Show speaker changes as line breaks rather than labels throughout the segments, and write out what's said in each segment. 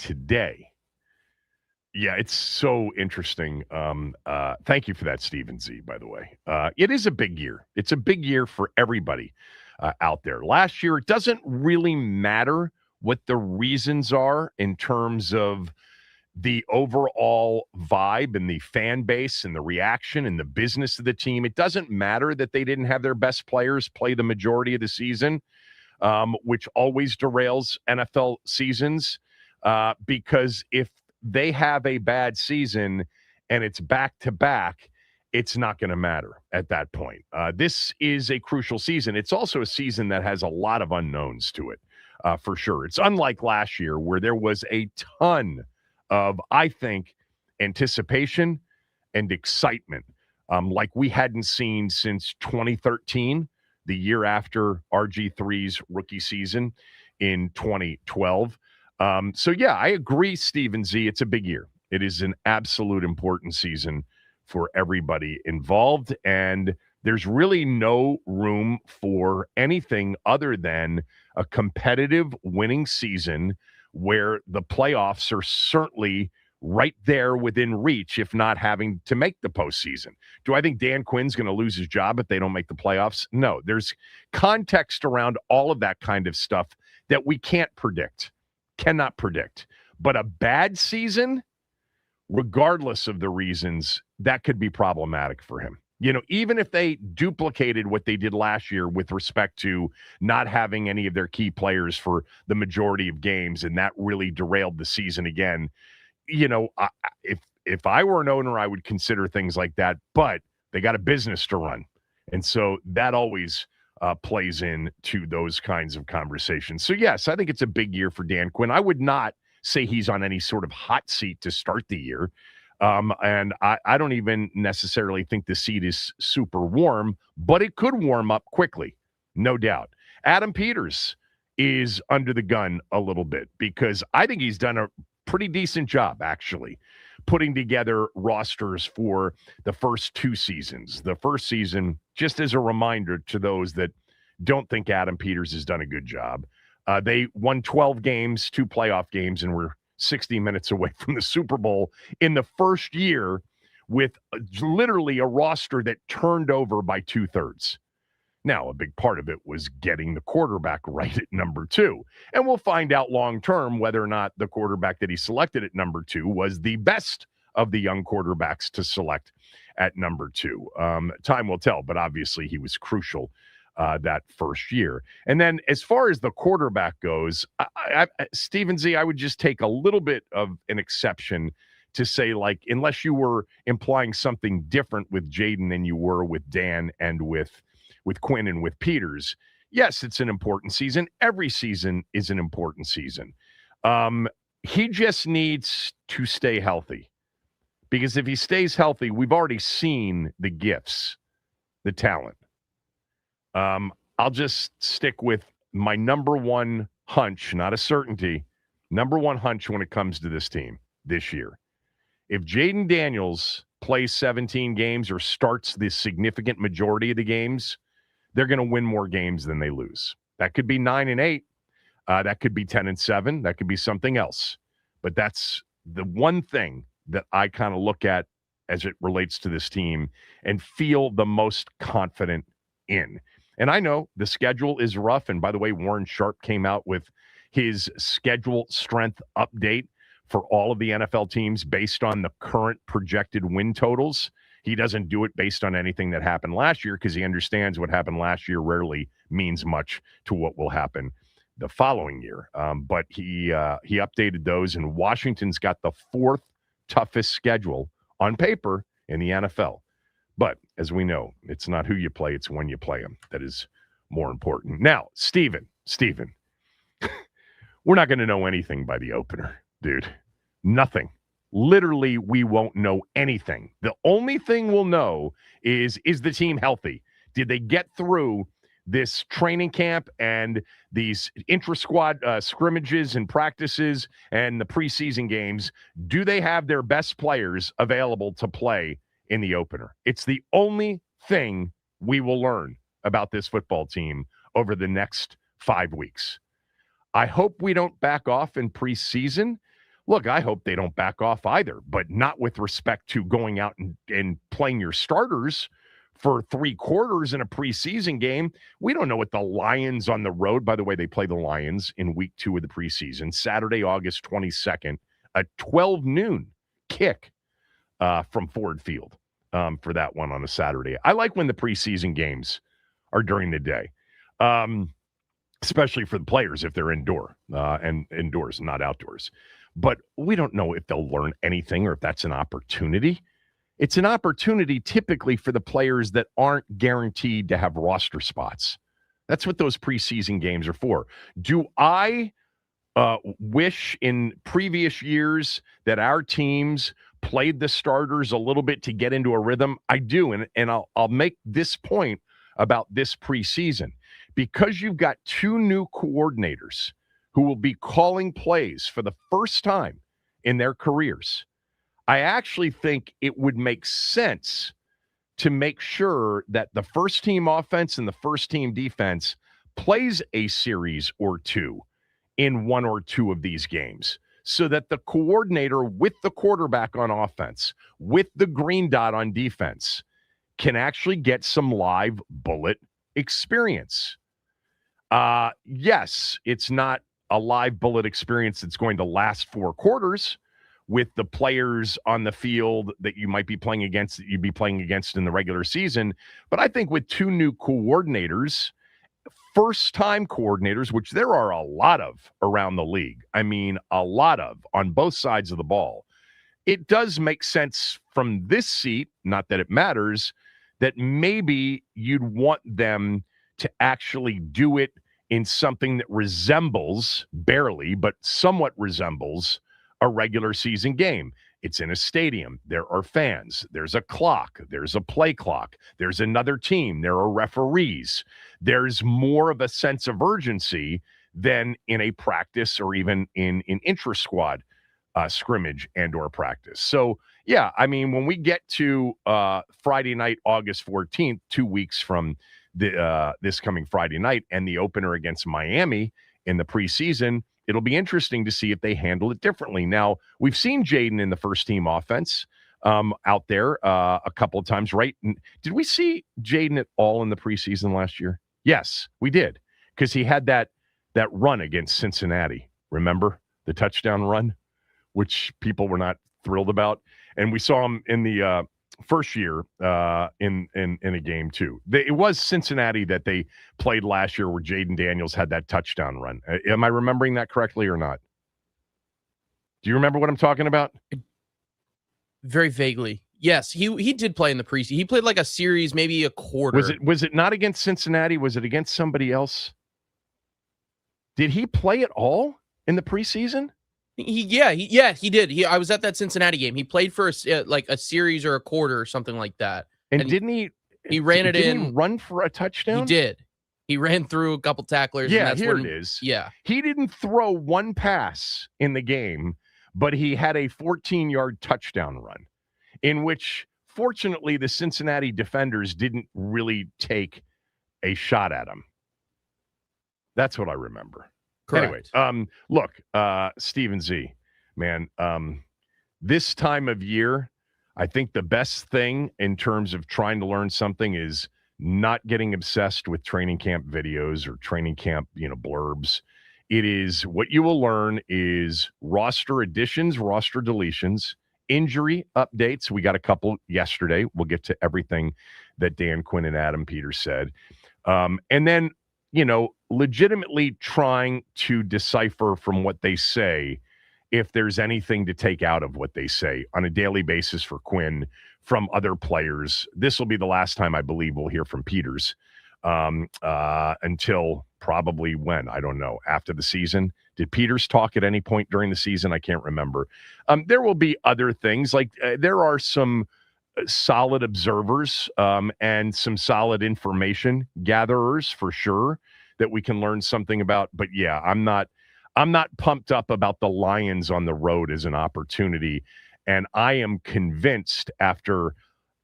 today. Yeah, it's so interesting. Thank you for that, Stephen Z, by the way. It is a big year. It's a big year for everybody out there. Last year, it doesn't really matter what the reasons are in terms of the overall vibe and the fan base and the reaction and the business of the team. It doesn't matter that they didn't have their best players play the majority of the season, which always derails NFL seasons, because if they have a bad season and it's back to back, it's not going to matter at that point. This is a crucial season. It's also a season that has a lot of unknowns to it, for sure. It's unlike last year where there was a ton of, I think, anticipation and excitement, like we hadn't seen since 2013, the year after RG3's rookie season in 2012. So, yeah, I agree, Stephen Z. It's a big year. It is an absolute important season for everybody involved, and there's really no room for anything other than a competitive winning season where the playoffs are certainly right there within reach, if not having to make the postseason. Do I think Dan Quinn's going to lose his job if they don't make the playoffs? No. There's context around all of that kind of stuff that we can't predict, cannot predict. But a bad season, regardless of the reasons, that could be problematic for him. You know, even if they duplicated what they did last year with respect to not having any of their key players for the majority of games, and that really derailed the season again, you know, if I were an owner, I would consider things like that, but they got a business to run. And so that always plays into those kinds of conversations. So, yes, I think it's a big year for Dan Quinn. I would not say he's on any sort of hot seat to start the year. And I don't even necessarily think the seat is super warm, but it could warm up quickly, no doubt. Adam Peters is under the gun a little bit because I think he's done a pretty decent job, actually, putting together rosters for the first two seasons. The first season, just as a reminder to those that don't think Adam Peters has done a good job, they won 12 games, 2 playoff games, and were 60 minutes away from the Super Bowl in the first year with literally a roster that turned over by 2/3. Now, a big part of it was getting the quarterback right at number 2. And we'll find out long-term whether or not the quarterback that he selected at number 2 was the best of the young quarterbacks to select at number 2. Time will tell, but obviously he was crucial that first year. And then as far as the quarterback goes, Stephen Z, I would just take a little bit of an exception to say, like, unless you were implying something different with Jaden than you were with Dan and with Quinn and with Peters. Yes, it's an important season. Every season is an important season. He just needs to stay healthy, because if he stays healthy, we've already seen the gifts, the talent. I'll just stick with my number one hunch, not a certainty, number one hunch when it comes to this team this year. If Jaden Daniels plays 17 games or starts the significant majority of the games, they're going to win more games than they lose. That could be 9-8. That could be 10-7. That could be something else. But that's the one thing that I kind of look at as it relates to this team and feel the most confident in. And I know the schedule is rough. And by the way, Warren Sharp came out with his schedule strength update for all of the NFL teams based on the current projected win totals. He doesn't do it based on anything that happened last year because he understands what happened last year rarely means much to what will happen the following year. But he updated those, and Washington's got the 4th toughest schedule on paper in the NFL. But as we know, it's not who you play, it's when you play them that is more important. Now, Steven, we're not going to know anything by the opener, dude. Nothing. Literally, we won't know anything. The only thing we'll know is the team healthy? Did they get through this training camp and these intra-squad scrimmages and practices and the preseason games? Do they have their best players available to play in the opener? It's the only thing we will learn about this football team over the next 5 weeks. I hope we don't back off in preseason, Look, I hope they don't back off either, but not with respect to going out and playing your starters for 3 quarters in a preseason game. We don't know what the Lions on the road, by the way, they play the Lions in week 2 of the preseason, Saturday, August 22nd, a 12 noon kick from Ford Field for that one on a Saturday. I like when the preseason games are during the day. Especially for the players if they're indoors, not outdoors. But we don't know if they'll learn anything or if that's an opportunity. It's an opportunity typically for the players that aren't guaranteed to have roster spots. That's what those preseason games are for. Do I wish in previous years that our teams played the starters a little bit to get into a rhythm? I do, and I'll make this point about this preseason. Because you've got 2 new coordinators who will be calling plays for the first time in their careers, I actually think it would make sense to make sure that the first team offense and the first team defense plays a series or 2 in 1 or 2 of these games so that the coordinator with the quarterback on offense, with the green dot on defense, can actually get some live bullet experience. Yes, it's not a live bullet experience that's going to last 4 quarters with the players on the field that you might be playing against, that you'd be playing against in the regular season. But I think with 2 new coordinators, first-time coordinators, which there are a lot of around the league, I mean, a lot of on both sides of the ball, it does make sense from this seat, not that it matters, that maybe you'd want them to actually do it in something that resembles, barely, but somewhat resembles a regular season game. It's in a stadium. There are fans. There's a clock. There's a play clock. There's another team. There are referees. There's more of a sense of urgency than in a practice or even in intra-squad scrimmage and or practice. So, yeah, I mean, when we get to Friday night, August 14th, 2 weeks from this coming Friday night and the opener against Miami in the preseason, it'll be interesting to see if they handle it differently. Now, we've seen Jaden in the first team offense out there a couple of times, right? And did we see Jaden at all in the preseason last year? Yes, we did, because he had that run against Cincinnati. Remember the touchdown run, which people were not thrilled about, and we saw him in the first year in a game too. It was Cincinnati that they played last year where Jaden Daniels had that touchdown run. Am I remembering that correctly or not? Do you remember what I'm talking about?
Very vaguely. Yes, he did play in the preseason. He played like a series, maybe a quarter.
Was it not against Cincinnati? Was it against somebody else? Did he play at all in the preseason?
He did. I was at that Cincinnati game. He played for a series or a quarter or something like that.
And didn't he?
He ran it in.
Didn't he run for a touchdown?
He did. He ran through a couple tacklers.
Yeah,
and that's
here it is.
Yeah.
He didn't throw one pass in the game, but he had a 14-yard touchdown run in which, fortunately, the Cincinnati defenders didn't really take a shot at him. That's what I remember.
Correct.
Anyway, look, Steven Z, man, this time of year, I think the best thing in terms of trying to learn something is not getting obsessed with training camp videos or training camp, blurbs. It is what you will learn is roster additions, roster deletions, injury updates. We got a couple yesterday. We'll get to everything that Dan Quinn and Adam Peters said. And then, legitimately trying to decipher from what they say if there's anything to take out of what they say on a daily basis for Quinn from other players. This will be the last time I believe we'll hear from Peters until probably when? I don't know. After the season? Did Peters talk at any point during the season? I can't remember. There will be other things. Like there are some solid observers and some solid information gatherers for sure that we can learn something about. But yeah, I'm not pumped up about the Lions on the road as an opportunity. And I am convinced after,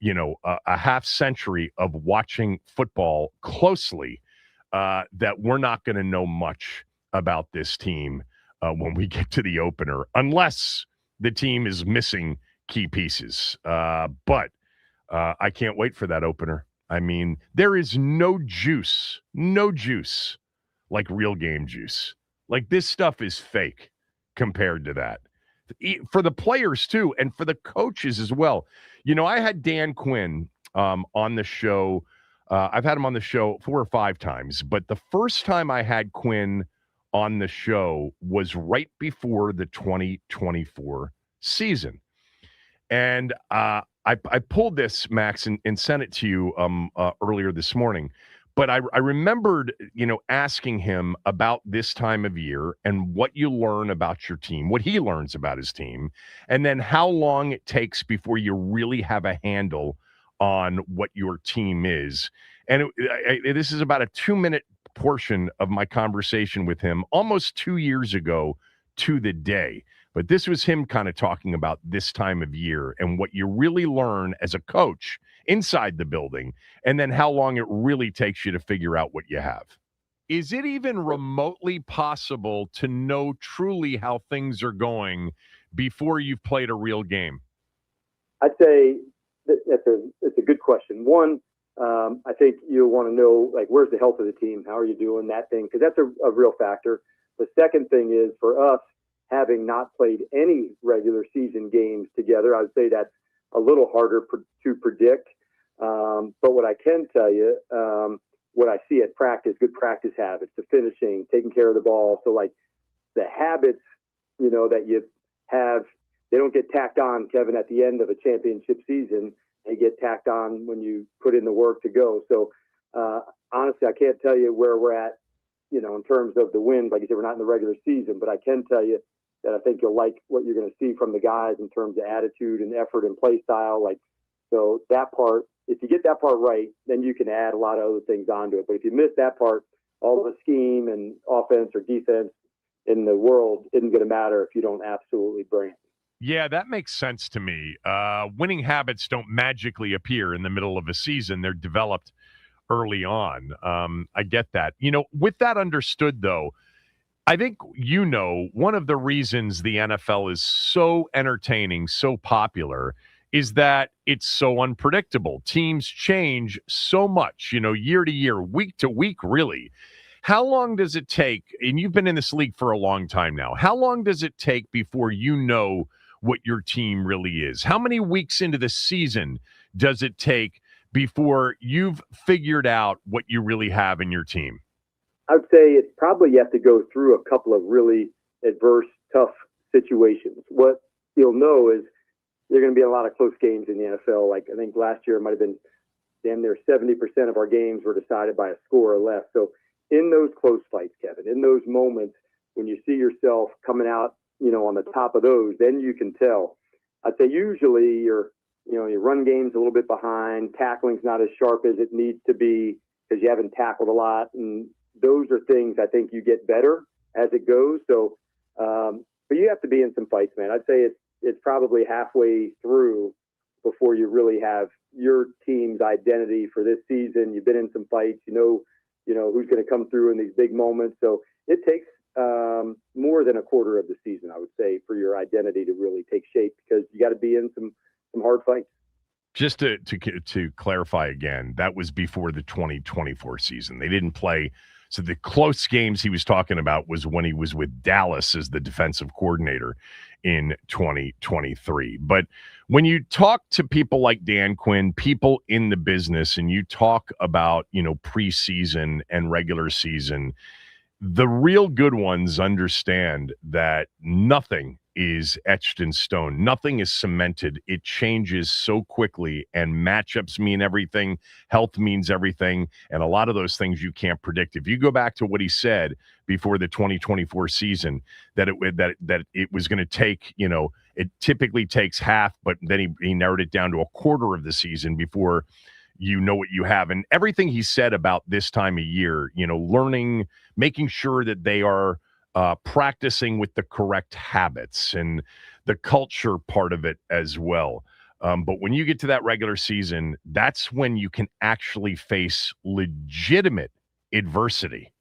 a half century of watching football closely that we're not going to know much about this team when we get to the opener, unless the team is missing key pieces. But I can't wait for that opener. I mean, there is no juice like real game juice. Like, this stuff is fake compared to that. For the players, too, and for the coaches as well. You know, I had Dan Quinn on the show. I've had him on the show 4 or 5 times, but the first time I had Quinn on the show was right before the 2024 season. And I pulled this, Max, and sent it to you earlier this morning. But I remembered, asking him about this time of year and what you learn about your team, what he learns about his team, and then how long it takes before you really have a handle on what your team is. And this is about a 2-minute portion of my conversation with him almost 2 years ago to the day. But this was him kind of talking about this time of year and what you really learn as a coach inside the building, and then how long it really takes you to figure out what you have. Is it even remotely possible to know truly how things are going before you've played a real game?
I'd say that's a good question. One, I think you'll want to know, like, where's the health of the team? How are you doing? That thing, because that's a real factor. The second thing is, for us, having not played any regular season games together, I would say that's a little harder to predict. But what I can tell you, what I see at practice, good practice habits, the finishing, taking care of the ball. So, like, the habits, that you have, they don't get tacked on, Kevin, at the end of a championship season. They get tacked on when you put in the work to go. So, honestly, I can't tell you where we're at, in terms of the wins. Like you said, we're not in the regular season, but I can tell you that I think you'll like what you're going to see from the guys in terms of attitude and effort and play style. So that part, if you get that part right, then you can add a lot of other things onto it. But if you miss that part, all the scheme and offense or defense in the world isn't going to matter if you don't absolutely bring it.
Yeah, that makes sense to me. Winning habits don't magically appear in the middle of a season. They're developed early on. I get that. With that understood, though, I think, one of the reasons the NFL is so entertaining, so popular, is that it's so unpredictable. Teams change so much, year to year, week to week, really. How long does it take, and you've been in this league for a long time now, how long does it take before you know what your team really is? How many weeks into the season does it take before you've figured out what you really have in your team?
I would say it's probably you have to go through a couple of really adverse, tough situations. What you'll know is there are going to be a lot of close games in the NFL. Like, I think last year it might have been damn near 70% of our games were decided by a score or less. So in those close fights, Kevin, in those moments when you see yourself coming out, on the top of those, then you can tell. I'd say usually your run game's a little bit behind, tackling's not as sharp as it needs to be because you haven't tackled a lot, and those are things I think you get better as it goes. So, but you have to be in some fights, man. I'd say it's probably halfway through before you really have your team's identity for this season. You've been in some fights, who's going to come through in these big moments. So it takes more than a quarter of the season, I would say, for your identity to really take shape, because you got to be in some hard fights.
Just to clarify again, that was before the 2024 season. They didn't play. So the close games he was talking about was when he was with Dallas as the defensive coordinator in 2023. But when you talk to people like Dan Quinn, people in the business, and you talk about, preseason and regular season, the real good ones understand that nothing is etched in stone. Nothing is cemented. It changes so quickly, and matchups mean everything. Health means everything. And a lot of those things you can't predict. If you go back to what he said before the 2024 season, that it was going to take, it typically takes half, but then he narrowed it down to a quarter of the season before you know what you have. And everything he said about this time of year, learning, making sure that they are practicing with the correct habits and the culture part of it as well. But when you get to that regular season, that's when you can actually face legitimate adversity.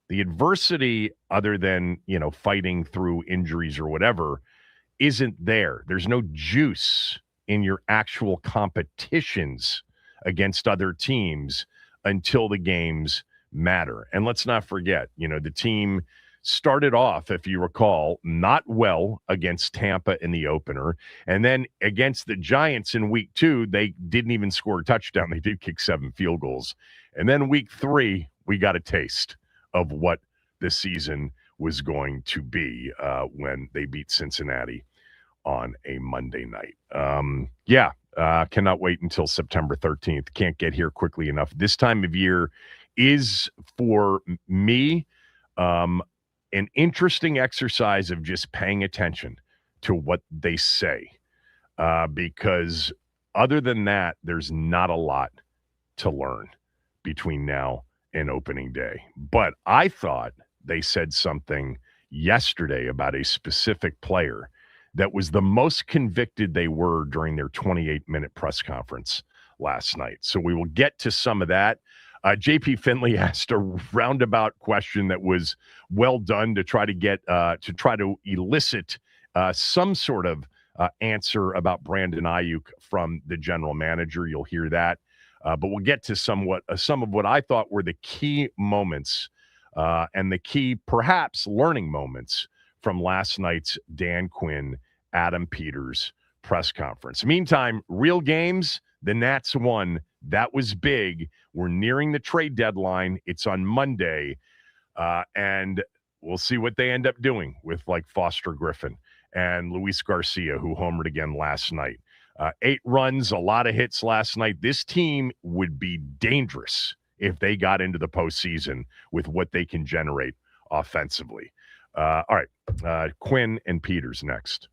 The adversity, other than, fighting through injuries or whatever, isn't there. There's no juice in your actual competitions against other teams until the games matter. And let's not forget, the team started off, if you recall, not well against Tampa in the opener. And then against the Giants in week 2, they didn't even score a touchdown. They did kick 7 field goals. And then week 3, we got a taste of what the season was going to be when they beat Cincinnati on a Monday night. Cannot wait until September 13th. Can't get here quickly enough. This time of year is, for me, an interesting exercise of just paying attention to what they say. Because other than that, there's not a lot to learn between now and opening day. But I thought they said something yesterday about a specific player that was the most convicted they were during their 28-minute press conference last night. So we will get to some of that. JP Finley asked a roundabout question that was well done to try to elicit some sort of answer about Brandon Ayuk from the general manager. You'll hear that. But we'll get to some of what I thought were the key moments and the key, perhaps, learning moments from last night's Dan Quinn, Adam Peters press conference. Meantime, real games, the Nats won. That was big. We're nearing the trade deadline. It's on Monday. And we'll see what they end up doing with Foster Griffin and Luis Garcia, who homered again last night. 8 runs, a lot of hits last night. This team would be dangerous if they got into the postseason with what they can generate offensively. All right, Quinn and Peters next.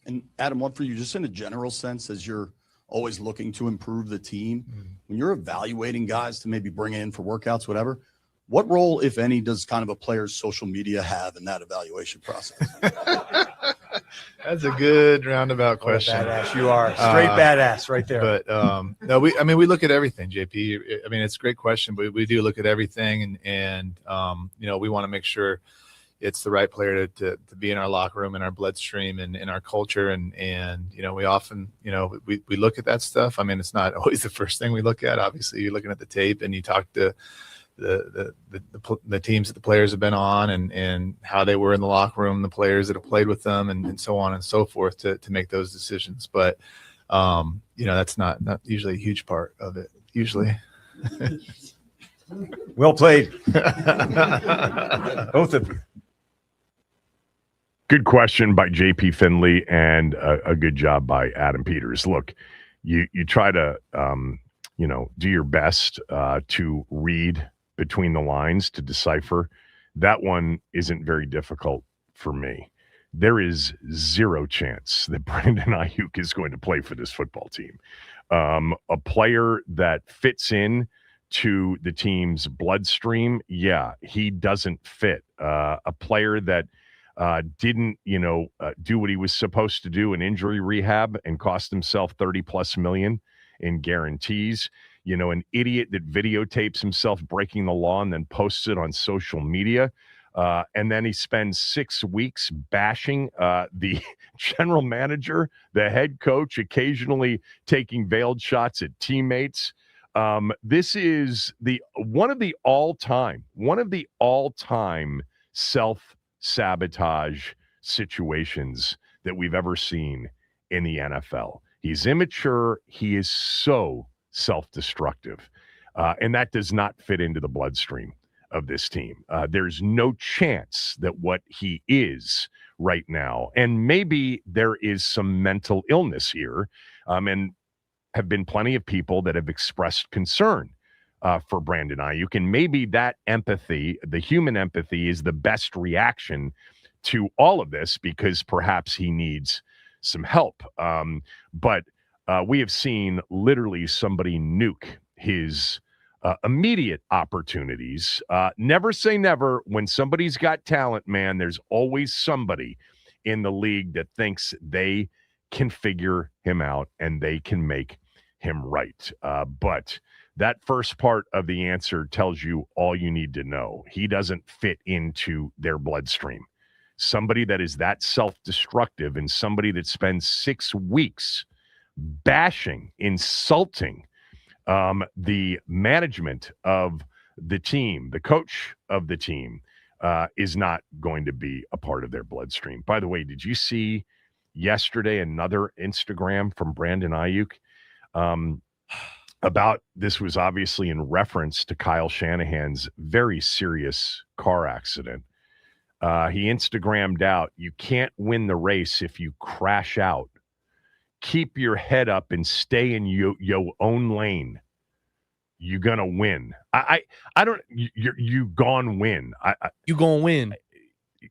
And Adam, one for you, just in a general sense, as you're always looking to improve the team, when you're evaluating guys to maybe bring in for workouts, whatever, what role, if any, does kind of a player's social media have in that evaluation process?
That's a good roundabout
What a
question.
badass you are. Straight badass right there.
But no, we look at everything, JP. I mean, it's a great question, but we do look at everything, and we want to make sure it's the right player to be in our locker room, in our bloodstream, and in our culture. And we often, we look at that stuff. I mean, it's not always the first thing we look at. Obviously, you're looking at the tape and you talk to the teams that the players have been on and how they were in the locker room, the players that have played with them, and so on and so forth to make those decisions. But that's not usually a huge part of it. Usually.
Well played. Both of you.
Good question by JP Finley and a good job by Adam Peters. Look, you try to do your best to read between the lines, to decipher. That one isn't very difficult for me. There is zero chance that Brandon Ayuk is going to play for this football team. A player that fits in to the team's bloodstream, yeah, he doesn't fit. A player that didn't, do what he was supposed to do in injury rehab and cost himself $30+ million in guarantees. An idiot that videotapes himself breaking the law and then posts it on social media. And then he spends 6 weeks bashing the general manager, the head coach, occasionally taking veiled shots at teammates. This is one of the all-time self-sabotage situations that we've ever seen in the NFL. He's immature. He is so self-destructive. And that does not fit into the bloodstream of this team. There's no chance that what he is right now, and maybe there is some mental illness here, and have been plenty of people that have expressed concern for Brandon Ayuk, and maybe that empathy, the human empathy, is the best reaction to all of this because perhaps he needs some help. But we have seen literally somebody nuke his immediate opportunities. Never say never. When somebody's got talent, man, there's always somebody in the league that thinks they can figure him out and they can make him right. But that first part of the answer tells you all you need to know. He doesn't fit into their bloodstream. Somebody that is that self-destructive and somebody that spends 6 weeks bashing, insulting the management of the team, the coach of the team, is not going to be a part of their bloodstream. By the way, did you see yesterday another Instagram from Brandon Ayuk? About this was obviously in reference to Kyle Shanahan's very serious car accident. He Instagrammed out, "You can't win the race if you crash out. Keep your head up and stay in your own lane. You're gonna win." I don't. You gonna win.
You gonna win.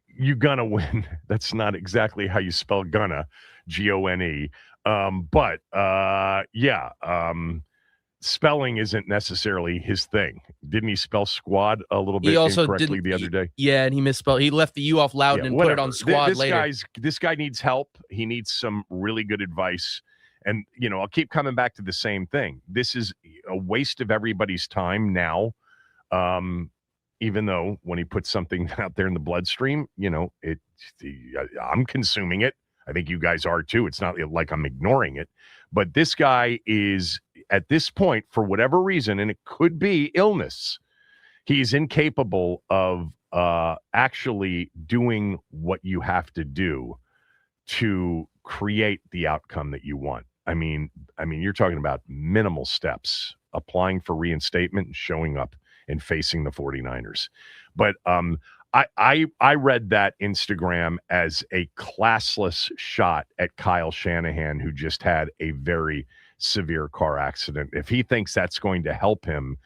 You gonna win. That's not exactly how you spell gonna, Gone. But spelling isn't necessarily his thing. Didn't he spell squad a little bit incorrectly the other day?
Yeah, and he misspelled. He left the U off loud and put it on squad later.
This guy needs help. He needs some really good advice. And, I'll keep coming back to the same thing. This is a waste of everybody's time now. Even though when he puts something out there in the bloodstream, I'm consuming it. I think you guys are too. It's not like I'm ignoring it. But this guy is, at this point, for whatever reason, and it could be illness, he's incapable of actually doing what you have to do to create the outcome that you want. I mean, you're talking about minimal steps, applying for reinstatement and showing up and facing the 49ers. But I read that Instagram as a classless shot at Kyle Shanahan, who just had a very severe car accident. If he thinks that's going to help him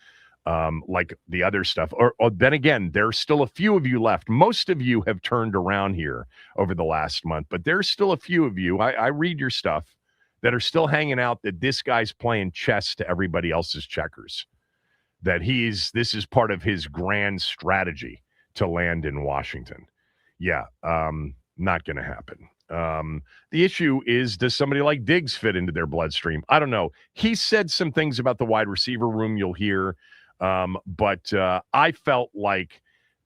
like the other stuff. Or then again, there's still a few of you left. Most of you have turned around here over the last month, but there's still a few of you. I read your stuff that are still hanging out that this guy's playing chess to everybody else's checkers. That this is part of his grand strategy to land in Washington. Yeah, not going to happen. The issue is, does somebody like Diggs fit into their bloodstream? I don't know. He said some things about the wide receiver room you'll hear, but I felt like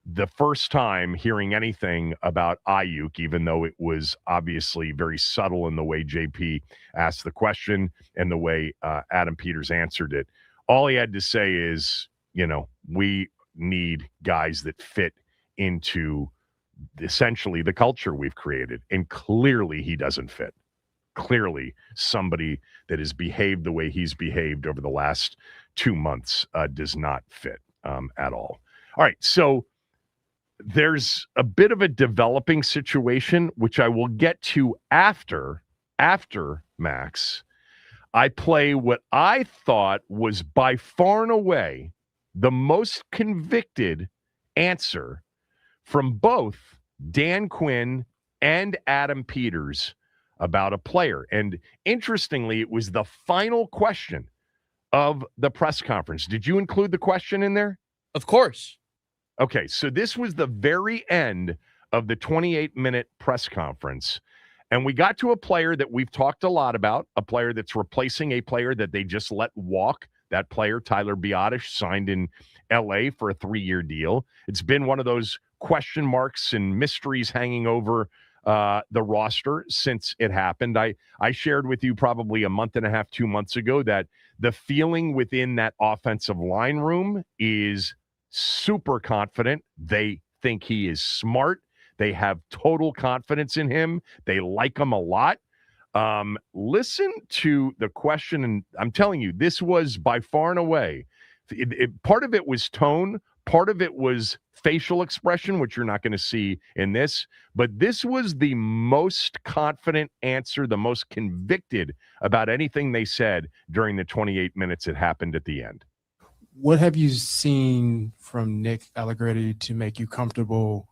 the first time hearing anything about Ayuk, even though it was obviously very subtle in the way JP asked the question and the way Adam Peters answered it, all he had to say is, we need guys that fit into essentially the culture we've created. And clearly he doesn't fit. Clearly somebody that has behaved the way he's behaved over the last 2 months does not fit at all. All right. So there's a bit of a developing situation, which I will get to after Max. I play what I thought was by far and away the most convicted answer from both Dan Quinn and Adam Peters about a player. And interestingly, it was the final question of the press conference. Did you include the question in there?
Of course.
Okay, so this was the very end of the 28-minute press conference. And we got to a player that we've talked a lot about, a player that's replacing a player that they just let walk. That player, Tyler Biotish, signed in L.A. for a 3-year deal. It's been one of those question marks and mysteries hanging over the roster since it happened. I shared with you probably a month and a half, 2 months ago, that the feeling within that offensive line room is super confident. They think he is smart. They have total confidence in him. They like him a lot. Listen to the question, and I'm telling you, this was by far and away. Part of it was tone. Part of it was facial expression, which you're not going to see in this. But this was the most confident answer, the most convicted about anything they said during the 28 minutes it happened at the end.
What have you seen from Nick Allegretti to make you comfortable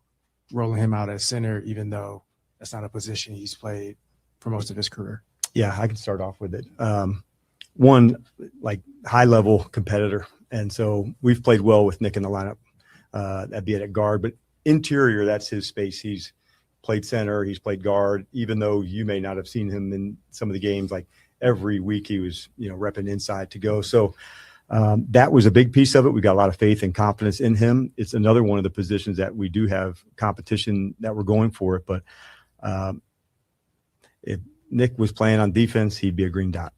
rolling him out at center, even though that's not a position he's played for most of his career?
Yeah, I can start off with it. One, like high-level competitor. And so we've played well with Nick in the lineup, that be it at guard. But interior, that's his space. He's played center. He's played guard, even though you may not have seen him in some of the games. Like every week he was, repping inside to go. So that was a big piece of it. We got a lot of faith and confidence in him. It's another one of the positions that we do have competition that we're going for it. But if Nick was playing on defense, he'd be a green dot.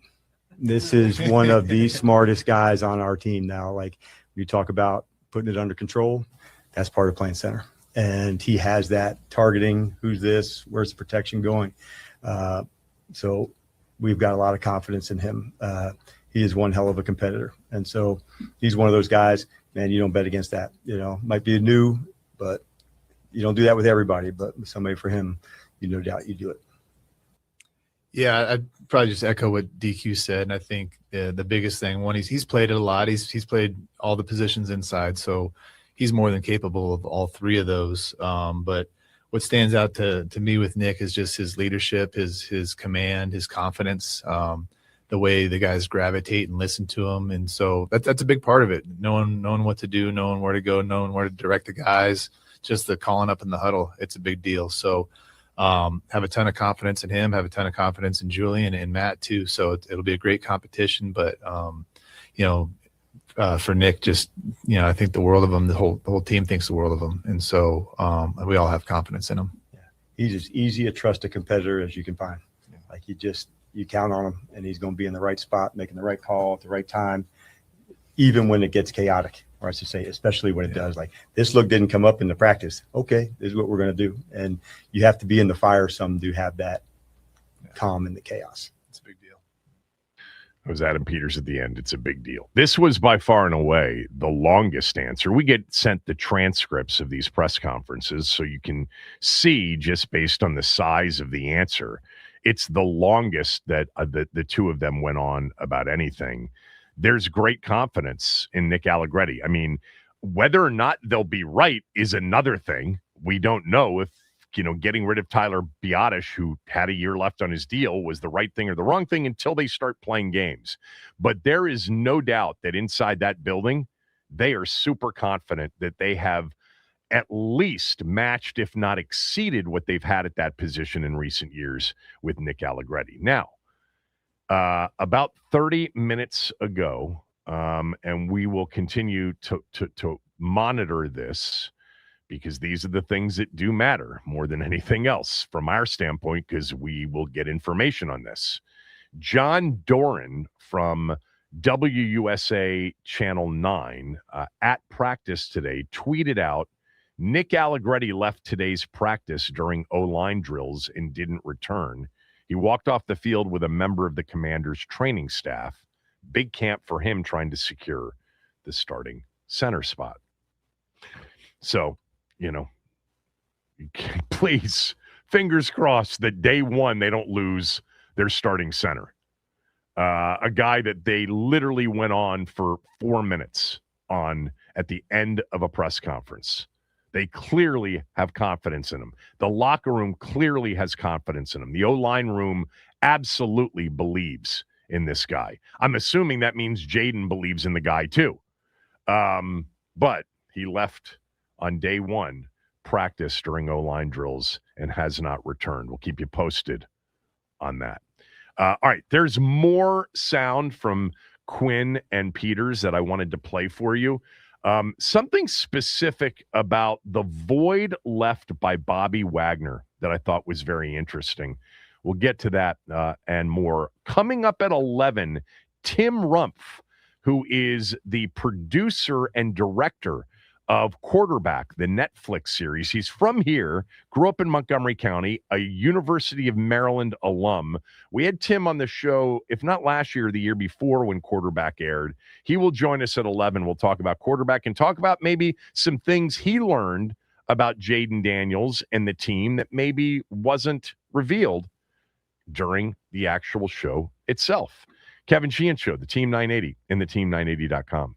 This is one of the smartest guys on our team now. Like you talk about putting it under control, that's part of playing center. And he has that targeting. Who's this? Where's the protection going? So we've got a lot of confidence in him. He is one hell of a competitor. And so he's one of those guys, man, you don't bet against that. Might be new, but you don't do that with everybody. But with somebody for him, no doubt you do it.
Yeah, I'd probably just echo what DQ said. And I think the biggest thing, one, he's played it a lot. He's played all the positions inside. So he's more than capable of all three of those. But what stands out to me with Nick is just his leadership, his command, his confidence, the way the guys gravitate and listen to him. And so that's a big part of it. Knowing what to do, knowing where to go, knowing where to direct the guys, just the calling up in the huddle. It's a big deal. So have a ton of confidence in him, have a ton of confidence in Julian and Matt too. So it'll be a great competition, but for Nick, just, I think the world of him, the whole team thinks the world of him. And so we all have confidence in him.
Yeah. He's as easy a trusted competitor as you can find. Yeah. Like you count on him and he's going to be in the right spot, making the right call at the right time, even when it gets chaotic. Or I should say, especially when it does. Like this look didn't come up in the practice. Okay, this is what we're going to do. And you have to be in the fire some to have that calm in the chaos.
It's a big deal.
It was Adam Peters at the end. It's a big deal. This was by far and away the longest answer. We get sent the transcripts of these press conferences so you can see, just based on the size of the answer, it's the longest that the two of them went on about anything. there's great confidence in Nick Allegretti. I mean, whether or not they'll be right is another thing. We don't know if, getting rid of Tyler Biotish, who had a year left on his deal, was the right thing or the wrong thing until they start playing games. But there is no doubt that inside that building, they are super confident that they have at least matched, if not exceeded, what they've had at that position in recent years with Nick Allegretti. Now, about 30 minutes ago, and we will continue to monitor this because these are the things that do matter more than anything else from our standpoint, because we will get information on this. John Doran from WUSA Channel 9 at practice today tweeted out, Nick Allegretti left today's practice during O-line drills and didn't return. He walked off the field with a member of the Commanders' training staff. Big camp for him trying to secure the starting center spot. So, please, fingers crossed that day one they don't lose their starting center. A guy that they literally went on for 4 minutes on at the end of a press conference. They clearly have confidence in him. The locker room clearly has confidence in him. The O-line room absolutely believes in this guy. I'm assuming that means Jaden believes in the guy too. But he left on day one practice during O-line drills and has not returned. We'll keep you posted on that. All right, there's more sound from Quinn and Peters that I wanted to play for you. Something specific about the void left by Bobby Wagner that I thought was very interesting. We'll get to that and more. Coming up at 11, Tim Rumpf, who is the producer and director of Quarterback, the Netflix series. He's from here, grew up in Montgomery County, a University of Maryland alum. We had Tim on the show, if not last year, the year before when Quarterback aired. He will join us at 11. We'll talk about Quarterback and talk about maybe some things he learned about Jaden Daniels and the team that maybe wasn't revealed during the actual show itself. Kevin Sheehan Show, the Team 980 and theteam980.com.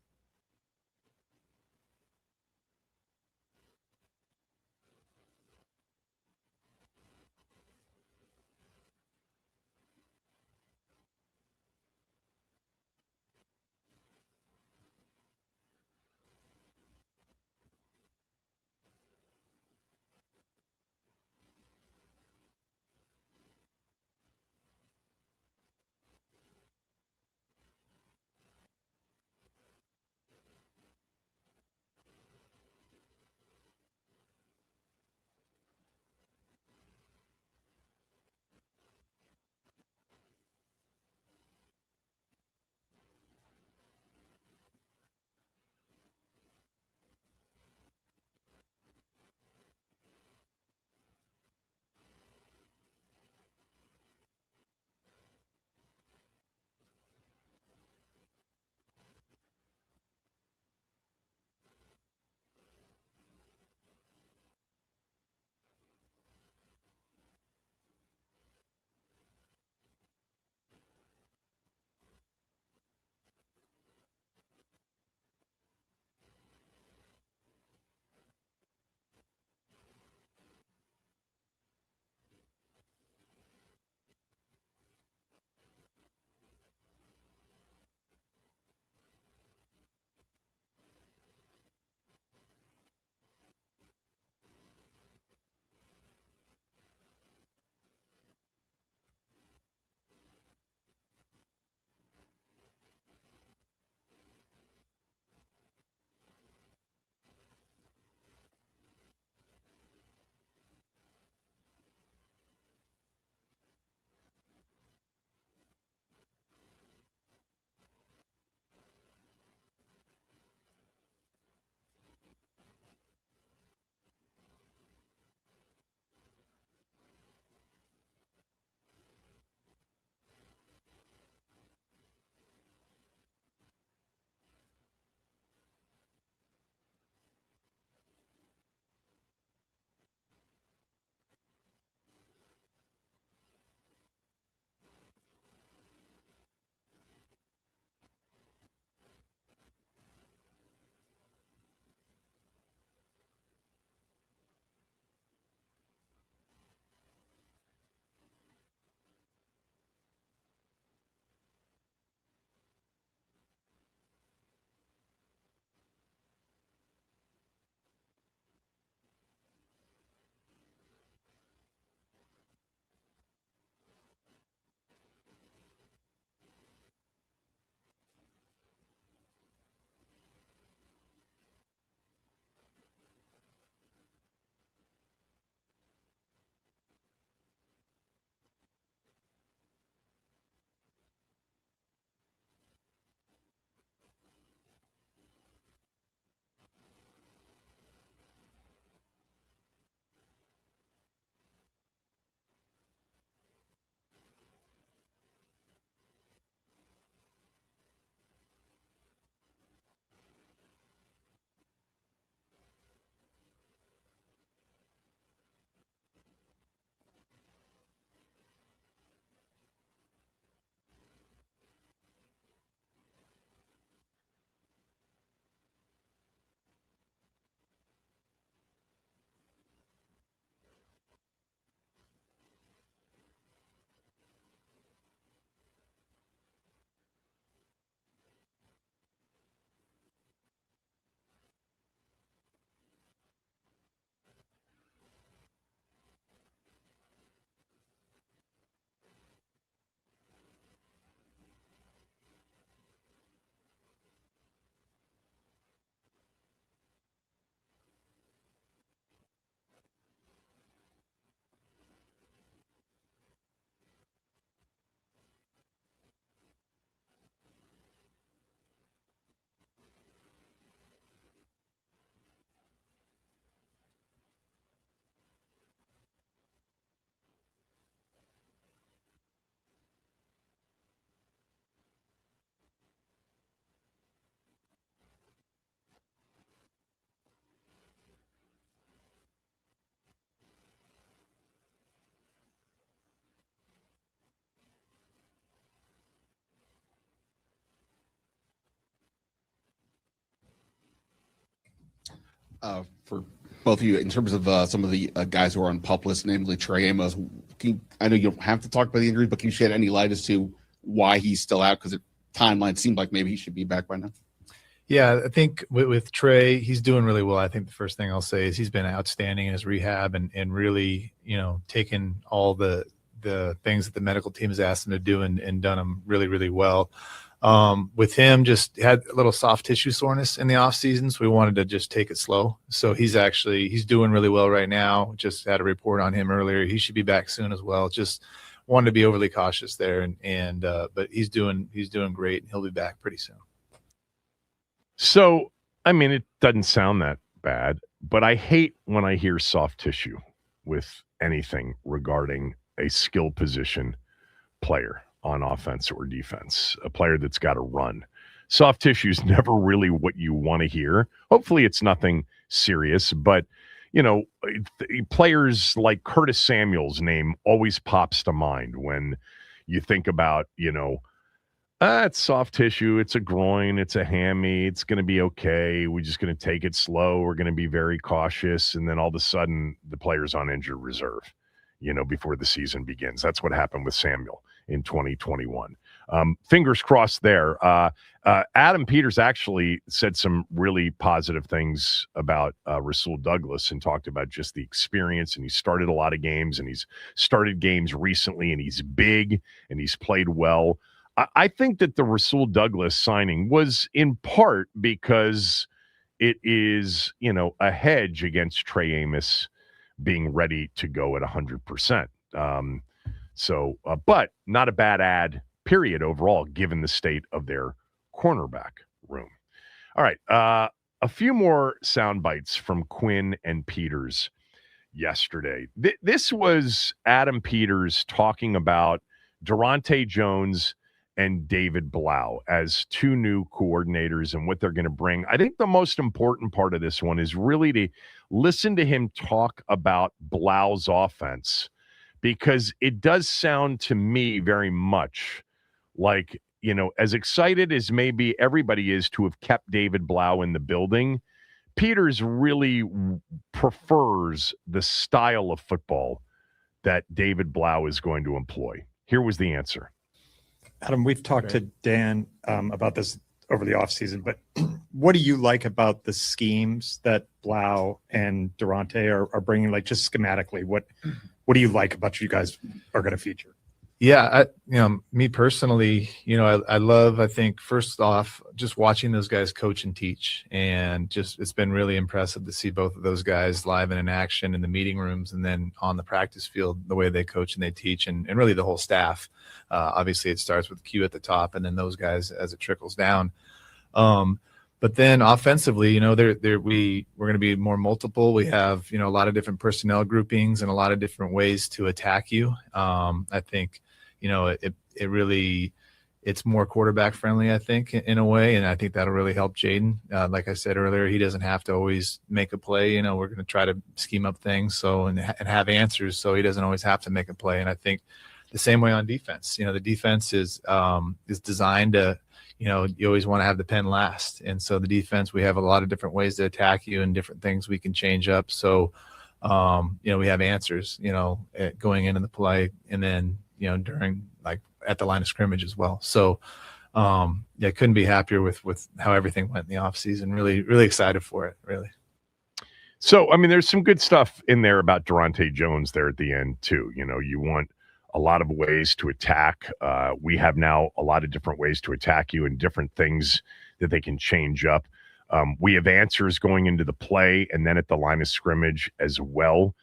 for both of you in terms of some of the guys who are on PUP list, namely Trey Amos. I know you don't have to talk about the injuries, but can you shed any light as to why he's still out? Because the timeline seemed like maybe he should be back by now.
Yeah, I think with Trey, he's doing really well. I think the first thing I'll say is he's been outstanding in his rehab and really, taken all the things that the medical team has asked him to do and done them really, really well. With him, just had a little soft tissue soreness in the off season, so we wanted to just take it slow. So he's doing really well right now. Just had a report on him earlier. He should be back soon as well. Just wanted to be overly cautious there, but he's doing great. He'll be back pretty soon.
So, it doesn't sound that bad, but I hate when I hear soft tissue with anything regarding a skill position player on offense or defense, a player that's got to run. Soft tissue is never really what you want to hear. Hopefully it's nothing serious, but players like Curtis Samuel's name always pops to mind when you think about, it's soft tissue, it's a groin, it's a hammy, it's going to be okay. We're just going to take it slow. We're going to be very cautious. And then all of a sudden the player's on injured reserve, before the season begins. That's what happened with Samuel in 2021. Fingers crossed there. Adam Peters actually said some really positive things about Rasul Douglas and talked about just the experience. And he started a lot of games, and he's started games recently, and he's big and he's played well. I think that the Rasul Douglas signing was in part because it is, a hedge against Trey Amos being ready to go at 100%. But not a bad ad, period, overall, given the state of their cornerback room. All right. A few more sound bites from Quinn and Peters yesterday. This was Adam Peters talking about Durante Jones and David Blau as two new coordinators and what they're going to bring. I think the most important part of this one is really to listen to him talk about Blau's offense, because it does sound to me very much like, as excited as maybe everybody is to have kept David Blau in the building, Peters really prefers the style of football that David Blau is going to employ. Here was the answer.
Adam, we've talked to Dan about this over the offseason, but what do you like about the schemes that Blau and Durante are bringing, like just schematically? What do you like about you guys are going to feature?
Yeah, me personally, I think first off, just watching those guys coach and teach, and just it's been really impressive to see both of those guys live and in action in the meeting rooms and then on the practice field, the way they coach and they teach, and really the whole staff. Obviously, it starts with Q at the top, and then those guys as it trickles down. But then offensively, we're going to be more multiple. We have, a lot of different personnel groupings and a lot of different ways to attack you. I think, it really, it's more quarterback friendly, I think, in a way. And I think that'll really help Jaden. Like I said earlier, he doesn't have to always make a play. We're going to try to scheme up things and have answers, so he doesn't always have to make a play. And I think the same way on defense, the defense is designed to, you always want to have the pen last. And so the defense, we have a lot of different ways to attack you and different things we can change up. So, we have answers, going into the play, and then, during, like, at the line of scrimmage as well. So, couldn't be happier with how everything went in the offseason. Really, really excited for it, really.
So, there's some good stuff in there about Durante Jones there at the end too. You want a lot of ways to attack. We have now a lot of different ways to attack you and different things that they can change up. We have answers going into the play and then at the line of scrimmage as well.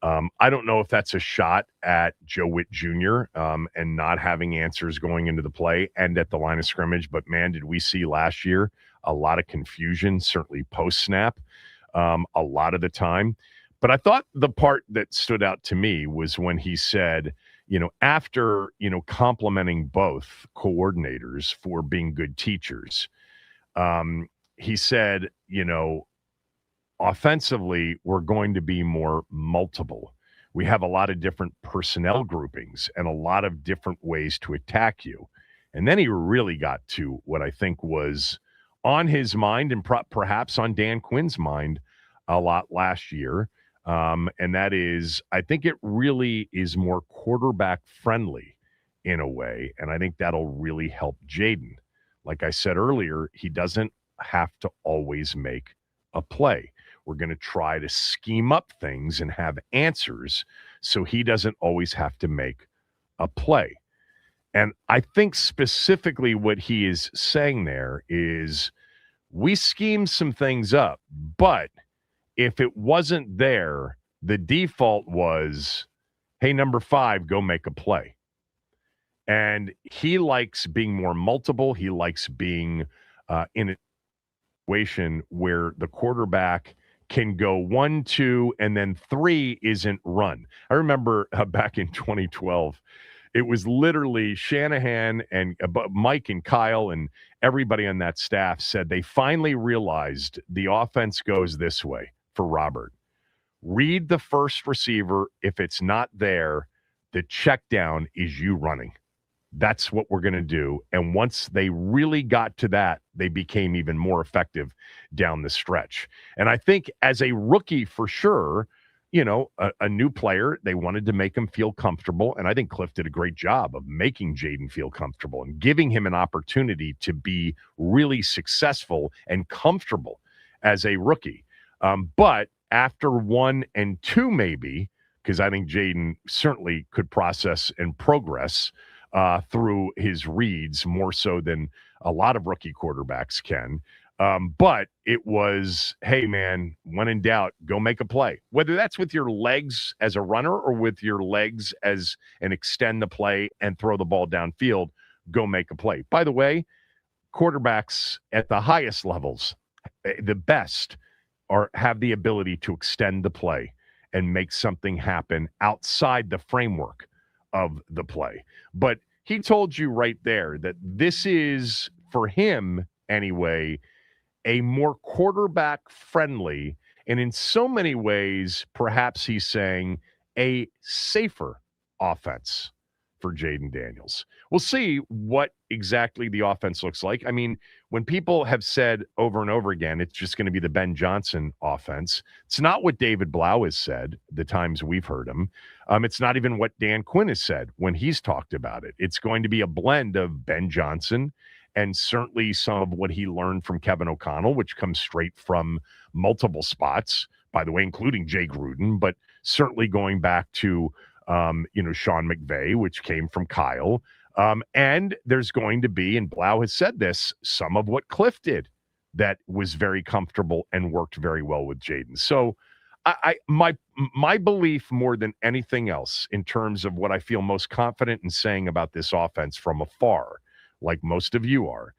I don't know if that's a shot at Joe Witt Jr. And not having answers going into the play and at the line of scrimmage. But, man, did we see last year a lot of confusion, certainly post-snap, a lot of the time. But I thought the part that stood out to me was when he said, after, complimenting both coordinators for being good teachers, he said, offensively, we're going to be more multiple. We have a lot of different personnel groupings and a lot of different ways to attack you. And then he really got to what I think was on his mind and perhaps on Dan Quinn's mind a lot last year. And that is, I think it really is more quarterback friendly in a way. And I think that'll really help Jaden. Like I said earlier, he doesn't have to always make a play. We're going to try to scheme up things and have answers so he doesn't always have to make a play. And I think specifically what he is saying there is we schemed some things up, but if it wasn't there, the default was, hey, number 5, go make a play. And he likes being more multiple. He likes being in a situation where the quarterback can go 1, 2, and then 3 isn't run. I remember back in 2012, it was literally Shanahan and Mike and Kyle and everybody on that staff said they finally realized the offense goes this way for Robert. Read the first receiver. If it's not there, the check down is you running. That's what we're going to do. And once they really got to that, they became even more effective down the stretch. And I think as a rookie, for sure, you know, a new player, they wanted to make him feel comfortable. And I think Cliff did a great job of making Jaden feel comfortable and giving him an opportunity to be really successful and comfortable as a rookie. But after 1 and 2, maybe, because I think Jaden certainly could process and progress through his reads more so than a lot of rookie quarterbacks can. But it was, hey, man, when in doubt, go make a play. Whether that's with your legs as a runner or with your legs as an extend the play and throw the ball downfield, go make a play. By the way, quarterbacks at the highest levels, the best, have the ability to extend the play and make something happen outside the framework of the play. But he told you right there that this is, for him anyway, a more quarterback friendly, and in so many ways, perhaps he's saying a safer offense for Jaden Daniels. We'll see what exactly the offense looks like. I mean, when people have said over and over again, it's just going to be the Ben Johnson offense. It's not what David Blau has said the times we've heard him. It's not even what Dan Quinn has said when he's talked about it. It's going to be a blend of Ben Johnson and certainly some of what he learned from Kevin O'Connell, which comes straight from multiple spots, by the way, including Jay Gruden, but certainly going back to Sean McVay, which came from Kyle. And there's going to be, and Blau has said this, some of what Cliff did that was very comfortable and worked very well with Jaden. So my belief more than anything else in terms of what I feel most confident in saying about this offense from afar, like most of you are,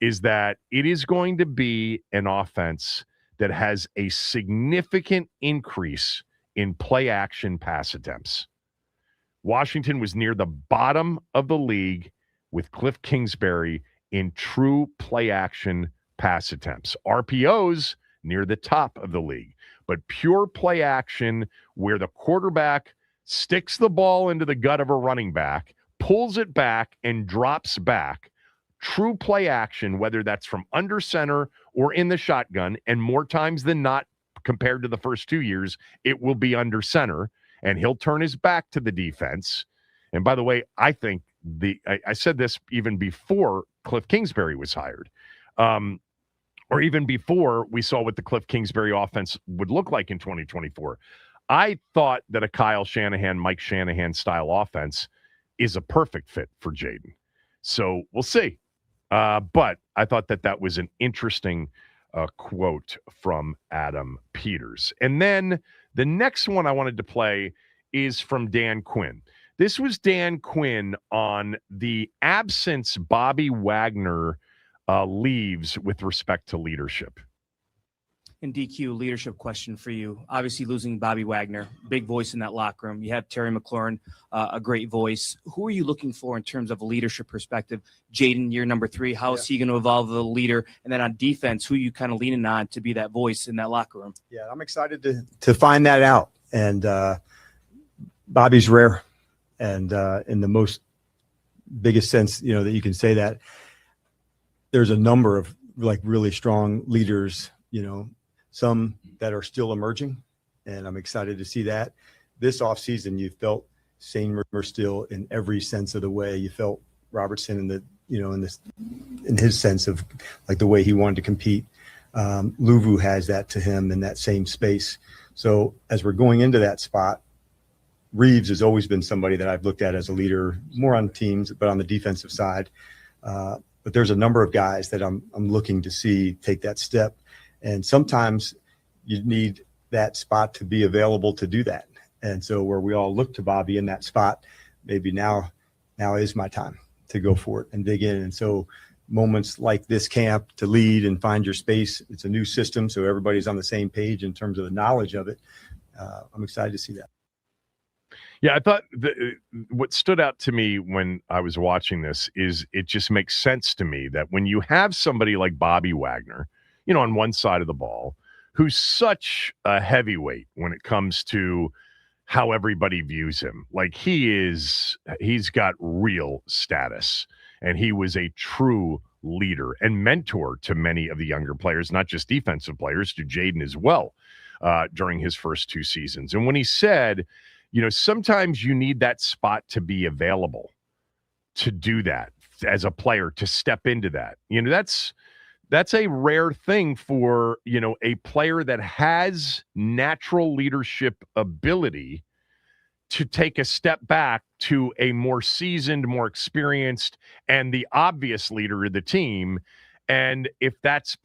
is that it is going to be an offense that has a significant increase in play action pass attempts. Washington was near the bottom of the league with Cliff Kingsbury in true play action pass attempts. RPOs near the top of the league, but pure play action where the quarterback sticks the ball into the gut of a running back, pulls it back and drops back. True play action, whether that's from under center or in the shotgun, and more times than not, compared to the first 2 years, it will be under center. And he'll turn his back to the defense. And by the way, I think I said this even before Cliff Kingsbury was hired, or even before we saw what the Cliff Kingsbury offense would look like in 2024. I thought that a Kyle Shanahan, Mike Shanahan style offense is a perfect fit for Jaden. So we'll see. But I thought that was an interesting quote from Adam Peters. And then the next one I wanted to play is from Dan Quinn. This was Dan Quinn on the absence Bobby Wagner leaves with respect to leadership.
And DQ, leadership question for you. Obviously losing Bobby Wagner, big voice in that locker room. You have Terry McLaurin, a great voice. Who are you looking for in terms of a leadership perspective? Jaden, year number 3, how is he going to evolve as a leader? And then on defense, who are you kind of leaning on to be that voice in that locker room?
Yeah, I'm excited to find that out. And Bobby's rare. And in the most biggest sense, that you can say that, there's a number of like really strong leaders, some that are still emerging, and I'm excited to see that. This offseason, you felt same still in every sense of the way. You felt Robertson in his sense of like the way he wanted to compete. Luvu has that to him in that same space. So as we're going into that spot, Reeves has always been somebody that I've looked at as a leader, more on teams, but on the defensive side. But there's a number of guys that I'm looking to see take that step. And sometimes you need that spot to be available to do that. And so where we all look to Bobby in that spot, maybe now is my time to go for it and dig in. And so moments like this camp to lead and find your space, it's a new system, so everybody's on the same page in terms of the knowledge of it. I'm excited to see that.
Yeah, I thought what stood out to me when I was watching this is it just makes sense to me that when you have somebody like Bobby Wagner, on one side of the ball, who's such a heavyweight when it comes to how everybody views him. Like he's got real status, and he was a true leader and mentor to many of the younger players, not just defensive players, to Jaden as well, during his first 2 seasons. And when he said, sometimes you need that spot to be available to do that as a player, to step into that. That's a rare thing for, a player that has natural leadership ability to take a step back to a more seasoned, more experienced, and the obvious leader of the team. And if that's,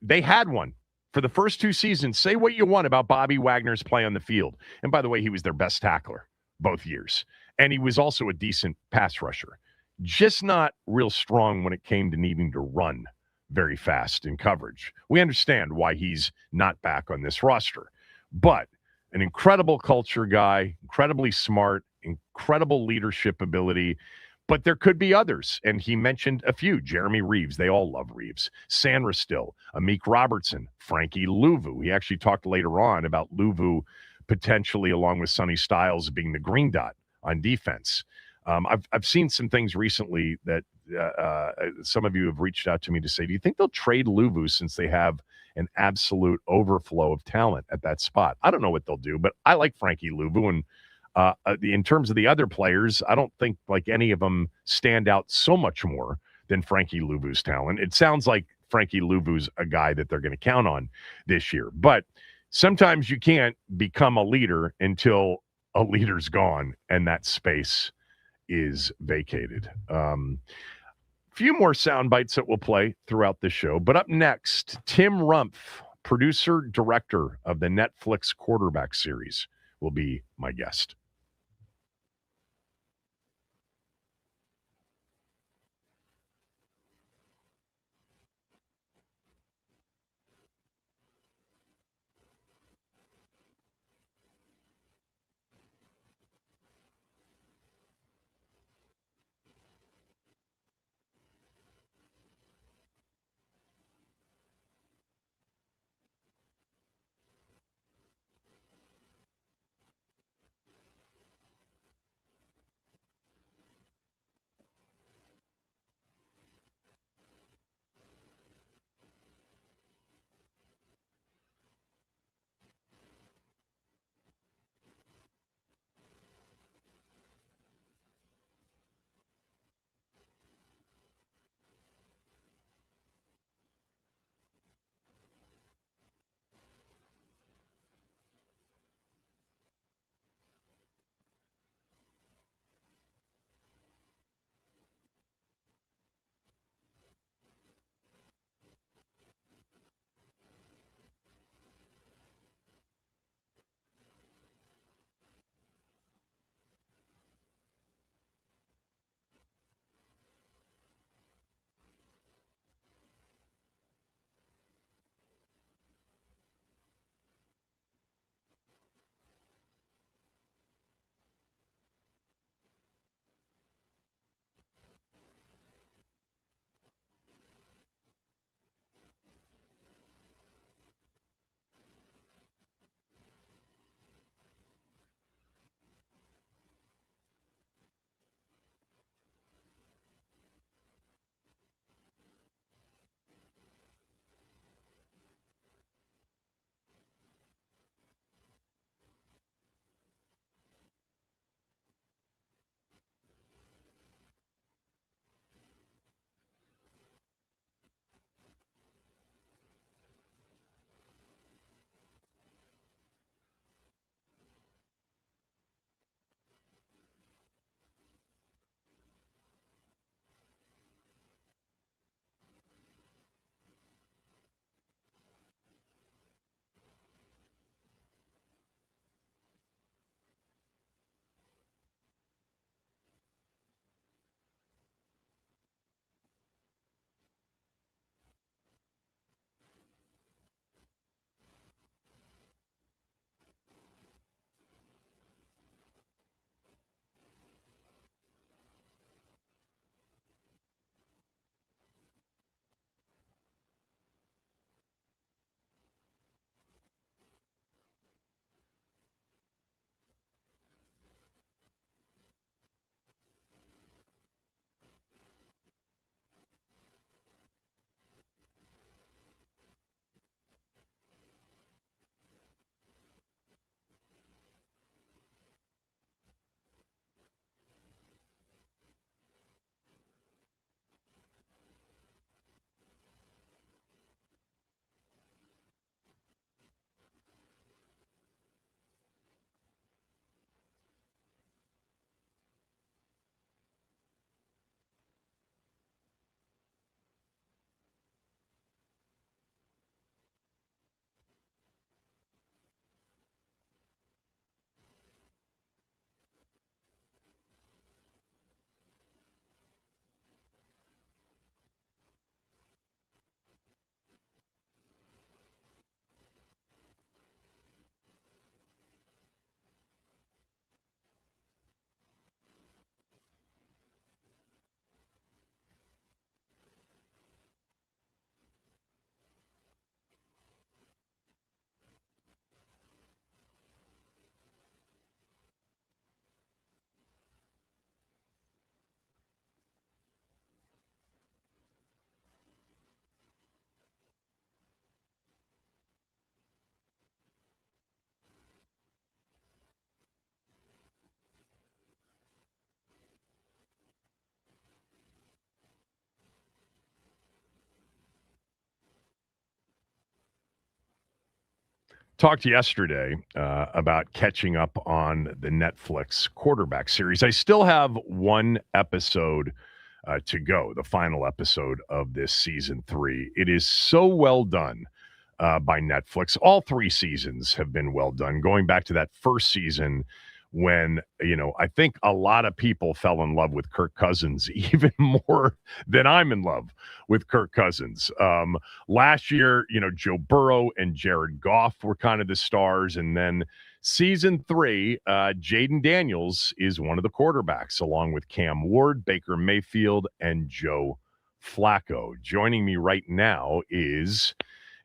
they had one for the first 2 seasons. Say what you want about Bobby Wagner's play on the field. And by the way, he was their best tackler both years. And he was also a decent pass rusher, just not real strong when it came to needing to run very fast in coverage. We understand why he's not back on this roster, but an incredible culture guy, incredibly smart, incredible leadership ability. But there could be others, and he mentioned a few. Jeremy Reeves, they all love Reeves. Sandra Still, Amik Robertson, Frankie Luvu. He actually talked later on about Luvu potentially, along with Sonny Styles, being the green dot on defense. I've seen some things recently that some of you have reached out to me to say, do you think they'll trade Luvu since they have an absolute overflow of talent at that spot? I don't know what they'll do, but I like Frankie Luvu. And in terms of the other players, I don't think like any of them stand out so much more than Frankie Luvu's talent. It sounds like Frankie Luvu's a guy that they're going to count on this year. But sometimes you can't become a leader until a leader's gone and that space is vacated. Few more sound bites that we'll play throughout the show. But up next, Tim Rumpf, producer, director of the Netflix quarterback series, will be my guest. Talked yesterday about catching up on the Netflix quarterback series. I still have one episode to go, the final episode of this season 3. It is so well done by Netflix. All 3 seasons have been well done, going back to that first season when, I think a lot of people fell in love with Kirk Cousins even more than I'm in love with Kirk Cousins. Last year, Joe Burrow and Jared Goff were kind of the stars. And then season 3, Jaden Daniels is one of the quarterbacks, along with Cam Ward, Baker Mayfield, and Joe Flacco. Joining me right now is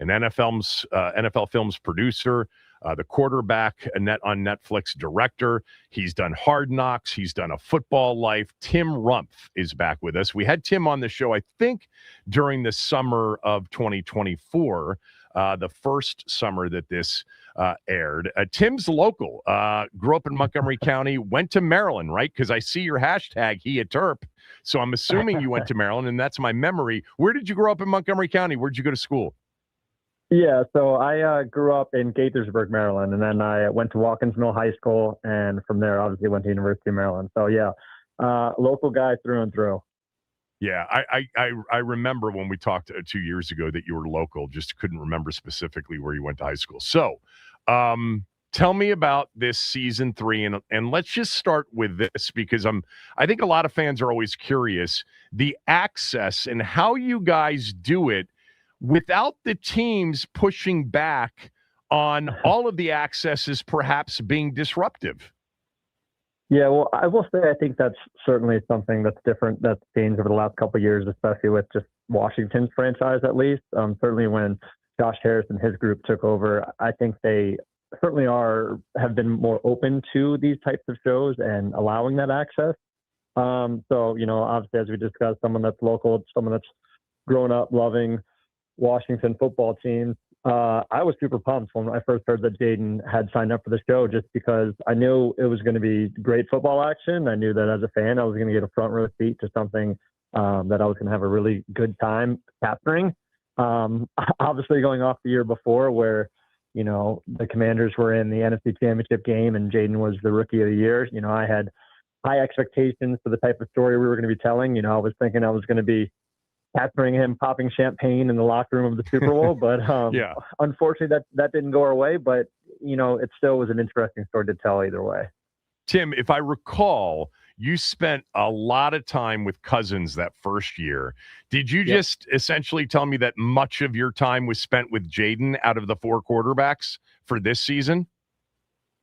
an NFL Films producer, the quarterback on Netflix director. He's done Hard Knocks. He's done A Football Life. Tim Rumpf is back with us. We had Tim on the show, I think, during the summer of 2024, the first summer that this aired. Tim's local, grew up in Montgomery County, went to Maryland, right? Because I see your hashtag, he a Terp. So I'm assuming you went to Maryland, and that's my memory. Where did you grow up in Montgomery County? Where'd you go to school?
Yeah, so I grew up in Gaithersburg, Maryland, and then I went to Watkins Mill High School, and from there, obviously, went to University of Maryland. So, yeah, local guy through and through.
Yeah, I remember when we talked 2 years ago that you were local, just couldn't remember specifically where you went to high school. So, tell me about this season 3, and let's just start with this because I think a lot of fans are always curious, the access and how you guys do it without the teams pushing back on all of the accesses perhaps being disruptive.
Yeah, well, I will say I think that's certainly something that's different, that's changed over the last couple of years, especially with just Washington's franchise at least. Certainly when Josh Harris and his group took over, I think they certainly have been more open to these types of shows and allowing that access. So, obviously, as we discussed, someone that's local, someone that's grown up loving Washington football teams. I was super pumped when I first heard that Jaden had signed up for the show, just because I knew it was going to be great football action. I knew that as a fan, I was going to get a front row seat to something that I was going to have a really good time capturing. Obviously, going off the year before where, the Commanders were in the NFC Championship game and Jaden was the Rookie of the Year, I had high expectations for the type of story we were going to be telling. I was thinking I was going to be capturing him popping champagne in the locker room of the Super Bowl, but
yeah.
Unfortunately that didn't go our way, but it still was an interesting story to tell either way.
Tim, if I recall, you spent a lot of time with Cousins that first year. Did you just essentially tell me that much of your time was spent with Jaden out of the 4 quarterbacks for this season?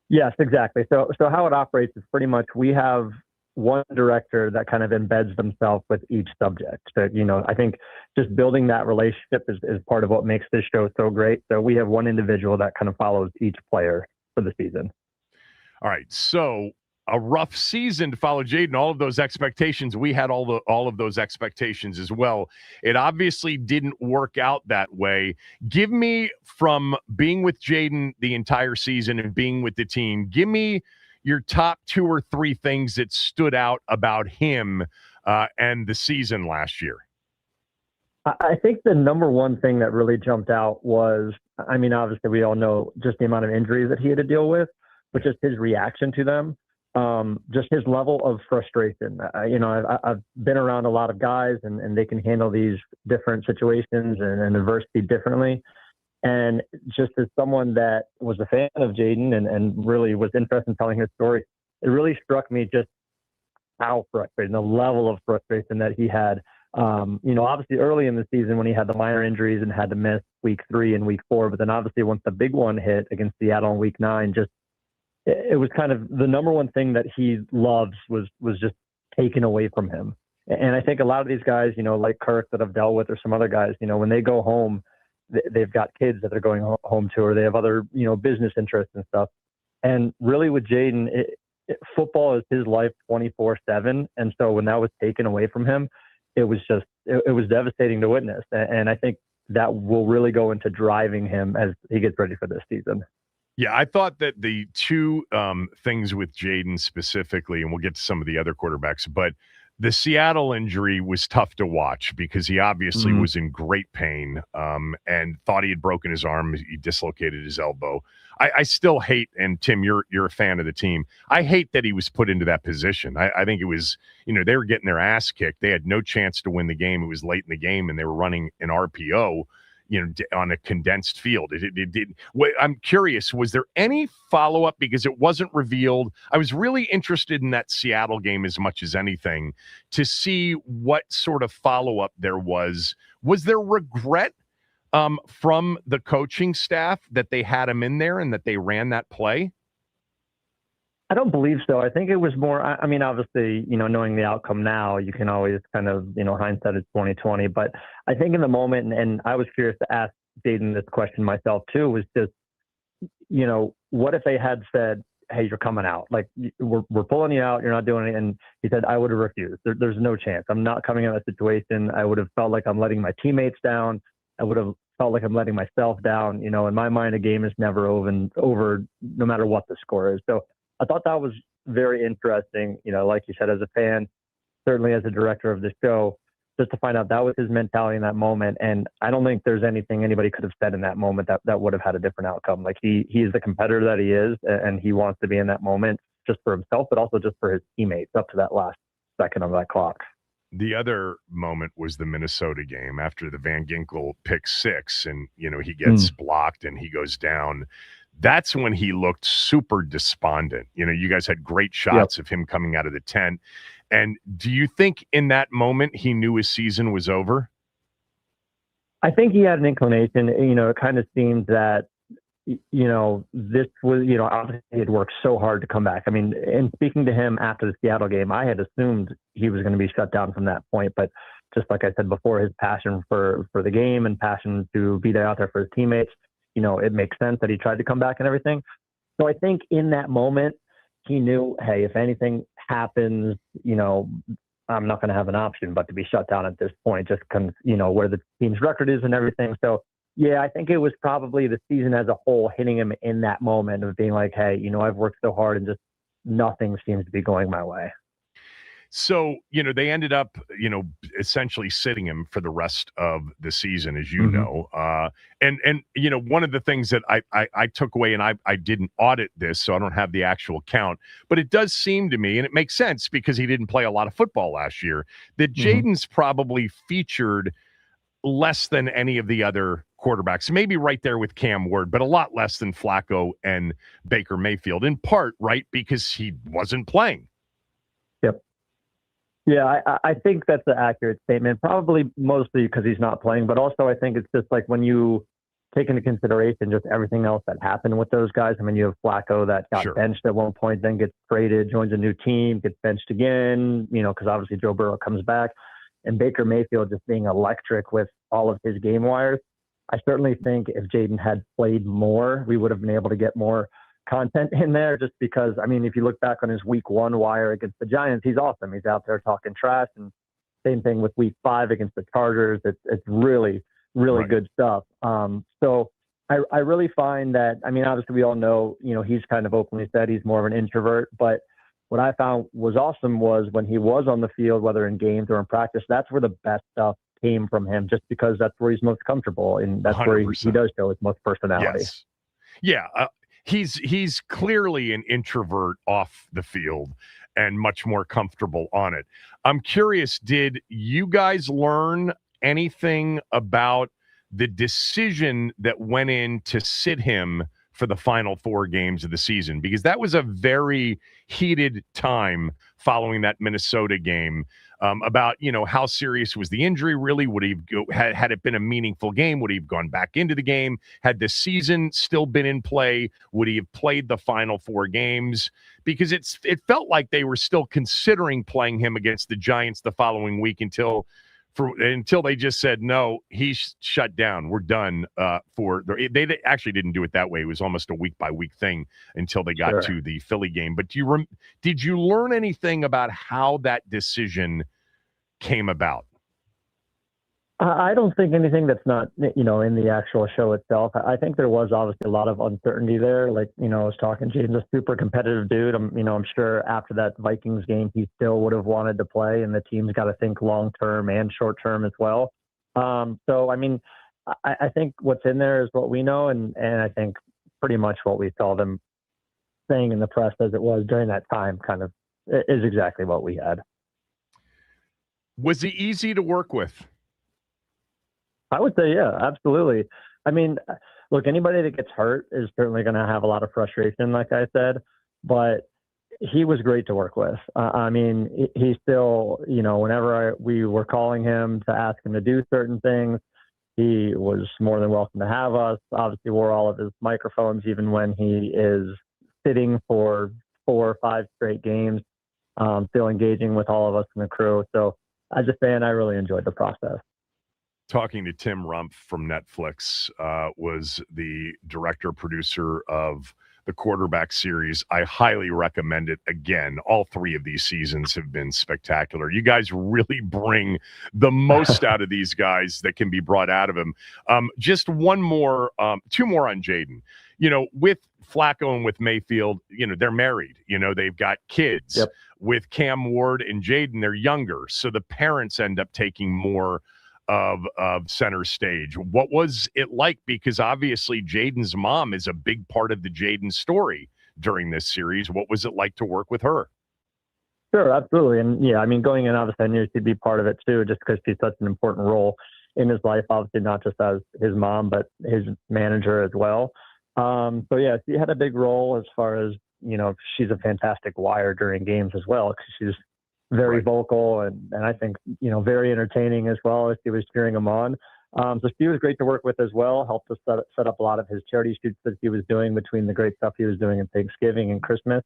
Yes, exactly. So how it operates is pretty much we have one director that kind of embeds themselves with each subject. So, I think just building that relationship is part of what makes this show so great. So we have one individual that kind of follows each player for the season.
All right. So a rough season to follow Jaden, all of those expectations. We had all of those expectations as well. It obviously didn't work out that way. Give me, from being with Jaden the entire season and being with the team, give me your top 2 or 3 things that stood out about him and the season last year.
I think the number one thing that really jumped out was, obviously we all know just the amount of injuries that he had to deal with, but just his reaction to them, just his level of frustration. I've been around a lot of guys and they can handle these different situations and adversity differently. And just as someone that was a fan of Jaden and really was interested in telling his story, it really struck me just how frustrating, the level of frustration that he had. Obviously early in the season when he had the minor injuries and had to miss week 3 and week 4, but then obviously once the big one hit against Seattle in week 9, it was kind of the number one thing that he loves was just taken away from him. And I think a lot of these guys, like Kirk that I've dealt with or some other guys, when they go home, they've got kids that they're going home to, or they have other, business interests and stuff. And really with Jaden, football is his life 24/7. And so when that was taken away from him, it was devastating to witness. And I think that will really go into driving him as he gets ready for this season.
Yeah, I thought that the 2 things with Jaden specifically, and we'll get to some of the other quarterbacks, but The Seattle injury was tough to watch because he obviously was in great pain and thought he had broken his arm. He dislocated his elbow. I still hate, and Tim, you're a fan of the team. I hate that he was put into that position. I think it was, they were getting their ass kicked. They had no chance to win the game. It was late in the game, and they were running an RPO, on a condensed field. I'm curious, was there any follow-up because it wasn't revealed? I was really interested in that Seattle game as much as anything to see what sort of follow-up there was. Was there regret from the coaching staff that they had him in there and that they ran that play?
I don't believe so. I think it was more, I mean, obviously, knowing the outcome now, you can always kind of, hindsight is 2020. But I think in the moment, and I was curious to ask Jaden this question myself too, was just, what if they had said, hey, you're coming out. Like, we're pulling you out. You're not doing it. And he said, I would have refused. There's no chance. I'm not coming out of that situation. I would have felt like I'm letting my teammates down. I would have felt like I'm letting myself down. In my mind, a game is never over no matter what the score is. So I thought that was very interesting, like you said, as a fan, certainly as a director of the show, just to find out that was his mentality in that moment. And I don't think there's anything anybody could have said in that moment that would have had a different outcome. Like he is the competitor that he is, and he wants to be in that moment just for himself, but also just for his teammates up to that last second of that clock.
The other moment was the Minnesota game after the Van Ginkel pick six, and, he gets blocked and he goes down. That's when he looked super despondent. You guys had great shots of him coming out of the tent. And do you think in that moment he knew his season was over?
I think he had an inclination. It kind of seemed that, this was, obviously he had worked so hard to come back. I mean, in speaking to him after the Seattle game, I had assumed he was going to be shut down from that point. But just like I said before, his passion for the game and passion to be there out there for his teammates, it makes sense that he tried to come back and everything. So I think in that moment, he knew, hey, if anything happens, I'm not going to have an option but to be shut down at this point, just because, where the team's record is and everything. So, yeah, I think it was probably the season as a whole hitting him in that moment of being like, hey, I've worked so hard and just nothing seems to be going my way.
So, they ended up, essentially sitting him for the rest of the season, as you know. And one of the things that I took away, and I didn't audit this, so I don't have the actual count, but it does seem to me, and it makes sense because he didn't play a lot of football last year, that Jaden's probably featured less than any of the other quarterbacks, maybe right there with Cam Ward, but a lot less than Flacco and Baker Mayfield, in part, right, because he wasn't playing.
Yep. Yeah, I think that's an accurate statement, probably mostly because he's not playing, but also I think it's just like when you take into consideration just everything else that happened with those guys. I mean, you have Flacco that got benched at one point, then gets traded, joins a new team, gets benched again, because obviously Joe Burrow comes back, and Baker Mayfield just being electric with all of his game wires. I certainly think if Jaden had played more, we would have been able to get more content in there, just because, I mean, if you look back on his week 1 wire against the Giants, he's awesome. He's out there talking trash, and same thing with week 5 against the Chargers. It's really, really good stuff. So I really find that, I mean, obviously we all know, he's kind of openly said he's more of an introvert, but what I found was awesome was when he was on the field, whether in games or in practice, that's where the best stuff came from him, just because that's where he's most comfortable, and that's 100%. Where he does show his most personality.
Yes. Yeah. He's clearly an introvert off the field and much more comfortable on it. I'm curious, did you guys learn anything about the decision that went in to sit him for the final 4 games of the season? Because that was a very heated time following that Minnesota game, about, how serious was the injury really? Would he had it been a meaningful game? Would he have gone back into the game? Had the season still been in play? Would he have played the final 4 games? Because it felt like they were still considering playing him against the Giants the following week until they just said, no, he's shut down. We're done. They actually didn't do it that way. It was almost a week-by-week thing until they got to the Philly game. But did you learn anything about how that decision came about?
I don't think anything that's not, in the actual show itself. I think there was obviously a lot of uncertainty there. Like, I was talking, Jaden's a super competitive dude. I'm sure after that Vikings game, he still would have wanted to play, and the team's got to think long term and short term as well. So, I mean, I think what's in there is what we know, and I think pretty much what we saw them saying in the press as it was during that time kind of is exactly what we had.
Was he easy to work with?
I would say, yeah, absolutely. I mean, look, anybody that gets hurt is certainly going to have a lot of frustration, like I said, but he was great to work with. I mean, he still, whenever we were calling him to ask him to do certain things, he was more than welcome to have us. Obviously, wore all of his microphones, even when he is sitting for 4 or 5 straight games, still engaging with all of us in the crew. So as a fan, I really enjoyed the process.
Talking to Tim Rumpf from Netflix, was the director producer of the quarterback series. I highly recommend it. Again, all 3 of these seasons have been spectacular. You guys really bring the most out of these guys that can be brought out of them. Just 2 more on Jaden. With Flacco and with Mayfield, they're married. They've got kids.
Yep.
With Cam Ward and Jaden, they're younger, so the parents end up taking more of center stage. What was it like? Because obviously Jaden's mom is a big part of the Jaden story during this series. What was it like to work with her?
Sure, absolutely. And yeah, I mean, going in, obviously, I knew she'd be part of it too, just because she's such an important role in his life, obviously, not just as his mom, but his manager as well. So yeah, she had a big role as far as, she's a fantastic wire during games as well, because she's very vocal and I think, very entertaining as well as she was cheering him on. So she was great to work with as well, helped us set up a lot of his charity shoots that he was doing between the great stuff he was doing at Thanksgiving and Christmas.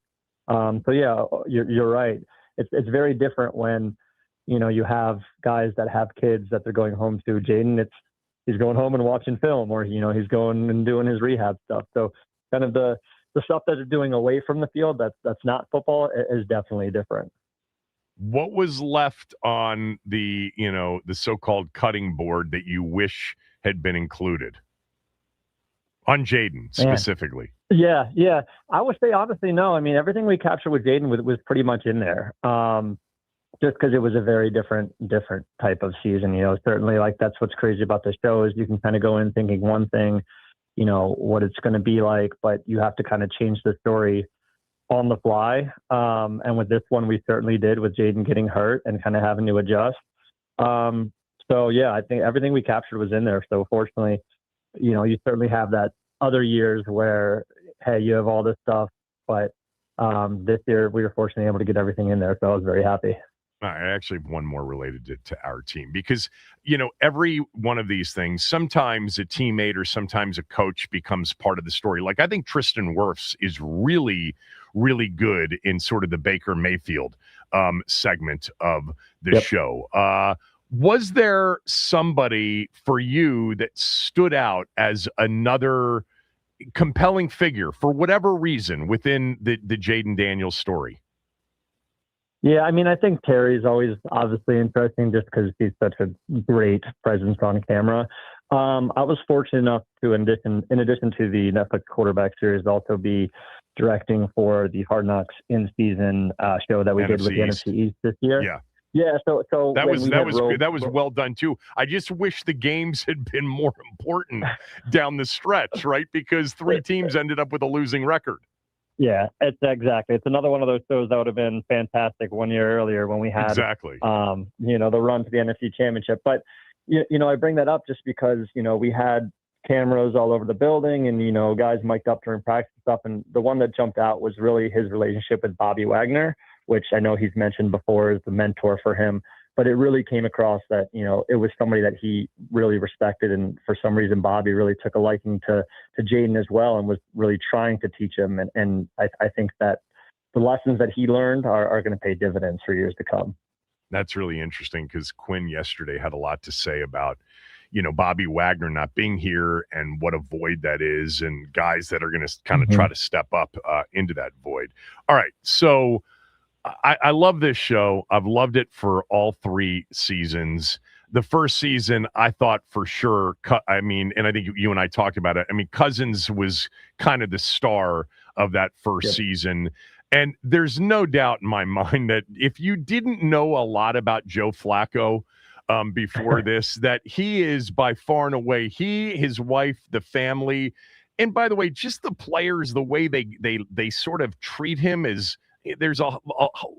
So yeah, you're right. It's very different when, you have guys that have kids that they're going home to. Jaden, he's going home and watching film, or, he's going and doing his rehab stuff. So kind of the stuff that they're doing away from the field, that's not football, is definitely different.
What was left on the so-called cutting board that you wish had been included on Jaden specifically?
Yeah. I would say honestly, no. I mean, everything we captured with Jaden was pretty much in there. Just because it was a very different type of season. Certainly, like, that's what's crazy about the show is you can kind of go in thinking one thing, what it's going to be like, but you have to kind of change the story on the fly. And with this one, we certainly did, with Jaden getting hurt and kind of having to adjust. So yeah, I think everything we captured was in there. So fortunately, you certainly have that other years where, hey, you have all this stuff, but this year we were fortunately able to get everything in there. So I was very happy.
I actually have one more related to our team, because, every one of these things, sometimes a teammate or sometimes a coach becomes part of the story. Like, I think Tristan Wirfs is really, really good in sort of the Baker Mayfield segment of the show. Was there somebody for you that stood out as another compelling figure for whatever reason within the Jaden Daniels story?
Yeah, I mean, I think Terry's always obviously interesting just because he's such a great presence on camera. I was fortunate enough to, in addition to the Netflix quarterback series, also be directing for the Hard Knocks in-season show that we did with the NFC East this year. Yeah. So
that was well done too. I just wish the games had been more important down the stretch, right? Because 3 teams ended up with a losing record.
Yeah, it's another one of those shows that would have been fantastic 1 year earlier when we had the run to the NFC Championship. But I bring that up just because we had cameras all over the building and guys mic'd up during practice and stuff. And the one that jumped out was really his relationship with Bobby Wagner, which I know he's mentioned before as the mentor for him. But it really came across that, it was somebody that he really respected. And for some reason, Bobby really took a liking to Jaden as well and was really trying to teach him. And I think that the lessons that he learned are going to pay dividends for years to come.
That's really interesting, because Quinn yesterday had a lot to say about, Bobby Wagner not being here and what a void that is, and guys that are going to kind of try to step up into that void. All right. So I love this show. I've loved it for all 3 seasons. the first season, I thought for sure, I mean, and I think you and I talked about it. I mean, Cousins was kind of the star of that first season. And there's no doubt in my mind that if you didn't know a lot about Joe Flacco before this, that he is by far and away, his wife, the family, and by the way, just the players, the way they sort of treat him as there's a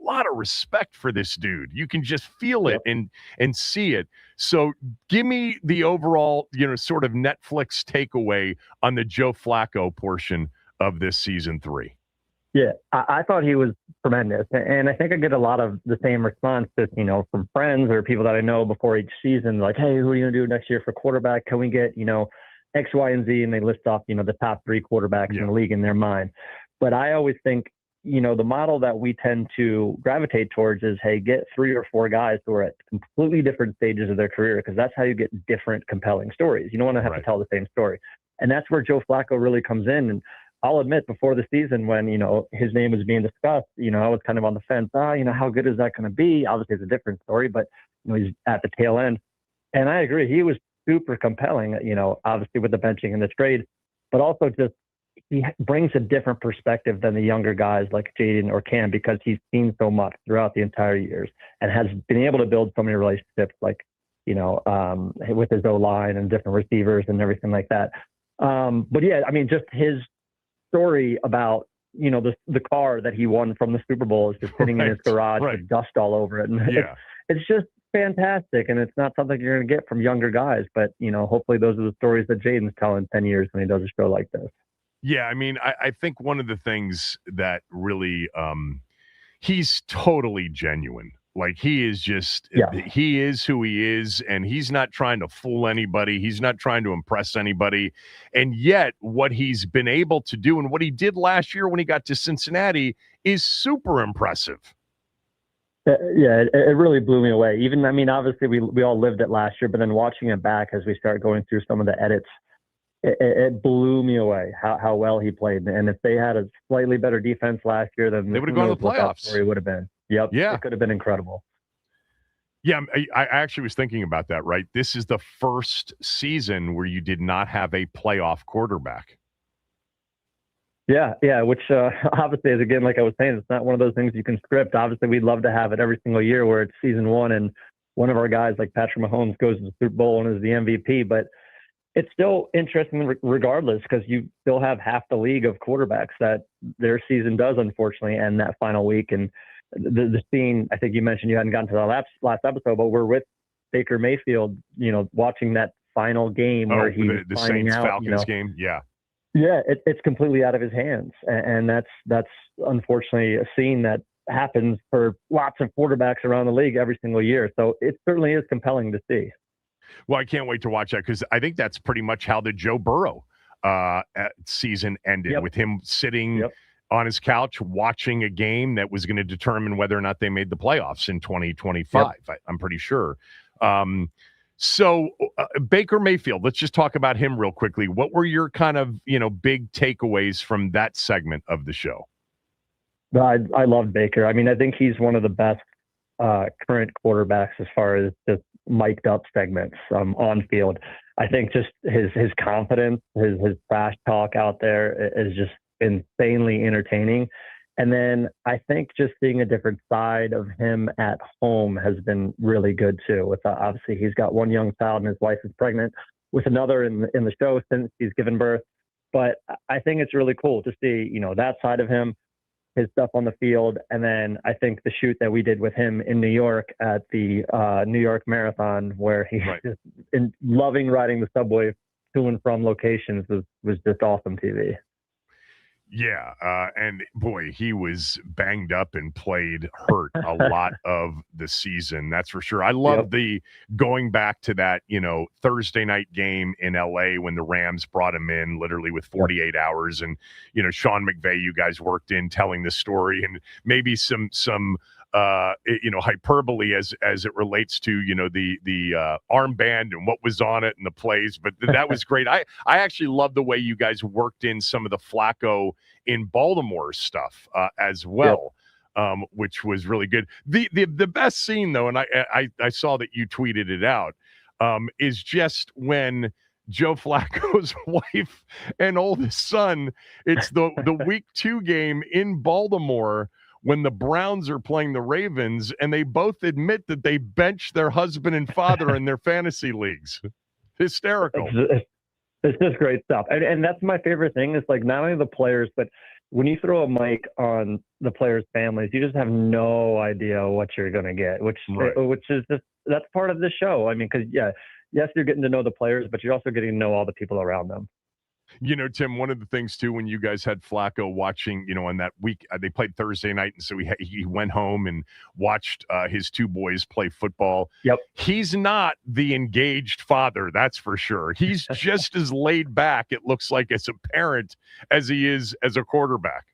lot of respect for this dude. You can just feel it and see it. So give me the overall, sort of Netflix takeaway on the Joe Flacco portion of this season 3.
Yeah, I thought he was tremendous. And I think I get a lot of the same response that, from friends or people that I know before each season, like, hey, who are you going to do next year for quarterback? Can we get, X, Y, and Z? And they list off, the top 3 quarterbacks in the league in their mind. But I always think, the model that we tend to gravitate towards is, hey, get 3 or 4 guys who are at completely different stages of their career, because that's how you get different, compelling stories. You don't want to have to tell the same story. And that's where Joe Flacco really comes in. And I'll admit, before the season, when, his name was being discussed, I was kind of on the fence. How good is that going to be? Obviously, it's a different story, but, he's at the tail end. And I agree. He was super compelling, obviously with the benching and the trade, but also just he brings a different perspective than the younger guys like Jaden or Cam, because he's seen so much throughout the entire years and has been able to build so many relationships, like, with his O-line and different receivers and everything like that. But yeah, I mean, just his story about, the car that he won from the Super Bowl is just sitting in his garage with dust all over it. And it's just fantastic. And it's not something you're going to get from younger guys, but, hopefully those are the stories that Jaden's telling 10 years when he does a show like this.
Yeah, I mean, I think one of the things that really, he's totally genuine. Like, he is just, he is who he is, and he's not trying to fool anybody. He's not trying to impress anybody. And yet, what he's been able to do and what he did last year when he got to Cincinnati is super impressive.
Yeah, it really blew me away. Even, I mean, obviously, we all lived it last year, but then watching it back as we start going through some of the edits, it blew me away how well he played. And if they had a slightly better defense last year, then
they would have gone to the playoffs.
It would have been. Yep.
Yeah.
It could have been incredible.
Yeah, I actually was thinking about that, right? This is the first season where you did not have a playoff quarterback.
Yeah, which obviously is, again, like I was saying, it's not one of those things you can script. Obviously, we'd love to have it every single year where it's season 1 and one of our guys like Patrick Mahomes goes to the Super Bowl and is the MVP, but it's still interesting regardless, because you still have half the league of quarterbacks that their season does, unfortunately, end that final week. And the scene, I think you mentioned you hadn't gotten to the last episode, but we're with Baker Mayfield, watching that final game where he's
the
finding
Saints
out,
Falcons game. Yeah.
Yeah, it's completely out of his hands. And that's unfortunately a scene that happens for lots of quarterbacks around the league every single year. So it certainly is compelling to see.
Well, I can't wait to watch that, because I think that's pretty much how the Joe Burrow season ended, with him sitting on his couch watching a game that was going to determine whether or not they made the playoffs in 2025. I'm pretty sure. So Baker Mayfield, let's just talk about him real quickly. What were your kind of, big takeaways from that segment of the show?
I love Baker. I mean, I think he's one of the best current quarterbacks as far as just mic'd up segments on field. I think just his confidence, his trash talk out there is just insanely entertaining. And then I think just seeing a different side of him at home has been really good too. With obviously he's got one young child and his wife is pregnant with another in the show since he's given birth. But I think it's really cool to see, that side of him, his stuff on the field. And then I think the shoot that we did with him in New York at the New York Marathon, where he's just loving riding the subway to and from locations, was just awesome TV.
Yeah, and boy, he was banged up and played hurt a lot of the season. That's for sure. I love the going back to that, Thursday night game in LA when the Rams brought him in literally with 48 hours, and Sean McVay, you guys worked in telling the story, and maybe some hyperbole as it relates to the armband and what was on it and the plays, but that was great. I actually love the way you guys worked in some of the Flacco in Baltimore stuff as well, which was really good. The best scene though, and I saw that you tweeted it out, is just when Joe Flacco's wife and oldest son, it's the week 2 game in Baltimore when the Browns are playing the Ravens, and they both admit that they benched their husband and father in their fantasy leagues. Hysterical.
It's just great stuff. And that's my favorite thing. It's like not only the players, but when you throw a mic on the players' families, you just have no idea what you're going to get, which is just, that's part of the show. I mean, because, yes, you're getting to know the players, but you're also getting to know all the people around them.
You know, Tim, one of the things too, when you guys had Flacco watching, on that week, they played Thursday night. And so he went home and watched his 2 boys play football.
Yep.
He's not the engaged father, that's for sure. He's just as laid back, it looks like, as a parent as he is as a quarterback.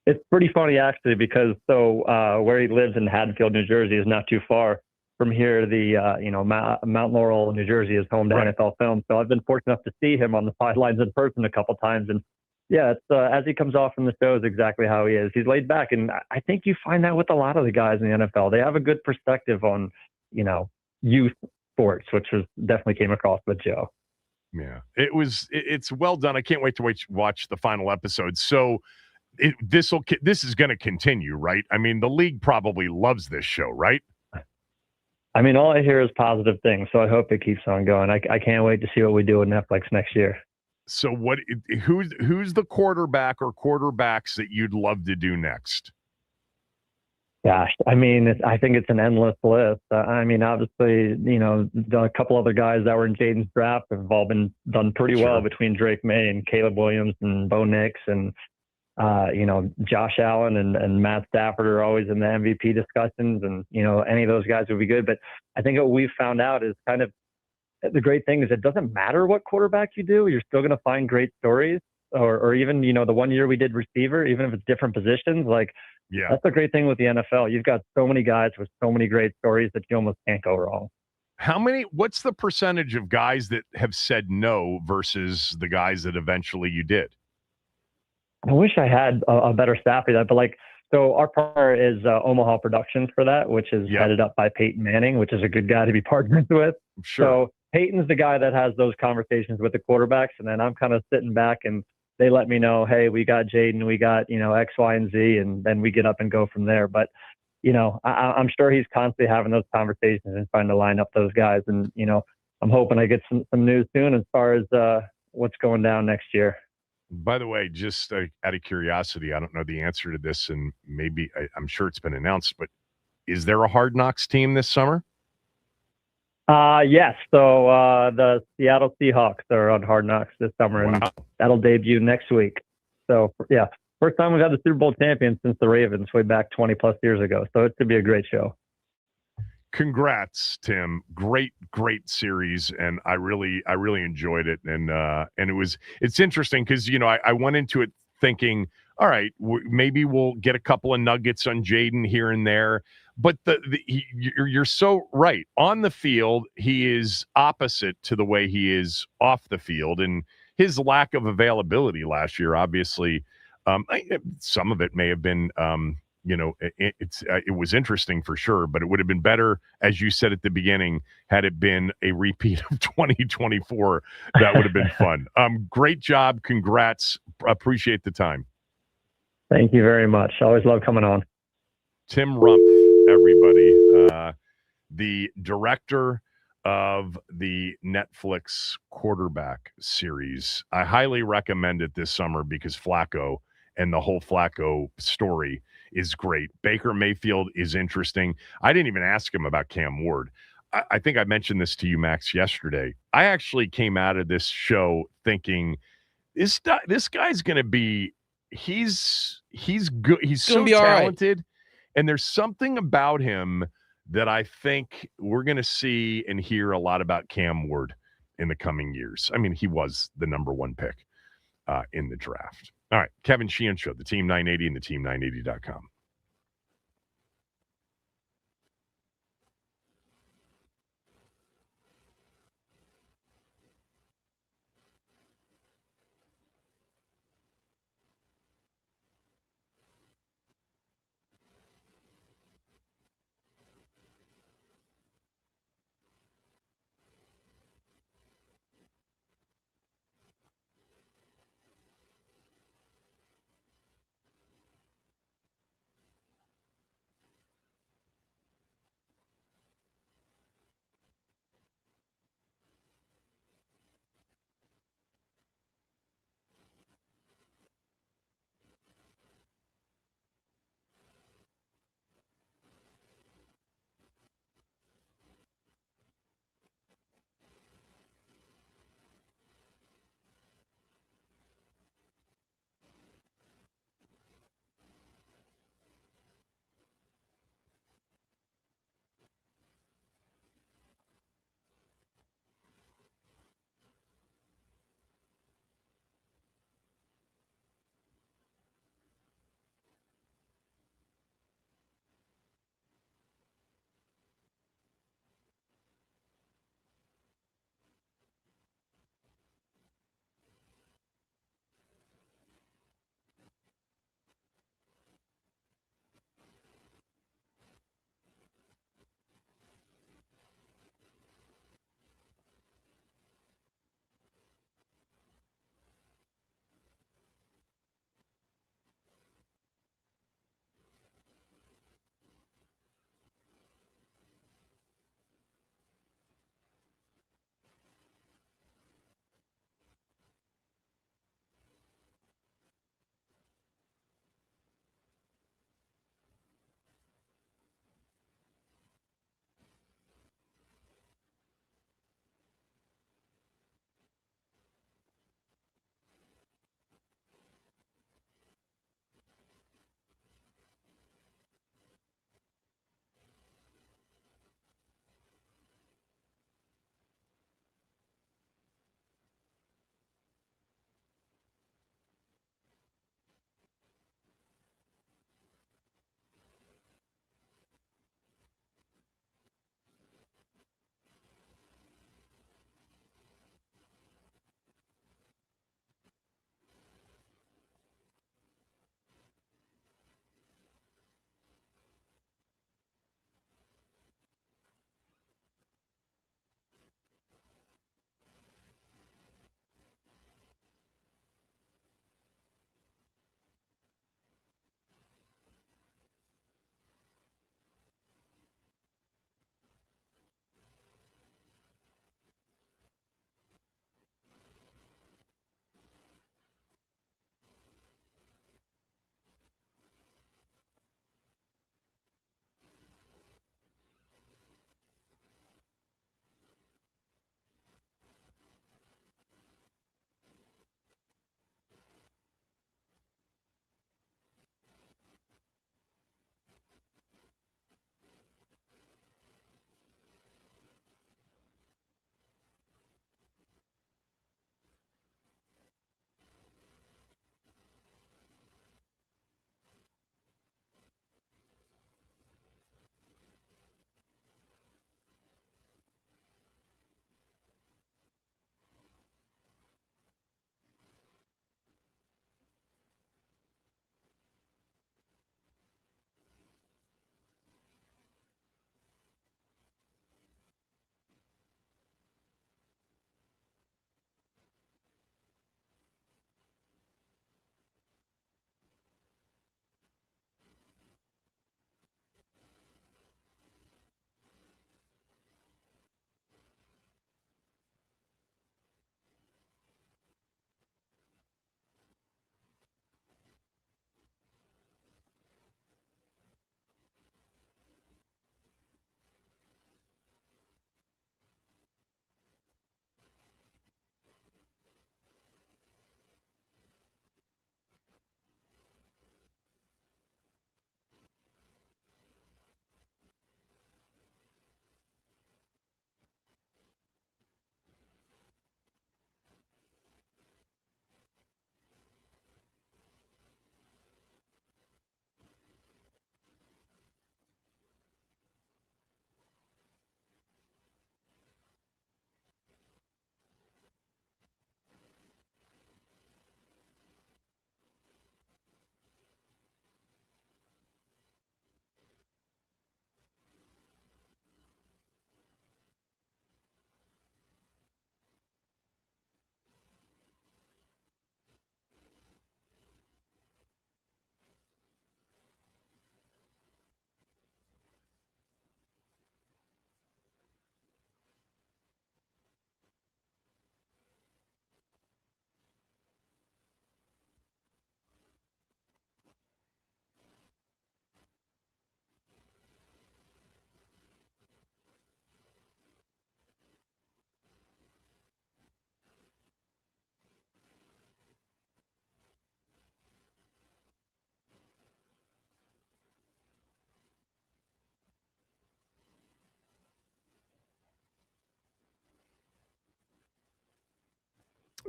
It's pretty funny, actually, because where he lives in Haddonfield, New Jersey is not too far from here. Mount Laurel, New Jersey is home to NFL Film. So I've been fortunate enough to see him on the sidelines in person a couple times. And it's as he comes off from the show is exactly how he is. He's laid back. And I think you find that with a lot of the guys in the NFL. They have a good perspective on, youth sports, which definitely came across with Joe.
Yeah, it's well done. I can't wait to watch the final episode. So this is going to continue, right? I mean, the league probably loves this show, right?
I mean, all I hear is positive things, so I hope it keeps on going. I can't wait to see what we do with Netflix next year.
So who's the quarterback or quarterbacks that you'd love to do next?
Gosh, I mean, I think it's an endless list. I mean, obviously, a couple other guys that were in Jaden's draft have all been done pretty well between Drake May and Caleb Williams and Bo Nix and Josh Allen and Matt Stafford are always in the MVP discussions, and, any of those guys would be good. But I think what we've found out is kind of the great thing is it doesn't matter what quarterback you do, you're still going to find great stories. Or even, the one year we did receiver, even if it's different positions, that's the great thing with the NFL. You've got so many guys with so many great stories that you almost can't go wrong.
What's the percentage of guys that have said no versus the guys that eventually you did?
I wish I had a better staff for that, but so our partner is Omaha Productions for that, which is headed up by Peyton Manning, which is a good guy to be partnered with.
Sure.
So Peyton's the guy that has those conversations with the quarterbacks, and then I'm kind of sitting back and they let me know, hey, we got Jaden, we got, X, Y, and Z, and then we get up and go from there. But, I'm sure he's constantly having those conversations and trying to line up those guys. And, I'm hoping I get some news soon as far as what's going down next year.
By the way, just out of curiosity, I don't know the answer to this, and maybe I'm sure it's been announced, but is there a Hard Knocks team this summer?
Yes. So the Seattle Seahawks are on Hard Knocks this summer, and that'll debut next week. So, first time we've had the Super Bowl champion since the Ravens way back 20 plus years ago. So it should be a great show.
Congrats, Tim. Great series. And I really enjoyed it. And it's interesting because, I went into it thinking, all right, maybe we'll get a couple of nuggets on Jaden here and there. But you're so right. On the field, he is opposite to the way he is off the field. And his lack of availability last year, obviously, some of it may have been it was interesting for sure, but it would have been better, as you said at the beginning, had it been a repeat of 2024. That would have been fun. Great job. Congrats. Appreciate the time.
Thank you very much. Always love coming on.
Tim Rumpf, everybody, the director of the Netflix quarterback series. I highly recommend it this summer because Flacco and the whole Flacco story is great. Baker Mayfield is interesting. I didn't even ask him about Cam Ward. I think I mentioned this to you, Max, yesterday. I actually came out of this show thinking this guy's going to be he's good. He's so talented. Right. And there's something about him that I think we're going to see and hear a lot about Cam Ward in the coming years. I mean, he was the number 1 pick in the draft. All right, Kevin Sheehan Show, the Team 980 and the team980.com.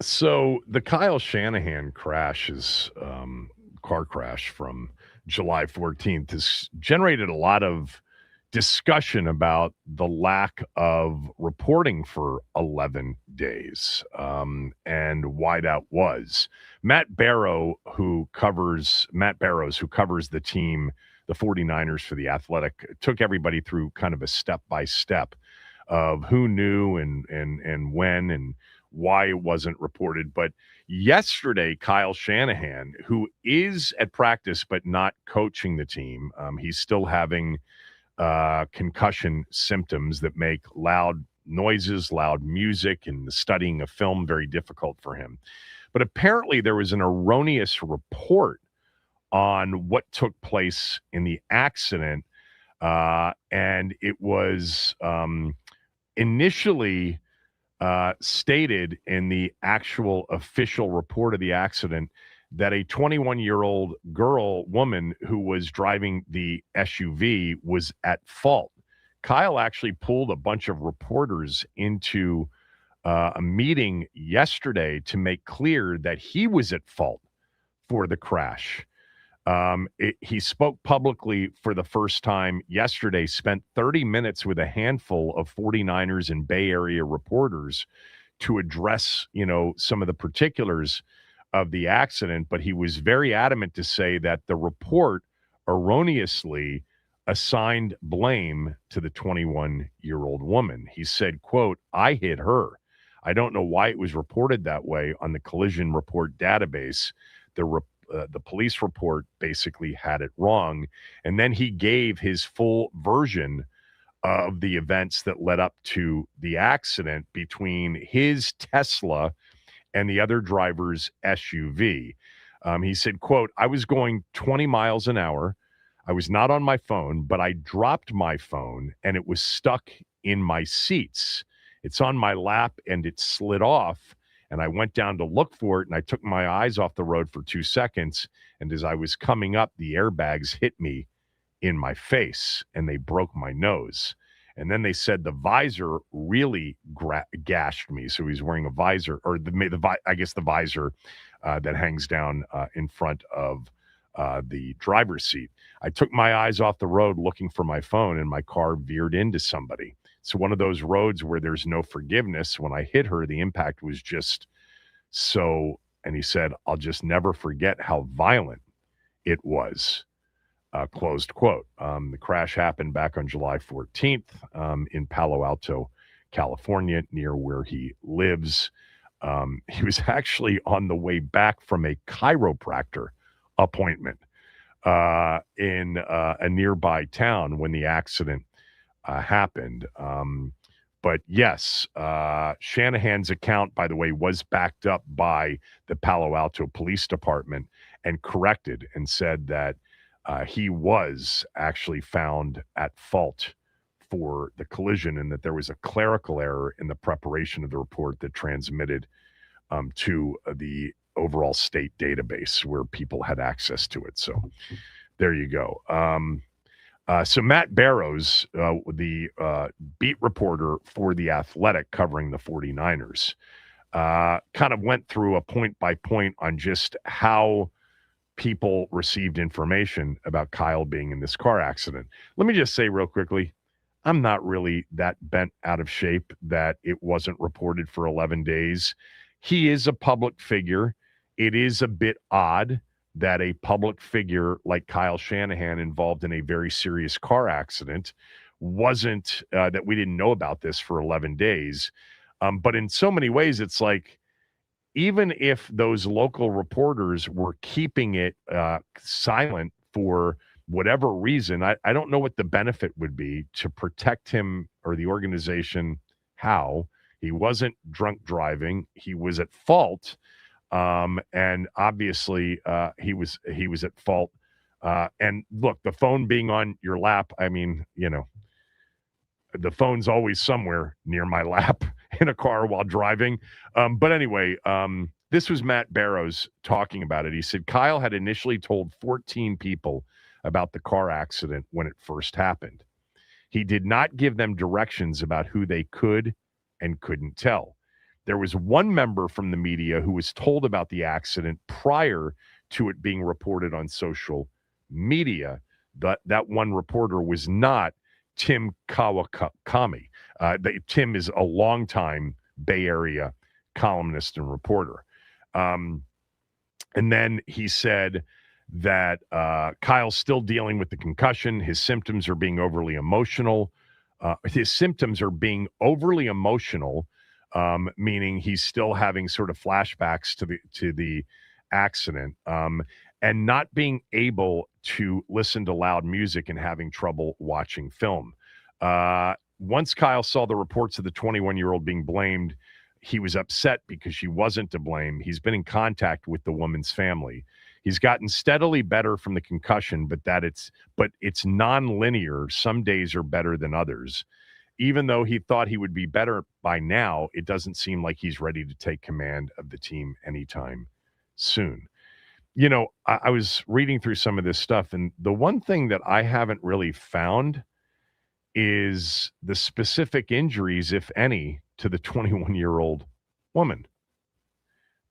So the Kyle Shanahan crash is car crash from July 14th has generated a lot of discussion about the lack of reporting for 11 days and why that was. Matt Barrows, who covers the team, the 49ers for The Athletic, took everybody through kind of a step-by-step of who knew and when and why it wasn't reported. But yesterday, Kyle Shanahan, who is at practice but not coaching the team, he's still having concussion symptoms that make loud noises, loud music, and the studying of film very difficult for him. But apparently there was an erroneous report on what took place in the accident. And it was initially stated in the actual official report of the accident that a 21-year-old woman who was driving the SUV was at fault. Kyle actually pulled a bunch of reporters into a meeting yesterday to make clear that he was at fault for the crash. He spoke publicly for the first time yesterday, spent 30 minutes with a handful of 49ers and Bay Area reporters to address, some of the particulars of the accident. But he was very adamant to say that the report erroneously assigned blame to the 21-year-old woman. He said, quote, "I hit her. I don't know why it was reported that way on the collision report database. The police report basically had it wrong." And then he gave his full version of the events that led up to the accident between his Tesla and the other driver's SUV. He said, quote, "I was going 20 miles an hour. I was not on my phone, but I dropped my phone and it was stuck in my seats. It's on my lap and it slid off. And I went down to look for it, and I took my eyes off the road for 2 seconds. And as I was coming up, the airbags hit me in my face, and they broke my nose. And then they said the visor really gashed me." So he's wearing a visor, or the visor that hangs down in front of the driver's seat. "I took my eyes off the road looking for my phone, and my car veered into somebody. So one of those roads where there's no forgiveness. When I hit her, the impact was just so," and he said, "I'll just never forget how violent it was," closed quote. The crash happened back on July 14th in Palo Alto, California, near where he lives. He was actually on the way back from a chiropractor appointment in a nearby town when the accident happened. But yes, Shanahan's account, by the way, was backed up by the Palo Alto Police Department and corrected and said that he was actually found at fault for the collision and that there was a clerical error in the preparation of the report that transmitted to the overall state database where people had access to it. So there you go. So Matt Barrows, the beat reporter for The Athletic covering the 49ers, kind of went through a point by point on just how people received information about Kyle being in this car accident. Let me just say real quickly, I'm not really that bent out of shape that it wasn't reported for 11 days. He is a public figure. It is a bit odd that a public figure like Kyle Shanahan involved in a very serious car accident wasn't, that we didn't know about this for 11 days. But in so many ways, it's like, even if those local reporters were keeping it silent for whatever reason, I don't know what the benefit would be to protect him or the organization. How? He wasn't drunk driving. He was at fault. And obviously he was at fault. And look, the phone being on your lap, I mean, the phone's always somewhere near my lap in a car while driving. But anyway, this was Matt Barrows talking about it. He said Kyle had initially told 14 people about the car accident when it first happened. He did not give them directions about who they could and couldn't tell. There was one member from the media who was told about the accident prior to it being reported on social media. That one reporter was not Tim Kawakami. Tim is a longtime Bay Area columnist and reporter. And then he said that Kyle's still dealing with the concussion. His symptoms are being overly emotional. Meaning he's still having sort of flashbacks to the accident, and not being able to listen to loud music and having trouble watching film. Once Kyle saw the reports of the 21-year-old being blamed, he was upset because she wasn't to blame. He's been in contact with the woman's family. He's gotten steadily better from the concussion, but it's non-linear. Some days are better than others. Even though he thought he would be better by now, it doesn't seem like he's ready to take command of the team anytime soon. You know, I was reading through some of this stuff, and the one thing that I haven't really found is the specific injuries, if any, to the 21-year-old woman.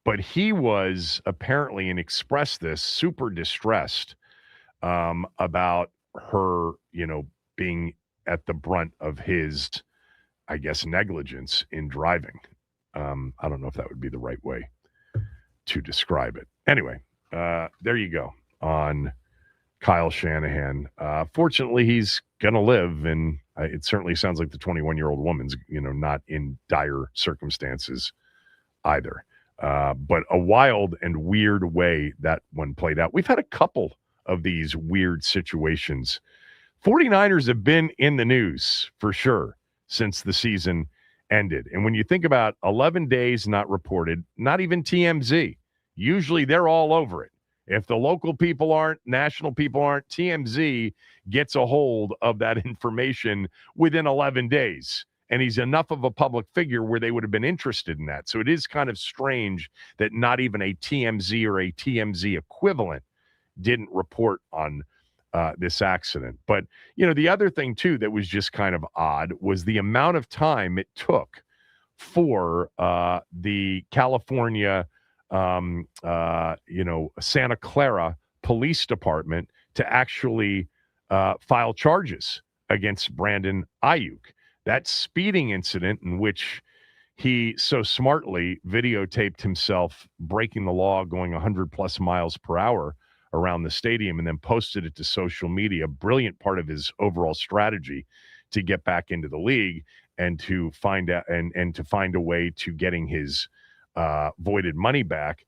But he was apparently, and expressed this, super distressed about her, being at the brunt of his, I guess, negligence in driving. I don't know if that would be the right way to describe it. Anyway, there you go on Kyle Shanahan. Fortunately, he's going to live, and it certainly sounds like the 21-year-old woman's, not in dire circumstances either. But a wild and weird way that one played out. We've had a couple of these weird situations. 49ers have been in the news for sure since the season ended. And when you think about 11 days not reported, not even TMZ, usually they're all over it. If the local people aren't, national people aren't, TMZ gets a hold of that information within 11 days. And he's enough of a public figure where they would have been interested in that. So it is kind of strange that not even a TMZ or a TMZ equivalent didn't report on this accident. But, the other thing, too, that was just kind of odd was the amount of time it took for the California, Santa Clara Police Department to actually file charges against Brandon Ayuk. That speeding incident in which he so smartly videotaped himself breaking the law, going 100+ miles per hour around the stadium, and then posted it to social media. Brilliant part of his overall strategy to get back into the league and to find out and to find a way to getting his voided money back.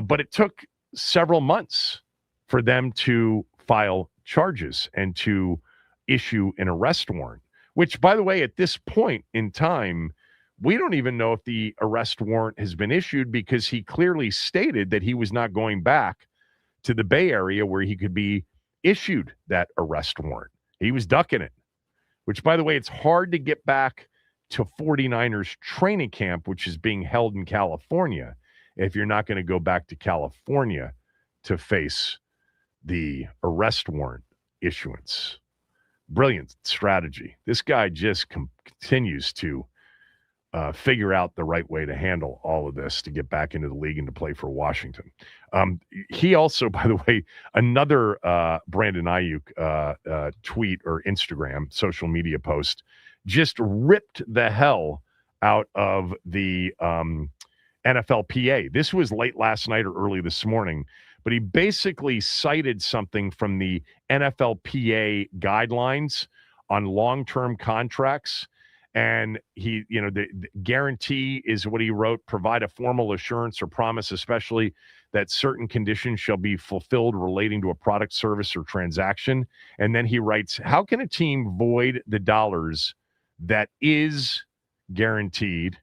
But it took several months for them to file charges and to issue an arrest warrant, which, by the way, at this point in time, we don't even know if the arrest warrant has been issued, because he clearly stated that he was not going back to the Bay Area where he could be issued that arrest warrant. He was ducking it, which, by the way, it's hard to get back to 49ers training camp, which is being held in California, if you're not going to go back to California to face the arrest warrant issuance. Brilliant strategy. This guy just continues to figure out the right way to handle all of this to get back into the league and to play for Washington. He also, by the way, another Brandon Ayuk tweet or Instagram social media post just ripped the hell out of the NFLPA. This was late last night or early this morning, but he basically cited something from the NFLPA guidelines on long-term contracts. And he, the guarantee is what he wrote: provide a formal assurance or promise, especially that certain conditions shall be fulfilled relating to a product, service, or transaction. And then he writes, how can a team void the dollars that is guaranteed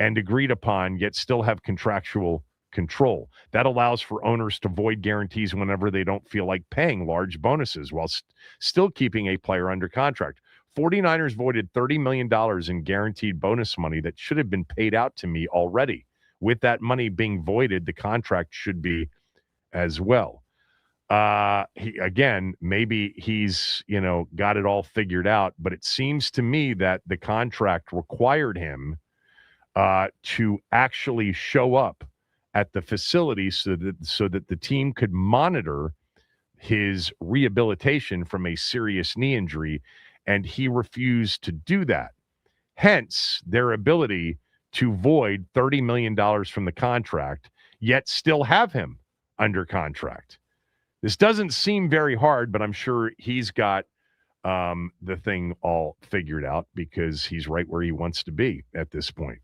and agreed upon, yet still have contractual control? That allows for owners to void guarantees whenever they don't feel like paying large bonuses while still keeping a player under contract. 49ers voided $30 million in guaranteed bonus money that should have been paid out to me already. With that money being voided, the contract should be as well. Maybe he's, got it all figured out, but it seems to me that the contract required him to actually show up at the facility so that the team could monitor his rehabilitation from a serious knee injury, and he refused to do that. Hence, their ability to void $30 million from the contract, yet still have him under contract. This doesn't seem very hard, but I'm sure he's got the thing all figured out because he's right where he wants to be at this point.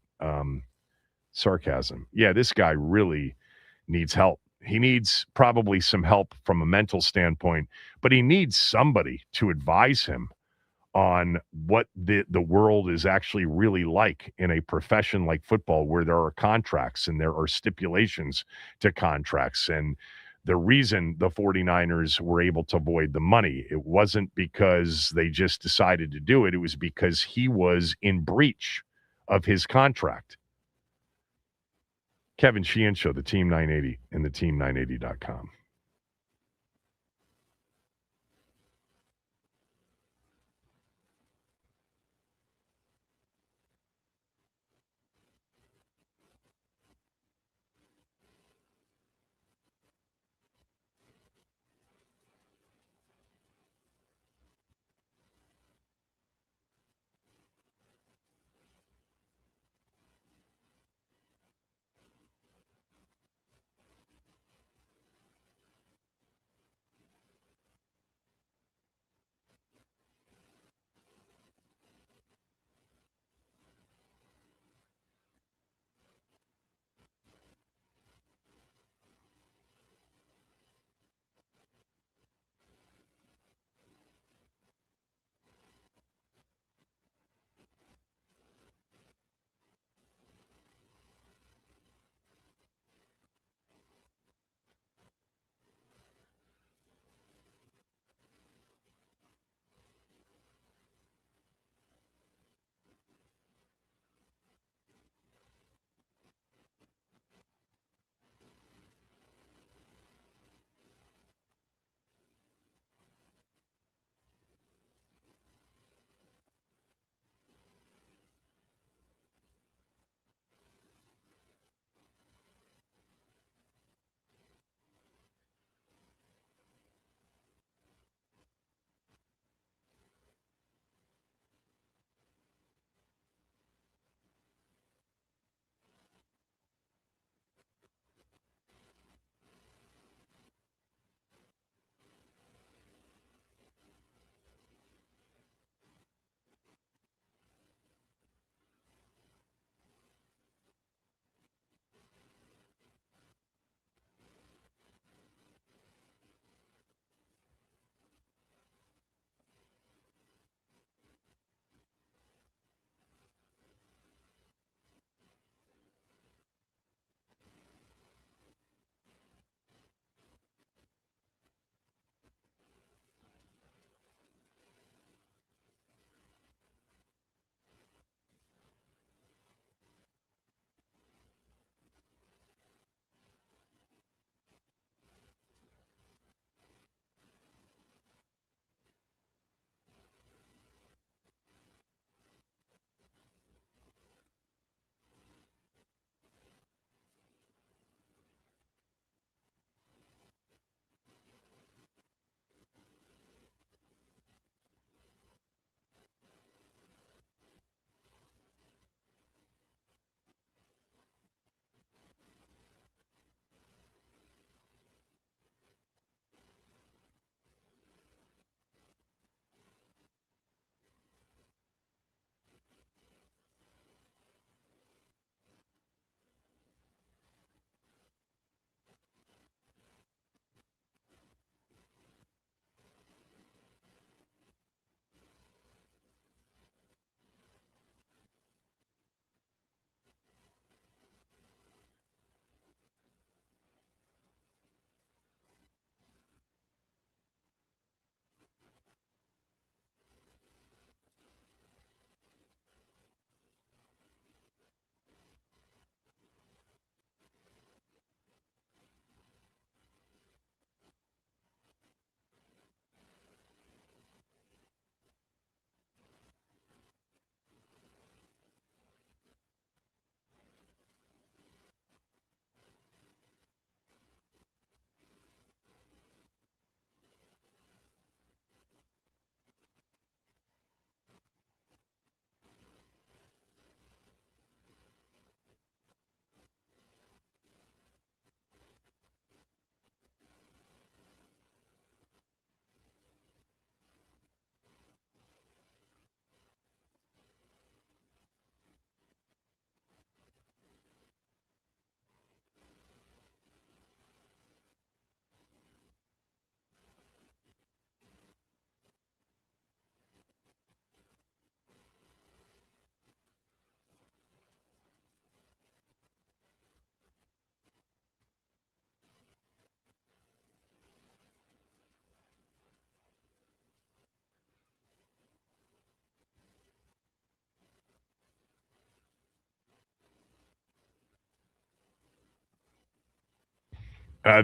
Sarcasm. Yeah, this guy really needs help. He needs probably some help from a mental standpoint, but he needs somebody to advise him on what the world is actually really like in a profession like football, where there are contracts and there are stipulations to contracts. And the reason the 49ers were able to void the money, it wasn't because they just decided to do it. It was because he was in breach of his contract. Kevin Sheehan Show, the Team 980 and the team980.com.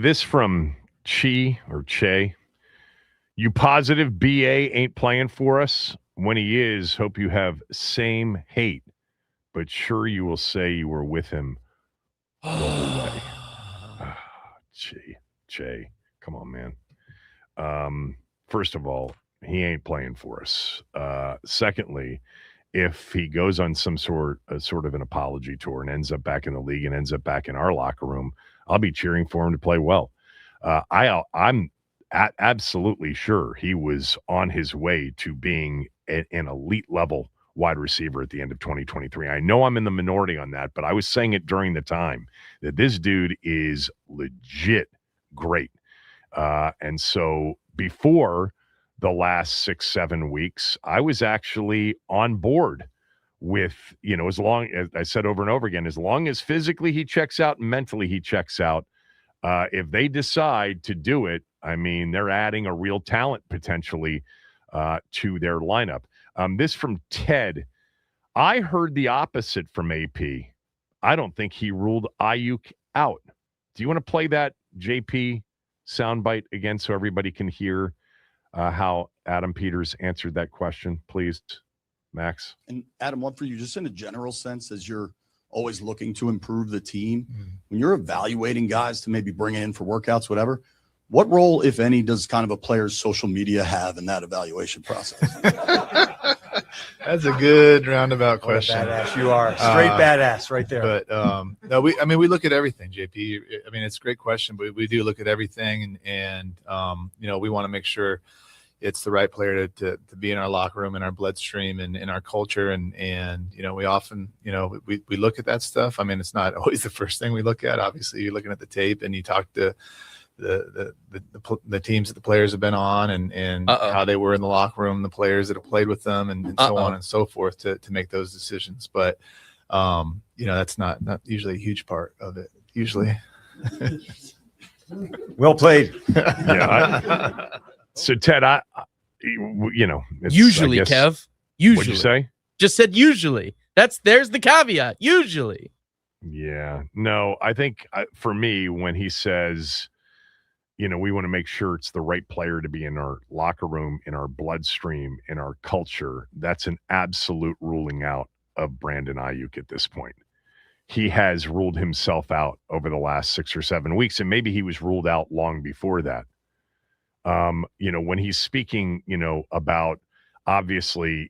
This from Chi or Che. You positive BA ain't playing for us? When he is, hope you have same hate, but sure you will say you were with him the whole way. Che, come on, man. First of all, he ain't playing for us. Secondly, if he goes on some sort of an apology tour and ends up back in the league and ends up back in our locker room, I'll be cheering for him to play well. I'm absolutely sure he was on his way to being an elite level wide receiver at the end of 2023. I know I'm in the minority on that, but I was saying it during the time that this dude is legit great. And so before the last 6-7 weeks, I was actually on board with, as long as I said over and over again, as long as physically he checks out and mentally he checks out, if they decide to do it, I mean, they're adding a real talent potentially to their lineup. This from Ted. I heard the opposite from AP. I don't think he ruled Ayuk out. Do you want to play that JP soundbite again so everybody can hear how Adam Peters answered that question, please, Max?
And Adam, one for you, just in a general sense, as you're always looking to improve the team, when you're evaluating guys to maybe bring in for workouts, whatever, what role, if any, does kind of a player's social media have in that evaluation process?
That's a good roundabout question.
Badass you are. Straight badass right there.
But no, we look at everything, JP. I mean, it's a great question, but we do look at everything, and we want to make sure it's the right player to be in our locker room, in our bloodstream, and in our culture. And we often, we look at that stuff. I mean, it's not always the first thing we look at. Obviously, you're looking at the tape and you talk to the teams that the players have been on and how they were in the locker room, the players that have played with them, and so on and so forth to make those decisions. But that's not usually a huge part of it. Usually.
Well played.
So Ted,
usually, Kev. Usually.
What'd you say?
Just said usually. There's the caveat. Usually.
Yeah. No, I think for me, when he says, we want to make sure it's the right player to be in our locker room, in our bloodstream, in our culture, that's an absolute ruling out of Brandon Ayuk at this point. He has ruled himself out over the last 6 or 7 weeks, and maybe he was ruled out long before that. When he's speaking, about obviously,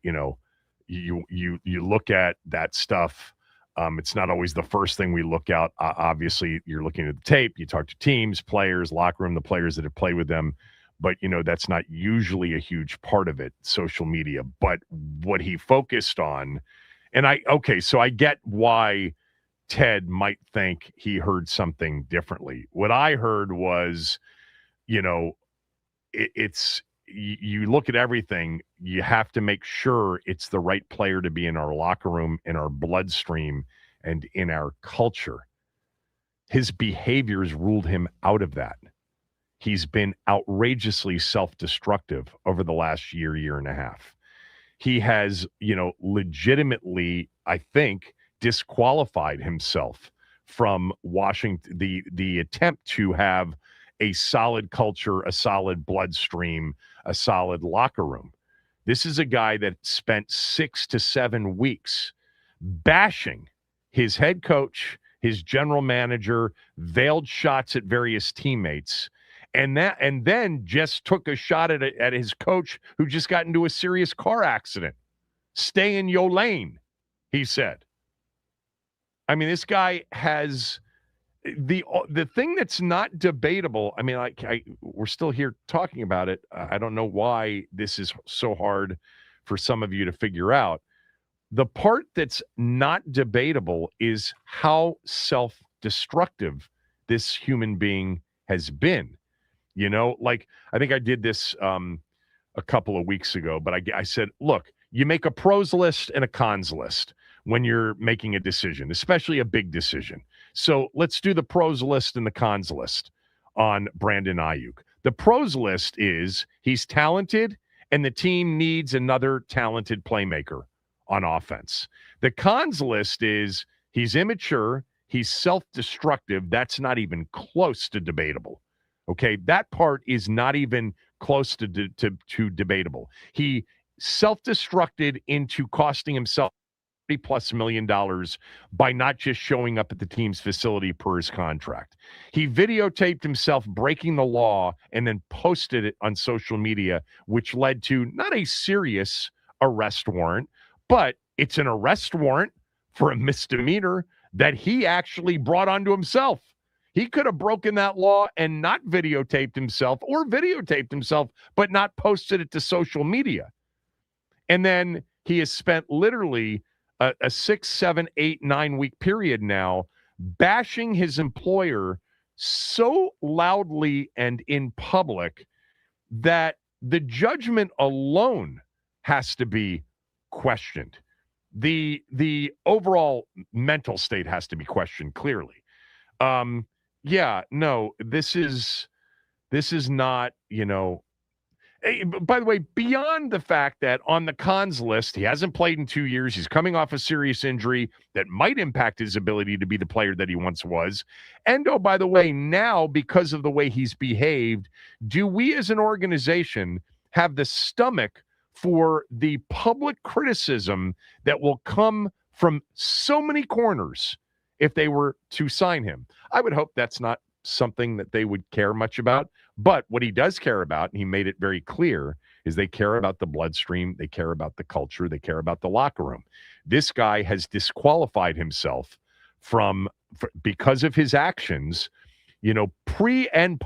you look at that stuff. It's not always the first thing we look at. Obviously, you're looking at the tape. You talk to teams, players, locker room, the players that have played with them. But, that's not usually a huge part of it, social media. But what he focused on, so I get why Ted might think he heard something differently. What I heard was, you look at everything, you have to make sure it's the right player to be in our locker room, in our bloodstream, and in our culture. His behaviors ruled him out of that. He's been outrageously self-destructive over the last year and a half. He has, legitimately, I think, disqualified himself from Washington, the attempt to have a solid culture, a solid bloodstream, a solid locker room. This is a guy that spent 6 to 7 weeks bashing his head coach, his general manager, veiled shots at various teammates, and then just took a shot at his coach who just got into a serious car accident. Stay in your lane, he said. I mean, this guy has the thing that's not debatable. I mean, we're still here talking about it. I don't know why this is so hard for some of you to figure out. The part that's not debatable is how self-destructive this human being has been. I think I did this a couple of weeks ago, but I said, look, you make a pros list and a cons list when you're making a decision, especially a big decision. So let's do the pros list and the cons list on Brandon Ayuk. The pros list is he's talented and the team needs another talented playmaker on offense. The cons list is he's immature, he's self-destructive, that's not even close to debatable. Okay, that part is not even close to debatable. He self-destructed into costing himself $30+ million by not just showing up at the team's facility per his contract. He videotaped himself breaking the law and then posted it on social media, which led to not a serious arrest warrant, but it's an arrest warrant for a misdemeanor that he actually brought onto himself. He could have broken that law and not videotaped himself, or videotaped himself, but not posted it to social media. And then he has spent literally a 6, 7, 8, 9 week period now bashing his employer so loudly and in public that the judgment alone has to be questioned. The overall mental state has to be questioned clearly. Yeah, no, this is not, by the way, beyond the fact that on the cons list, he hasn't played in 2 years, he's coming off a serious injury that might impact his ability to be the player that he once was. And oh, by the way, now, because of the way he's behaved, do we as an organization have the stomach for the public criticism that will come from so many corners if they were to sign him? I would hope that's not something that they would care much about. But what he does care about, and he made it very clear, is they care about the bloodstream, they care about the culture, they care about the locker room. This guy has disqualified himself because of his actions, pre and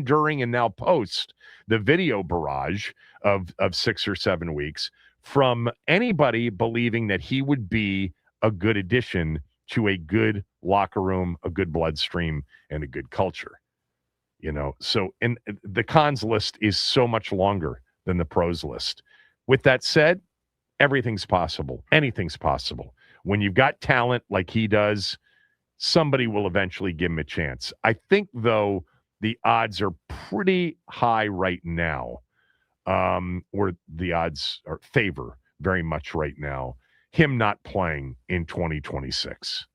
during and now post the video barrage of 6 or 7 weeks, from anybody believing that he would be a good addition to a good locker room, a good bloodstream, and a good culture. So in the cons list is so much longer than the pros list. With that said, everything's possible. Anything's possible. When you've got talent like he does, somebody will eventually give him a chance. I think, though, the odds are pretty high right now, or the odds are favor very much right now, him not playing in 2026.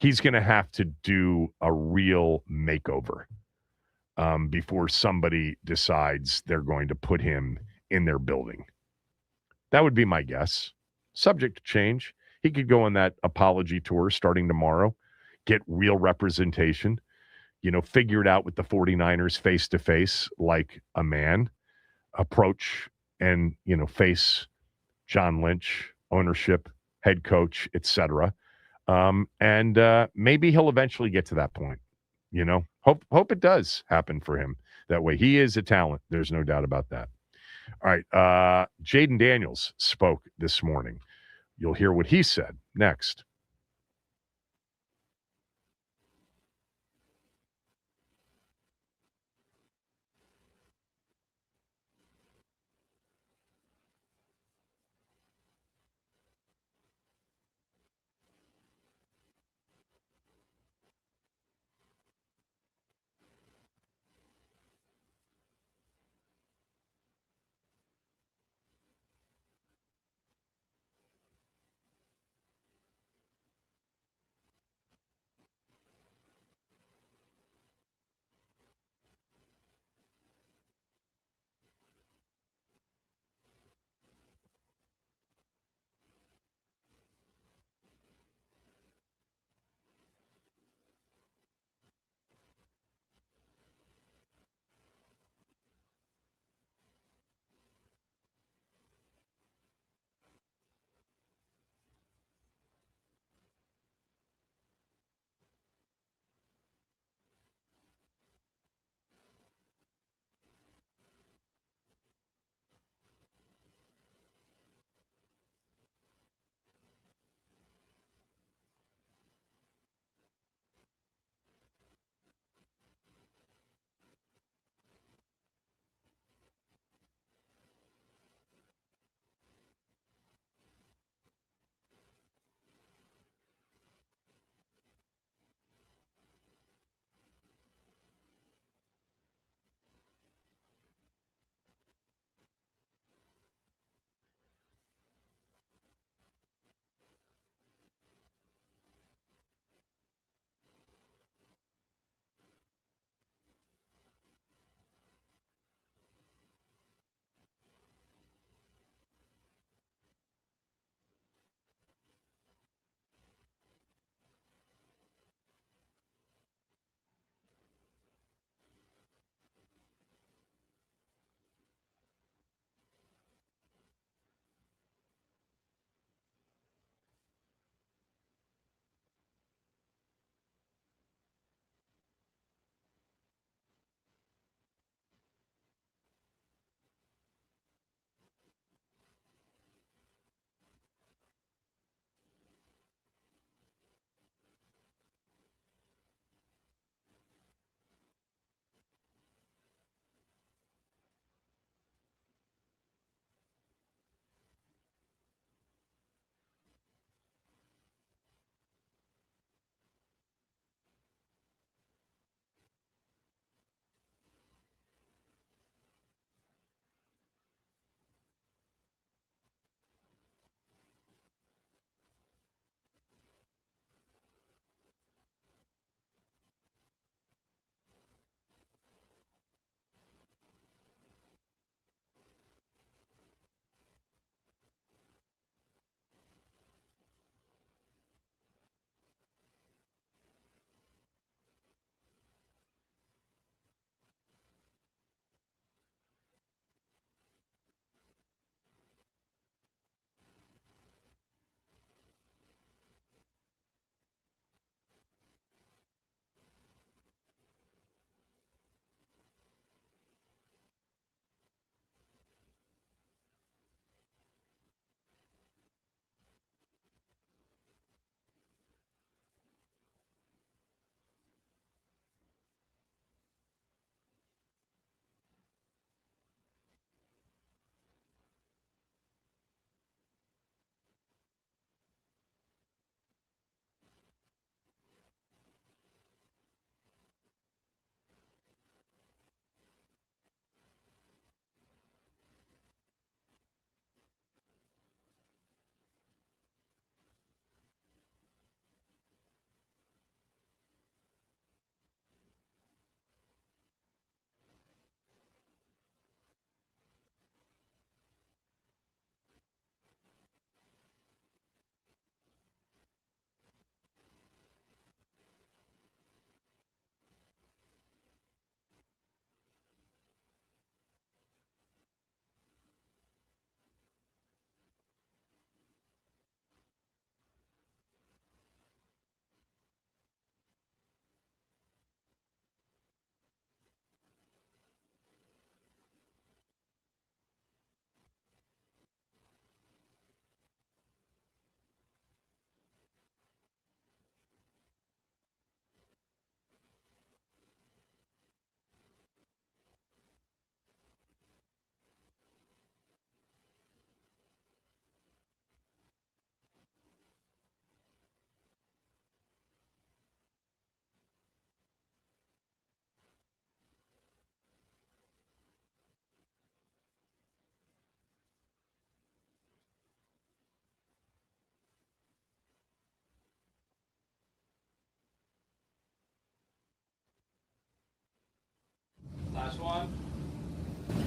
He's going to have to do a real makeover before somebody decides they're going to put him in their building. That would be my guess. Subject to change. He could go on that apology tour starting tomorrow, get real representation, figure it out with the 49ers face-to-face like a man, approach and, face John Lynch, ownership, head coach, etc. And maybe he'll eventually get to that point. Hope it does happen for him that way. He is a talent. There's no doubt about that. All right. Jaden Daniels spoke this morning. You'll hear what he said next.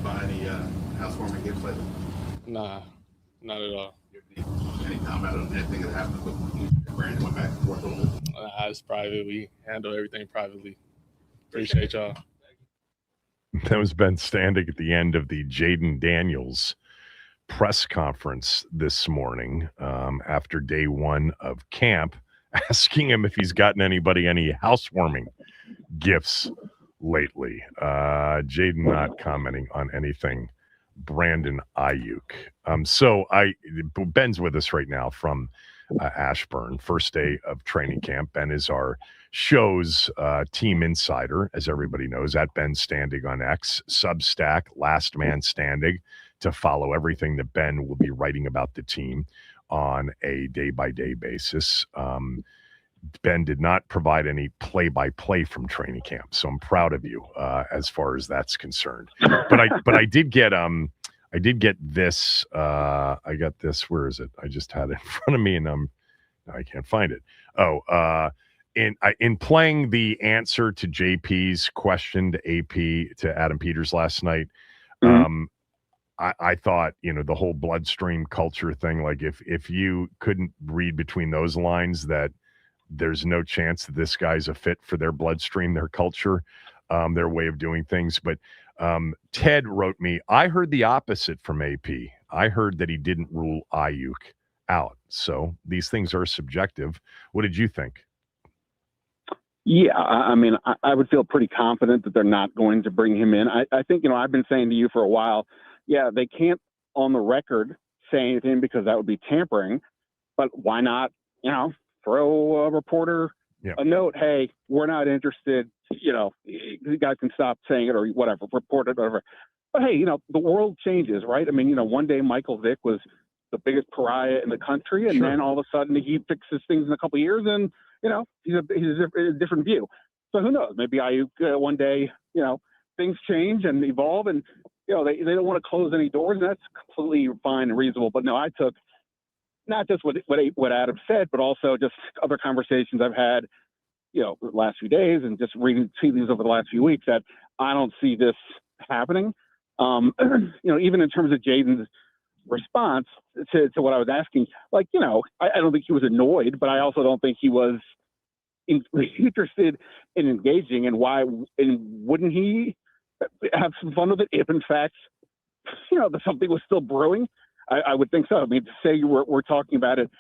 by any housewarming gifts lately?
Nah, not at all.
Any comment on anything that happened with Brandon went back and forth a little bit?
It's private. We handle everything privately. Appreciate y'all.
That was Ben Standing at the end of the Jaden Daniels press conference this morning after day one of camp, asking him if he's gotten anybody any housewarming gifts lately. Jaden not commenting on anything Brandon Ayuk. So Ben's with us right now from Ashburn, first day of training camp. Ben is our show's team insider, as everybody knows, at Ben Standing on X, Substack, Last Man Standing, to follow everything that Ben will be writing about the team on a day-by-day basis. Ben did not provide any play-by-play from training camp, so I'm proud of you as far as that's concerned. But I did get this. I got this. Where is it? I just had it in front of me, and I can't find it. In playing the answer to JP's question to AP to Adam Peters last night, I thought, the whole bloodstream culture thing, like if you couldn't read between those lines that there's no chance that this guy's a fit for their bloodstream, their culture, their way of doing things. But Ted wrote me, I heard the opposite from AP. I heard that he didn't rule Ayuk out. So these things are subjective. What did you think?
Yeah, I mean, I would feel pretty confident that they're not going to bring him in. I think, I've been saying to you for a while, yeah, they can't on the record say anything because that would be tampering. But why not, throw a reporter a note, hey, we're not interested, you guys can stop saying it or whatever, report it, whatever. But hey, the world changes, right? I mean, one day Michael Vick was the biggest pariah in the country, and then all of a sudden he fixes things in a couple of years, and he's a different view. So who knows? Maybe Ayuk one day, things change and evolve, and they don't want to close any doors, and that's completely fine and reasonable. But no, I took not just what Adam said, but also just other conversations I've had, the last few days, and just reading tea leaves over the last few weeks, that I don't see this happening. Even in terms of Jaden's response to what I was asking, I don't think he was annoyed, but I also don't think he was interested in engaging. And wouldn't he have some fun with it if, in fact, something was still brewing? I would think so. I mean, to say we're talking about it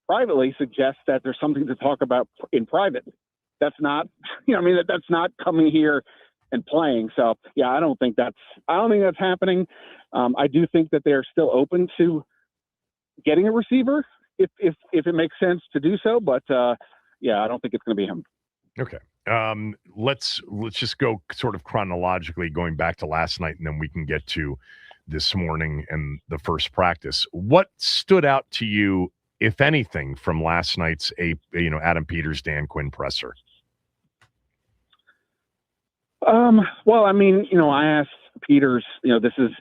privately suggests that there's something to talk about in private. That's not, that's not coming here and playing. So yeah, I don't think that's happening. I do think that they're still open to getting a receiver if it makes sense to do so. But yeah, I don't think it's going to be him.
Okay. Let's just go sort of chronologically going back to last night, and then we can get to this morning and the first practice. What stood out to you, if anything, from last night's Adam Peters, Dan Quinn presser?
Well, I mean, I asked Peters, this is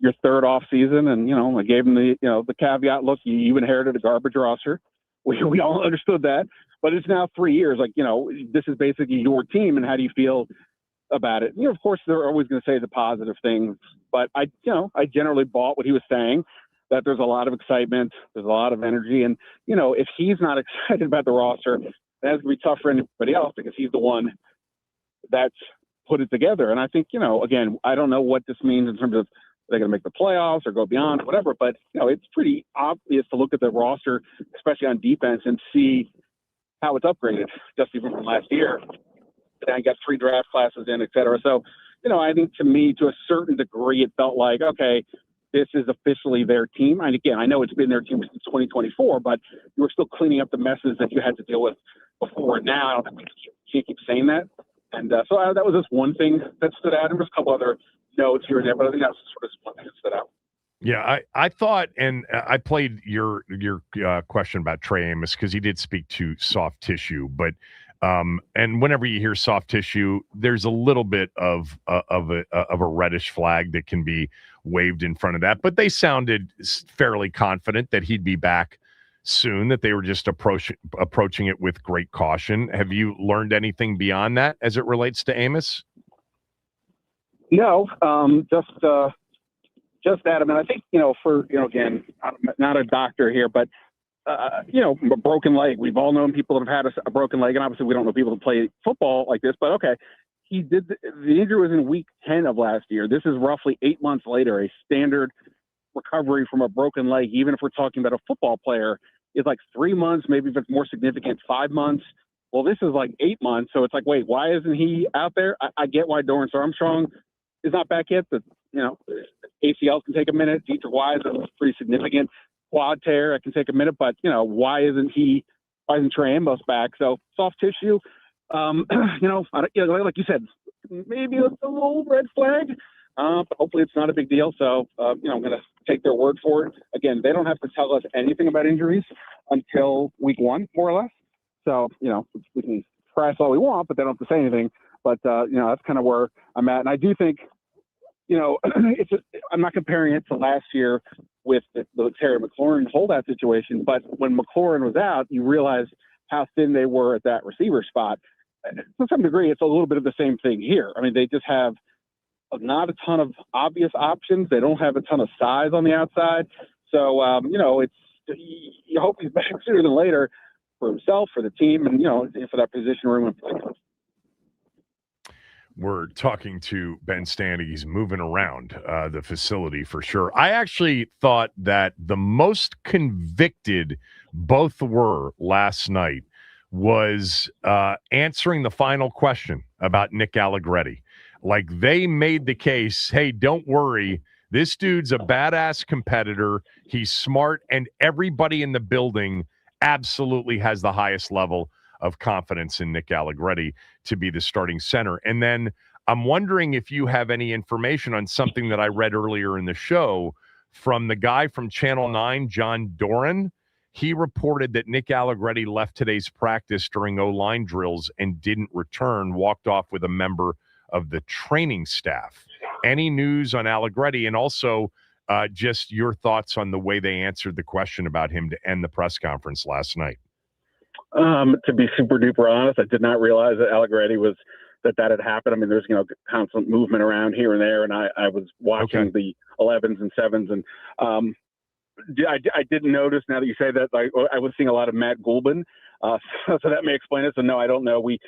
your third off season, and I gave him the caveat. Look, you inherited a garbage roster. We all understood that, but it's now 3 years. This is basically your team, and how do you feel about it? Of course, they're always going to say the positive things, but I generally bought what he was saying, that there's a lot of excitement, there's a lot of energy, and if he's not excited about the roster, that's going to be tough for anybody else because he's the one that's put it together. And I think, again, I don't know what this means in terms of they're going to make the playoffs or go beyond, whatever, but it's pretty obvious to look at the roster, especially on defense, and see how it's upgraded just even from last year. And I got 3 draft classes in, et cetera. So, I think to me, to a certain degree, it felt like, okay, this is officially their team. And again, I know it's been their team since 2024, but you were still cleaning up the messes that you had to deal with before. Now, I don't think we can't keep saying that. And so that was just one thing that stood out. There was a couple other notes here and there, but I think that's sort of one thing that stood out.
Yeah, I thought, and I played your question about Trey Amos because he did speak to soft tissue, but and whenever you hear soft tissue, there's a little bit of a reddish flag that can be waved in front of that. But they sounded fairly confident that he'd be back soon, that they were just approaching it with great caution. Have you learned anything beyond that as it relates to Amos?
No, just just that. I mean, I think, again, I'm not a doctor here, but, a broken leg. We've all known people that have had a broken leg, and obviously we don't know people who play football like this, but okay. He did the injury was in week 10 of last year. This is roughly 8 months later. A standard recovery from a broken leg, even if we're talking about a football player, is like 3 months, maybe if it's more significant, 5 months. Well, this is like 8 months. So it's like, wait, why isn't he out there? I get why Dorrance Armstrong is not back yet. But, ACL can take a minute. Dietrich Wise is pretty significant. Quad tear, it can take a minute. But, why isn't Trey Amos back? So soft tissue, like you said, maybe it's a little red flag. But hopefully it's not a big deal. So, I'm going to take their word for it. Again, they don't have to tell us anything about injuries until week 1, more or less. So, we can press all we want, but they don't have to say anything. But, that's kind of where I'm at. And I do think, I'm not comparing it to last year with the Terry McLaurin holdout situation, but when McLaurin was out, you realize how thin they were at that receiver spot. To some degree, it's a little bit of the same thing here. I mean, they just have not a ton of obvious options. They don't have a ton of size on the outside. So, it's you hope he's back sooner than later for himself, for the team, and, for that position room in particular.
We're talking to Ben Standig. He's moving around the facility for sure. I actually thought that the most convicted both were last night was answering the final question about Nick Allegretti. Like, they made the case, hey, don't worry, this dude's a badass competitor. He's smart, and everybody in the building absolutely has the highest level of confidence in Nick Allegretti to be the starting center. And then I'm wondering if you have any information on something that I read earlier in the show from the guy from Channel 9, John Doran. He reported that Nick Allegretti left today's practice during O-line drills and didn't return, walked off with a member of the training staff. Any news on Allegretti? And also just your thoughts on the way they answered the question about him to end the press conference last night.
To be super duper honest, I did not realize that Allegretti that had happened. I mean, there's, constant movement around here and there. And I was watching the 11s and 7s. And I didn't notice, now that you say that, I was seeing a lot of Matt Gulbin. So that may explain it. So no, I don't know. We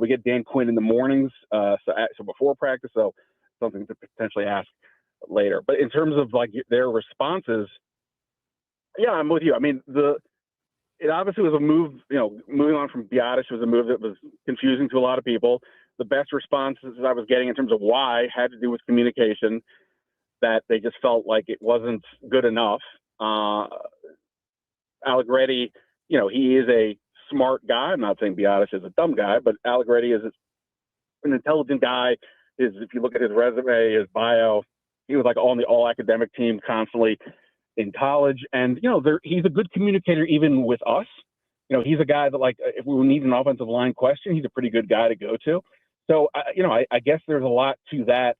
get Dan Quinn in the mornings. So before practice, so something to potentially ask later. But in terms of their responses, yeah, I'm with you. I mean, it obviously was a move, moving on from Biotish was a move that was confusing to a lot of people. The best responses I was getting in terms of why had to do with communication, that they just felt like it wasn't good enough. Allegretti, he is a smart guy. I'm not saying Biotish is a dumb guy, but Allegretti is an intelligent guy. If you look at his resume, his bio, he was on the all academic team constantly in college. And, he's a good communicator even with us. He's a guy that, if we need an offensive line question, he's a pretty good guy to go to. So, I guess there's a lot to that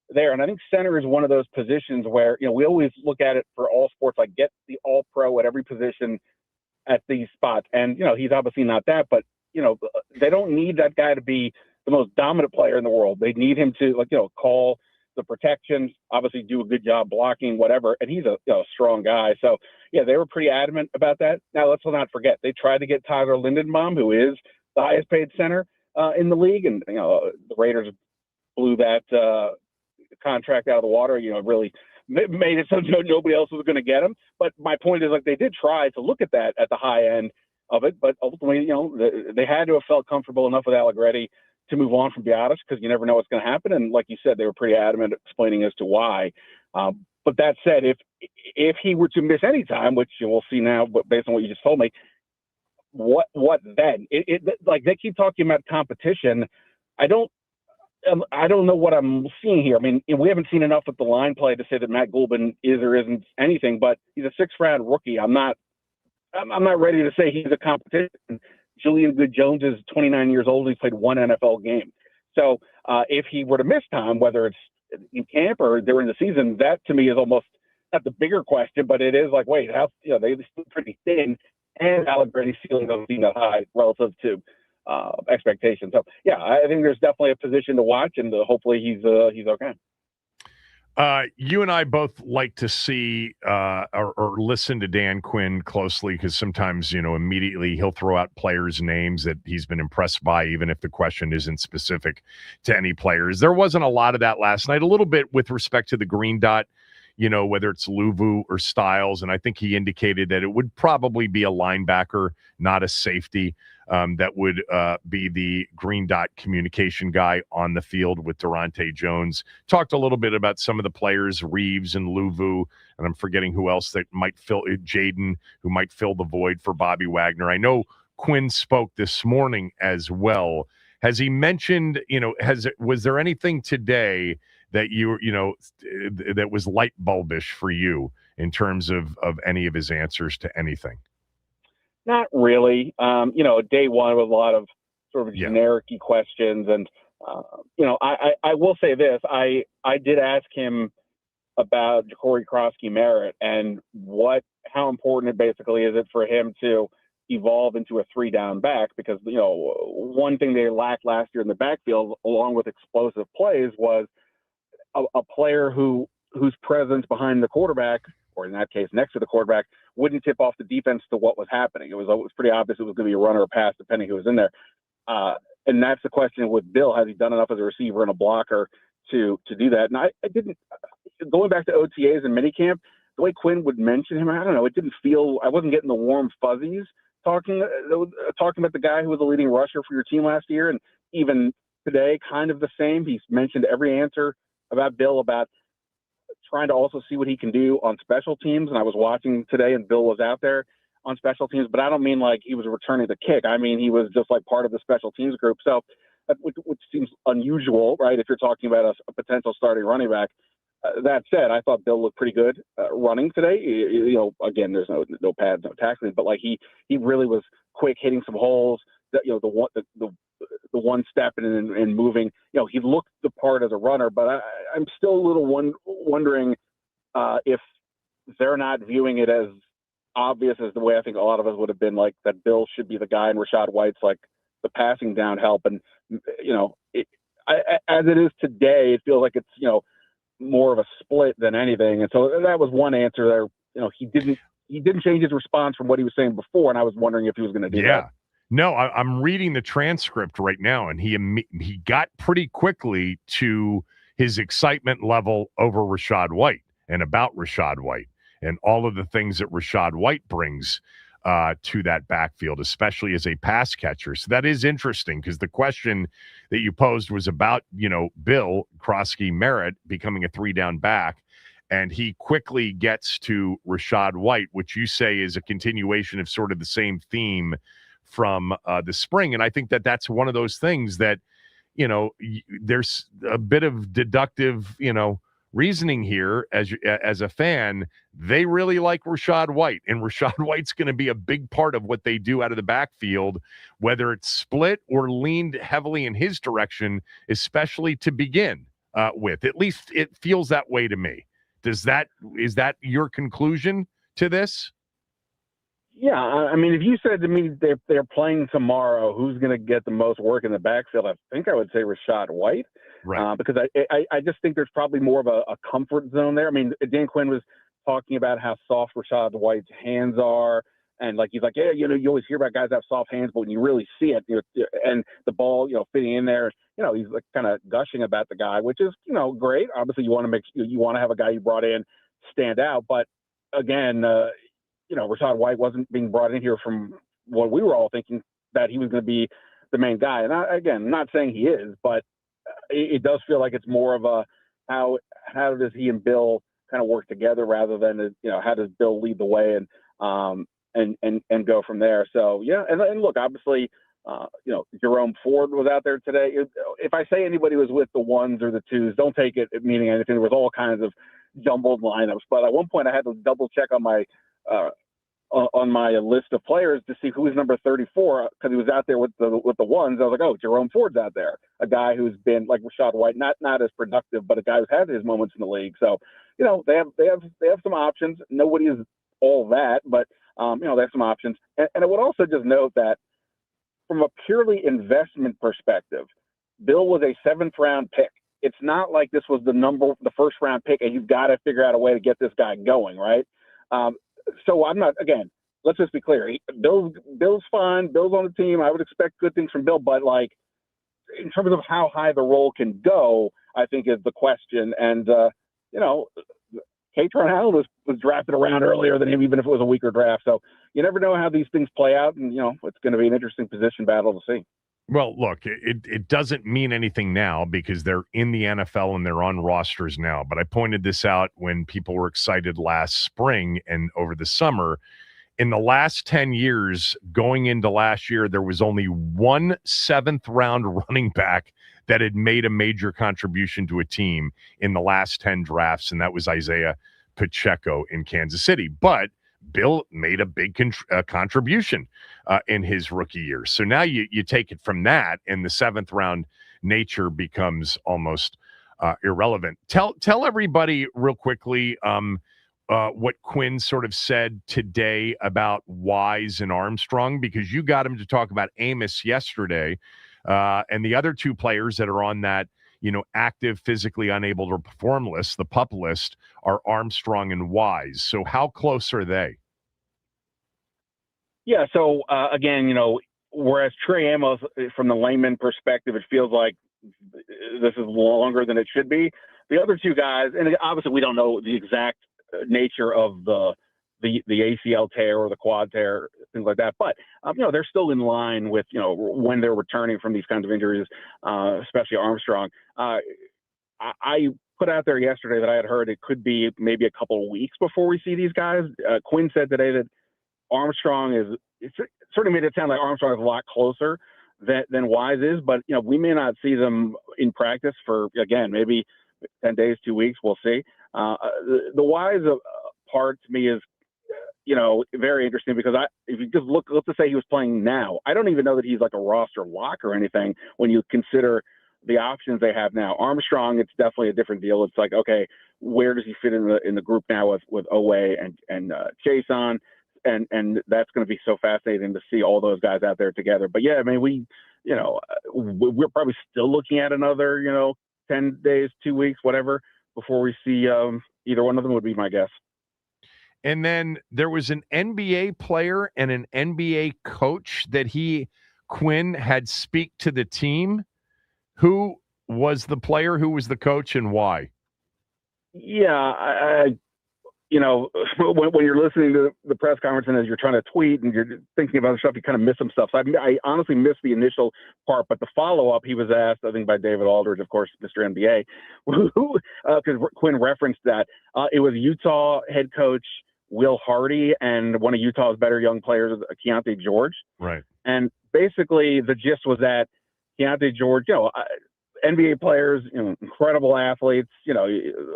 there. And I think center is one of those positions where, we always look at it for all sports, get the all pro at every position at these spots. And, he's obviously not that, but, they don't need that guy to be the most dominant player in the world. They need him to, call the protection, obviously do a good job blocking, whatever. And he's a strong guy. So, yeah, they were pretty adamant about that. Now, let's not forget, they tried to get Tyler Lindenbaum, who is the highest paid center in the league. And, the Raiders blew that contract out of the water, really made it so nobody else was going to get him. But my point is, they did try to look at that at the high end of it. But ultimately, they had to have felt comfortable enough with Allegretti to move on from Biotish, because you never know what's going to happen. And like you said, they were pretty adamant explaining as to why. But that said, if he were to miss any time, which we'll see now, but based on what you just told me, what then? They keep talking about competition. I don't know what I'm seeing here. I mean, we haven't seen enough of the line play to say that Matt Gulbin is or isn't anything, but he's a 6th-round rookie. I'm not ready to say he's a competition. Julian Good-Jones is 29 years old. He's played one NFL game. So if he were to miss time, whether it's in camp or during the season, that to me is almost not the bigger question, but it is wait, how they still pretty thin, and Allegretti's ceiling doesn't seem that high relative to expectations. So yeah, I think there's definitely a position to watch, and hopefully he's okay.
You and I both like to see or listen to Dan Quinn closely because sometimes, immediately he'll throw out players' names that he's been impressed by, even if the question isn't specific to any players. There wasn't a lot of that last night, a little bit with respect to the green dot, whether it's Luvu or Styles. And I think he indicated that it would probably be a linebacker, not a safety. That would be the green dot communication guy on the field with Durante Jones. Talked a little bit about some of the players, Reeves and Luvu, and I'm forgetting who else that might fill Jaden, who might fill the void for Bobby Wagner. I know Quinn spoke this morning as well. Has he mentioned, was there anything today that that was light bulbish for you in terms of any of his answers to anything?
Not really. Day one with a lot of sort of generic-y questions. And, I will say this. I did ask him about Ja'Cory Krosky-Merritt and how important it basically is it for him to evolve into a three-down back because, one thing they lacked last year in the backfield, along with explosive plays, was a player whose presence behind the quarterback, or in that case, next to the quarterback, wouldn't tip off the defense to what was happening. It was pretty obvious it was going to be a runner or pass, depending who was in there. And that's the question with Bill. Has he done enough as a receiver and a blocker to do that? And I didn't – going back to OTAs and minicamp, the way Quinn would mention him, I don't know, it didn't feel – I wasn't getting the warm fuzzies talking about the guy who was the leading rusher for your team last year. And even today, kind of the same. He's mentioned every answer about Bill about – trying to also see what he can do on special teams. And I was watching today and Bill was out there on special teams, but I don't mean like he was returning the kick. I mean, he was just like part of the special teams group. So which seems unusual, right? If you're talking about a potential starting running back. That said, I thought Bill looked pretty good running today. Again, there's no pads, no tackling, but like he really was quick, hitting some holes. The one step and moving. He looked the part as a runner, but I'm still a little wondering if they're not viewing it as obvious as the way I think a lot of us would have been, like that Bill should be the guy and Rashad White's like the passing down help. And as it is today, it feels like it's more of a split than anything. And so that was one answer there. He didn't change his response from what he was saying before, and I was wondering if he was going to do that.
No, I'm reading the transcript right now, and he got pretty quickly to his excitement level over Rashad White and about Rashad White and all of the things that Rashad White brings to that backfield, especially as a pass catcher. So that is interesting because the question that you posed was about, Bill Krosky-Merritt becoming a three-down back, and he quickly gets to Rashad White, which you say is a continuation of sort of the same theme from the spring. And I think that that's one of those things that, there's a bit of deductive, reasoning here as a fan. They really like Rashad White, and Rashad White's going to be a big part of what they do out of the backfield, whether it's split or leaned heavily in his direction, especially to begin with. At least it feels that way to me. Is that your conclusion to this?
Yeah, I mean, if you said to me they're playing tomorrow, who's going to get the most work in the backfield? I think I would say Rashad White,
right?
Because I just think there's probably more of a comfort zone there. I mean, Dan Quinn was talking about how soft Rashad White's hands are, and like he's like, yeah, you always hear about guys that have soft hands, but when you really see it, and the ball, fitting in there, he's like kind of gushing about the guy, which is great. Obviously, you want to have a guy you brought in stand out, but again. Rashad White wasn't being brought in here from what we were all thinking that he was going to be the main guy. And I'm not saying he is, but it does feel like it's more of a how does he and Bill kind of work together rather than how does Bill lead the way and go from there. So yeah, and look, obviously, Jerome Ford was out there today. If I say anybody was with the ones or the twos, don't take it meaning anything. There was all kinds of jumbled lineups, but at one point I had to double check on my list of players to see who was number 34 because he was out there with the ones. I was like, oh, Jerome Ford's out there, a guy who's been like Rashad White, not as productive, but a guy who's had his moments in the league. So they have some options. Nobody is all that, but they have some options. And I would also just note that from a purely investment perspective, Bill was a 7th round pick It's not like this was the first round pick, and you've got to figure out a way to get this guy going, right? So I'm not, again, let's just be clear. Bill's fine. Bill's on the team. I would expect good things from Bill, but like in terms of how high the role can go, I think is the question. And, Katron Howell was drafted around earlier than him, even if it was a weaker draft. So you never know how these things play out. And, it's going to be an interesting position battle to see.
Well, look, it doesn't mean anything now because they're in the NFL and they're on rosters now. But I pointed this out when people were excited last spring and over the summer. In the last 10 years, going into last year, there was only one 7th-round running back that had made a major contribution to a team in the last 10 drafts, and that was Isaiah Pacheco in Kansas City. But Bill made a big contribution in his rookie year. So now you take it from that, and the 7th-round nature becomes almost irrelevant. Tell everybody real quickly what Quinn sort of said today about Wise and Armstrong, because you got him to talk about Amos yesterday, and the other 2 players that are on that, active, physically unable to perform list, the PUP list, are Armstrong and Wise. So how close are they?
Yeah. So again, whereas Trey Amos, from the layman perspective, it feels like this is longer than it should be. The other 2 guys, and obviously we don't know the exact nature of the ACL tear or the quad tear, things like that. But, they're still in line with, when they're returning from these kinds of injuries, especially Armstrong. I put out there yesterday that I had heard it could be maybe a couple of weeks before we see these guys. Quinn said today that Armstrong it certainly made it sound like Armstrong is a lot closer than Wise is, but, we may not see them in practice for, again, maybe 10 days, 2 weeks. We'll see. The Wise part to me is, very interesting because if you just look, let's just say he was playing now. I don't even know that he's like a roster lock or anything when you consider the options they have now. Armstrong, it's definitely a different deal. It's like, okay, where does he fit in the group now with Owe and Jason? And that's going to be so fascinating to see all those guys out there together. But yeah, I mean, we're probably still looking at another, 10 days, 2 weeks, whatever, before we see either one of them, would be my guess.
And then there was an NBA player and an NBA coach that Quinn had speak to the team. Who was the player? Who was the coach, and why?
Yeah, when you're listening to the press conference and as you're trying to tweet and you're thinking about stuff, you kind of miss some stuff. So I honestly missed the initial part, but the follow-up, he was asked, I think by David Aldridge, of course, Mr. NBA, because Quinn referenced that. It was Utah head coach Will Hardy and one of Utah's better young players, Keontae George.
Right.
And basically the gist was that Keontae George, NBA players, incredible athletes,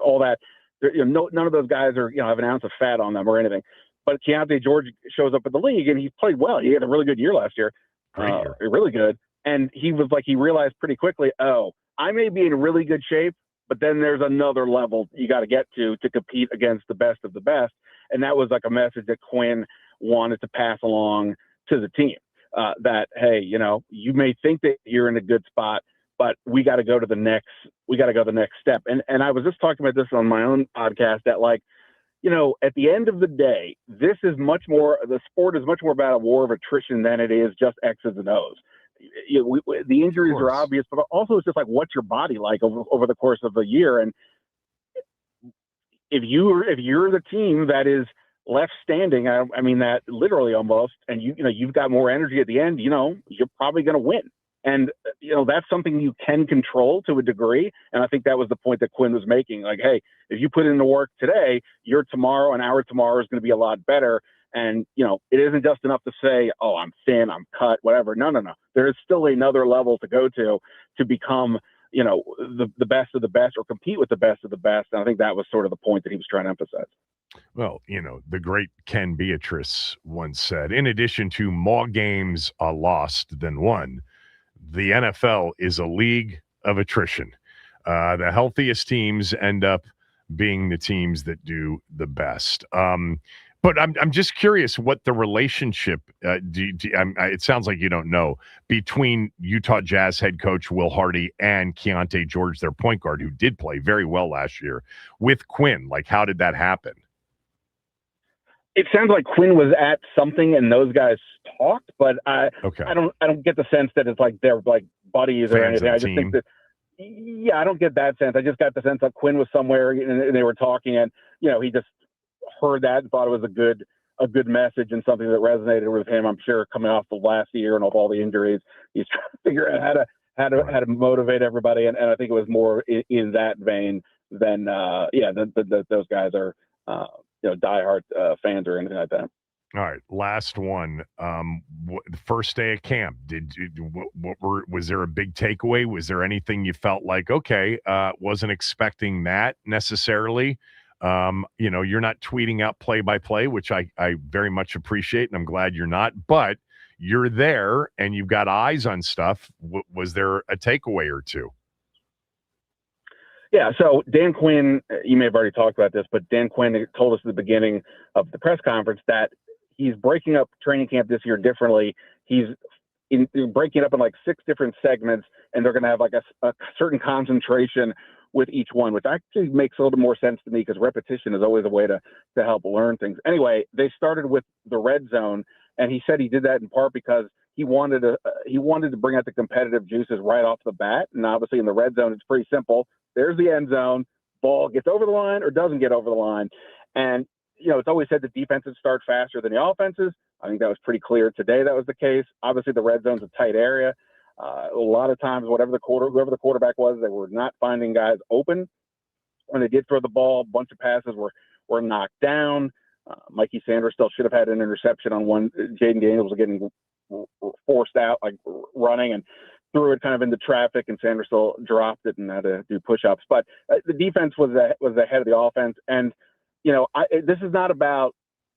all that. None of those guys are, have an ounce of fat on them or anything. But Keontae George shows up at the league and he played well. He had a really good year last year. Really good. And he was like, he realized pretty quickly, I may be in really good shape, but then there's another level you got to get to compete against the best of the best. And that was like a message that Quinn wanted to pass along to the team, that, hey, you may think that you're in a good spot, but we got to go to the next step. And I was just talking about this on my own podcast that, like, at the end of the day, the sport is much more about a war of attrition than it is just X's and O's. The injuries are obvious, but also it's just like, what's your body like over the course of a year? And if you're the team that is left standing, I mean that literally almost, and you've got more energy at the end, you're probably going to win. And, that's something you can control to a degree. And I think that was the point that Quinn was making. Like, hey, if you put in the work today, our tomorrow is going to be a lot better. And, it isn't just enough to say, oh, I'm thin, I'm cut, whatever. No. There is still another level to go to become, the best of the best or compete with the best of the best. And I think that was sort of the point that he was trying to emphasize.
Well, the great Ken Beatrice once said, in addition to more games are lost than won, the NFL is a league of attrition. The healthiest teams end up being the teams that do the best. But I'm just curious what the relationship. It sounds like you don't know between Utah Jazz head coach Will Hardy and Keontae George, their point guard, who did play very well last year, with Quinn. Like, how did that happen?
It sounds like Quinn was at something and those guys talked, but I don't get the sense that it's like they're like buddies or anything. I just think that, I don't get that sense. I just got the sense that Quinn was somewhere and they were talking, and he just heard that and thought it was a good message and something that resonated with him. I'm sure coming off the last year and of all the injuries, he's trying to figure out how to motivate everybody, and I think it was more in that vein than those guys are diehard fans or anything like that.
All right, last one. The first day of camp, was there a big takeaway? Was there anything you felt like, okay, wasn't expecting that necessarily? You're not tweeting out play-by-play, which I very much appreciate, and I'm glad you're not, but you're there and you've got eyes on stuff. Was there a takeaway or two?
Yeah, so Dan Quinn, you may have already talked about this, but Dan Quinn told us at the beginning of the press conference that he's breaking up training camp this year differently. He's breaking it up in like 6 different segments, and they're going to have like a certain concentration with each one, which actually makes a little bit more sense to me because repetition is always a way to help learn things. Anyway, they started with the red zone, and he said he did that in part because he wanted to bring out the competitive juices right off the bat. And obviously in the red zone, it's pretty simple. There's the end zone. Ball gets over the line or doesn't get over the line. And, it's always said the defenses start faster than the offenses. I think that was pretty clear today. That was the case. Obviously the red zone's a tight area. A lot of times, whoever the quarterback was, they were not finding guys open. When they did throw the ball, a bunch of passes were knocked down. Mikey Sanders still should have had an interception on one. Jaden Daniels was getting forced out, like running, and threw it kind of into traffic, and Sanders still dropped it and had to do push-ups. But the defense was ahead of the offense. And, this is not about,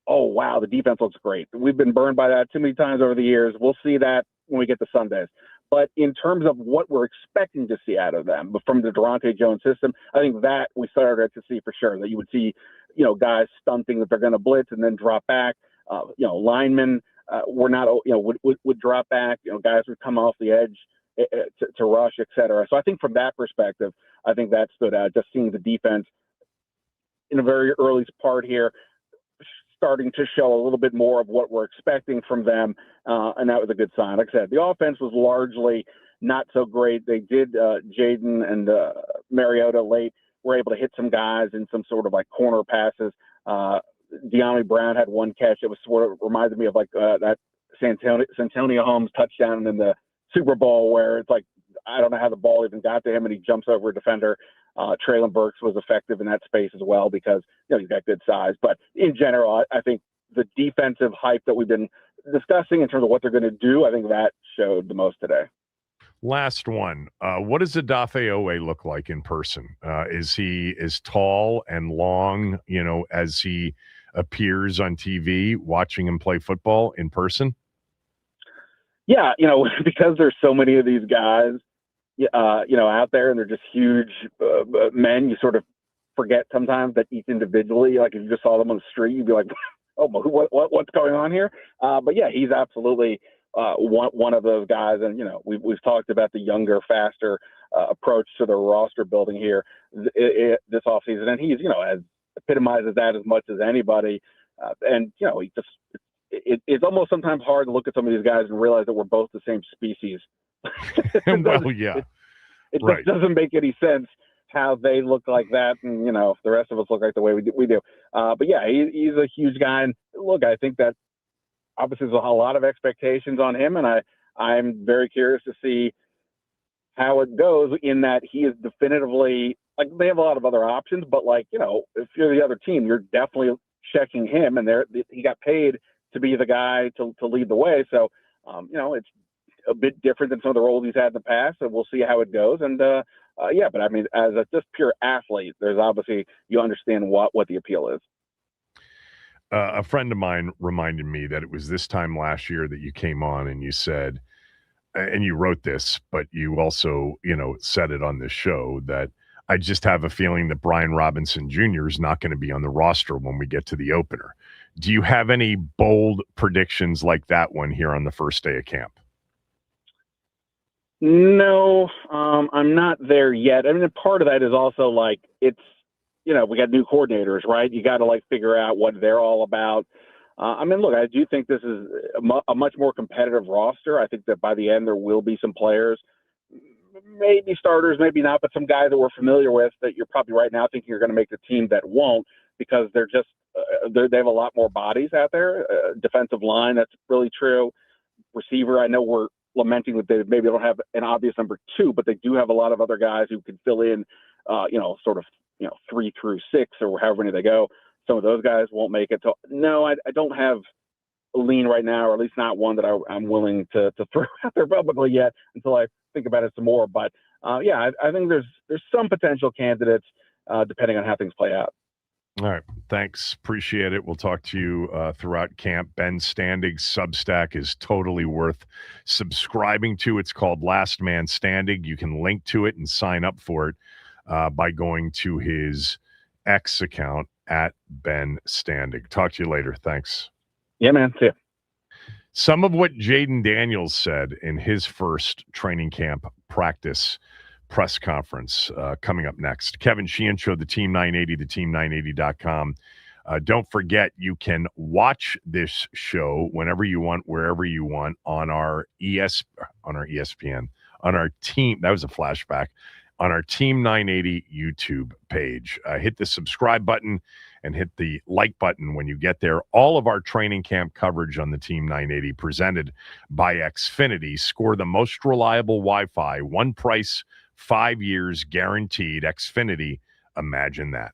oh, wow, the defense looks great. We've been burned by that too many times over the years. We'll see that when we get to Sundays. But in terms of what we're expecting to see out of them from the Durante Jones system, I think that we started to see for sure, that you would see, guys stunting that they're going to blitz and then drop back. Linemen were not, would drop back. Guys would come off the edge to rush, et cetera. So I think from that perspective, I think that stood out, just seeing the defense in a very early part here, starting to show a little bit more of what we're expecting from them, and that was a good sign. Like I said, the offense was largely not so great. They did Jaden and Mariota late were able to hit some guys in some sort of like corner passes. De'Ami Brown had one catch. It was sort of reminded me of like that Santonio Holmes touchdown in the Super Bowl, where it's like, I don't know how the ball even got to him, and he jumps over a defender. Traylon Burks was effective in that space as well because he's got good size. But in general, I think the defensive hype that we've been discussing in terms of what they're going to do, I think that showed the most today.
Last one. What does Odafe Owe look like in person? Is he as tall and long, as he appears on TV, watching him play football in person?
Yeah, because there's so many of these guys, out there, and they're just huge men. You sort of forget sometimes that each individually, like if you just saw them on the street, you'd be like, oh, what's going on here? But yeah, he's absolutely one of those guys. And, we've talked about the younger, faster approach to the roster building here this offseason. And he's, as epitomizes that as much as anybody. And, he just, it's almost sometimes hard to look at some of these guys and realize that we're both the same species.
Well, yeah.
It right. doesn't make any sense how they look like that, and the rest of us look like the way we do. But yeah, he's a huge guy, and look, I think that obviously there's a lot of expectations on him, and I'm very curious to see how it goes. In that he is definitively, like, they have a lot of other options, but if you're the other team, you're definitely checking him, and he got paid to be the guy to lead the way. So it's a bit different than some of the roles he's had in the past, so we'll see how it goes. And but I mean, as a just pure athlete, there's obviously, you understand what the appeal is.
A friend of mine reminded me that it was this time last year that you came on and you said, and you wrote this, but you also, said it on this show, that I just have a feeling that Brian Robinson Jr. is not going to be on the roster when we get to the opener. Do you have any bold predictions like that one here on the first day of camp?
No, I'm not there yet. I mean, part of that is also like it's, we got new coordinators, right? You got to like figure out what they're all about. I mean, look, I do think this is a much more competitive roster. I think that by the end there will be some players, maybe starters, maybe not, but some guys that we're familiar with that you're probably right now thinking you're going to make the team that won't because they're just they have a lot more bodies out there. Defensive line, that's really true. Receiver, I know we're lamenting that they maybe don't have an obvious number two, but they do have a lot of other guys who can fill in, sort of, 3 through 6 or however many they go. Some of those guys won't make it. So no, I don't have a lean right now, or at least not one that I'm willing to throw out there publicly yet until I think about it some more. But I think there's some potential candidates depending on how things play out.
All right. Thanks. Appreciate it. We'll talk to you throughout camp. Ben Standig's Substack is totally worth subscribing to. It's called Last Man Standing. You can link to it and sign up for it by going to his X account at Ben Standig. Talk to you later. Thanks.
Yeah, man. See ya.
Some of what Jaden Daniels said in his first training camp practice press conference coming up next. Kevin Sheehan Show, the Team 980, theteam980.com. Don't forget, you can watch this show whenever you want, wherever you want on our ESPN, on our team. That was a flashback. On our Team 980 YouTube page. Hit the subscribe button and hit the like button when you get there. All of our training camp coverage on the Team 980 presented by Xfinity. Score the most reliable Wi-Fi. One price, 5 years guaranteed. Xfinity. Imagine that.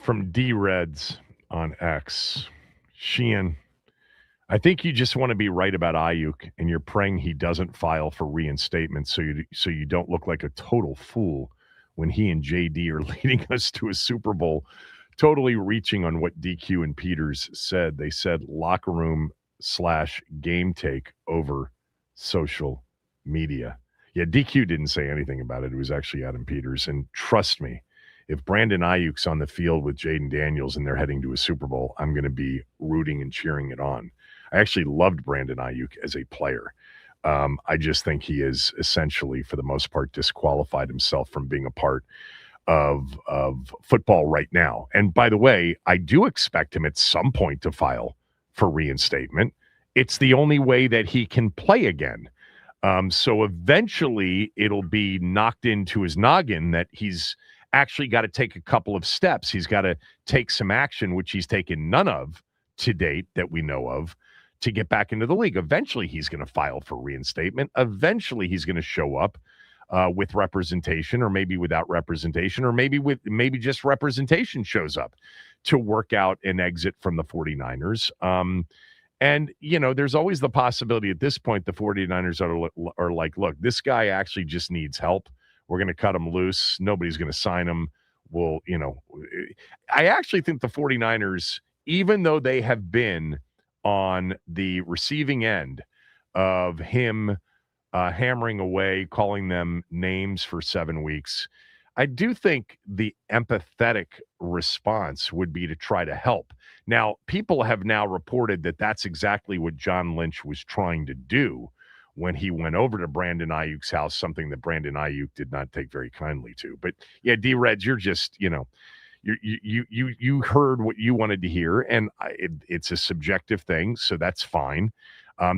from D-Reds on X. Sheehan, I think you just want to be right about Ayuk, and you're praying he doesn't file for reinstatement so you don't look like a total fool when he and JD are leading us to a Super Bowl. Totally reaching on what DQ and Peters said. They said locker room / game take over social media. Yeah, DQ didn't say anything about it. It was actually Adam Peters. And trust me, if Brandon Ayuk's on the field with Jaden Daniels and they're heading to a Super Bowl, I'm going to be rooting and cheering it on. I actually loved Brandon Ayuk as a player. I just think he is essentially, for the most part, disqualified himself from being a part of football right now. And by the way, I do expect him at some point to file for reinstatement. It's the only way that he can play again. So eventually it'll be knocked into his noggin that he's actually got to take a couple of steps. He's got to take some action, which he's taken none of to date that we know of, to get back into the league. Eventually he's going to file for reinstatement. Eventually he's going to show up with representation, or maybe without representation, or maybe just representation shows up to work out an exit from the 49ers. And, there's always the possibility at this point, the 49ers are like, look, this guy actually just needs help. We're going to cut him loose. Nobody's going to sign him. Well, I actually think the 49ers, even though they have been on the receiving end of him hammering away, calling them names for 7 weeks, I do think the empathetic response would be to try to help. Now, people have now reported that that's exactly what John Lynch was trying to do when he went over to Brandon Ayuk's house, something that Brandon Ayuk did not take very kindly to. But yeah, D-Reds, you're just, you heard what you wanted to hear, and it's a subjective thing, so that's fine.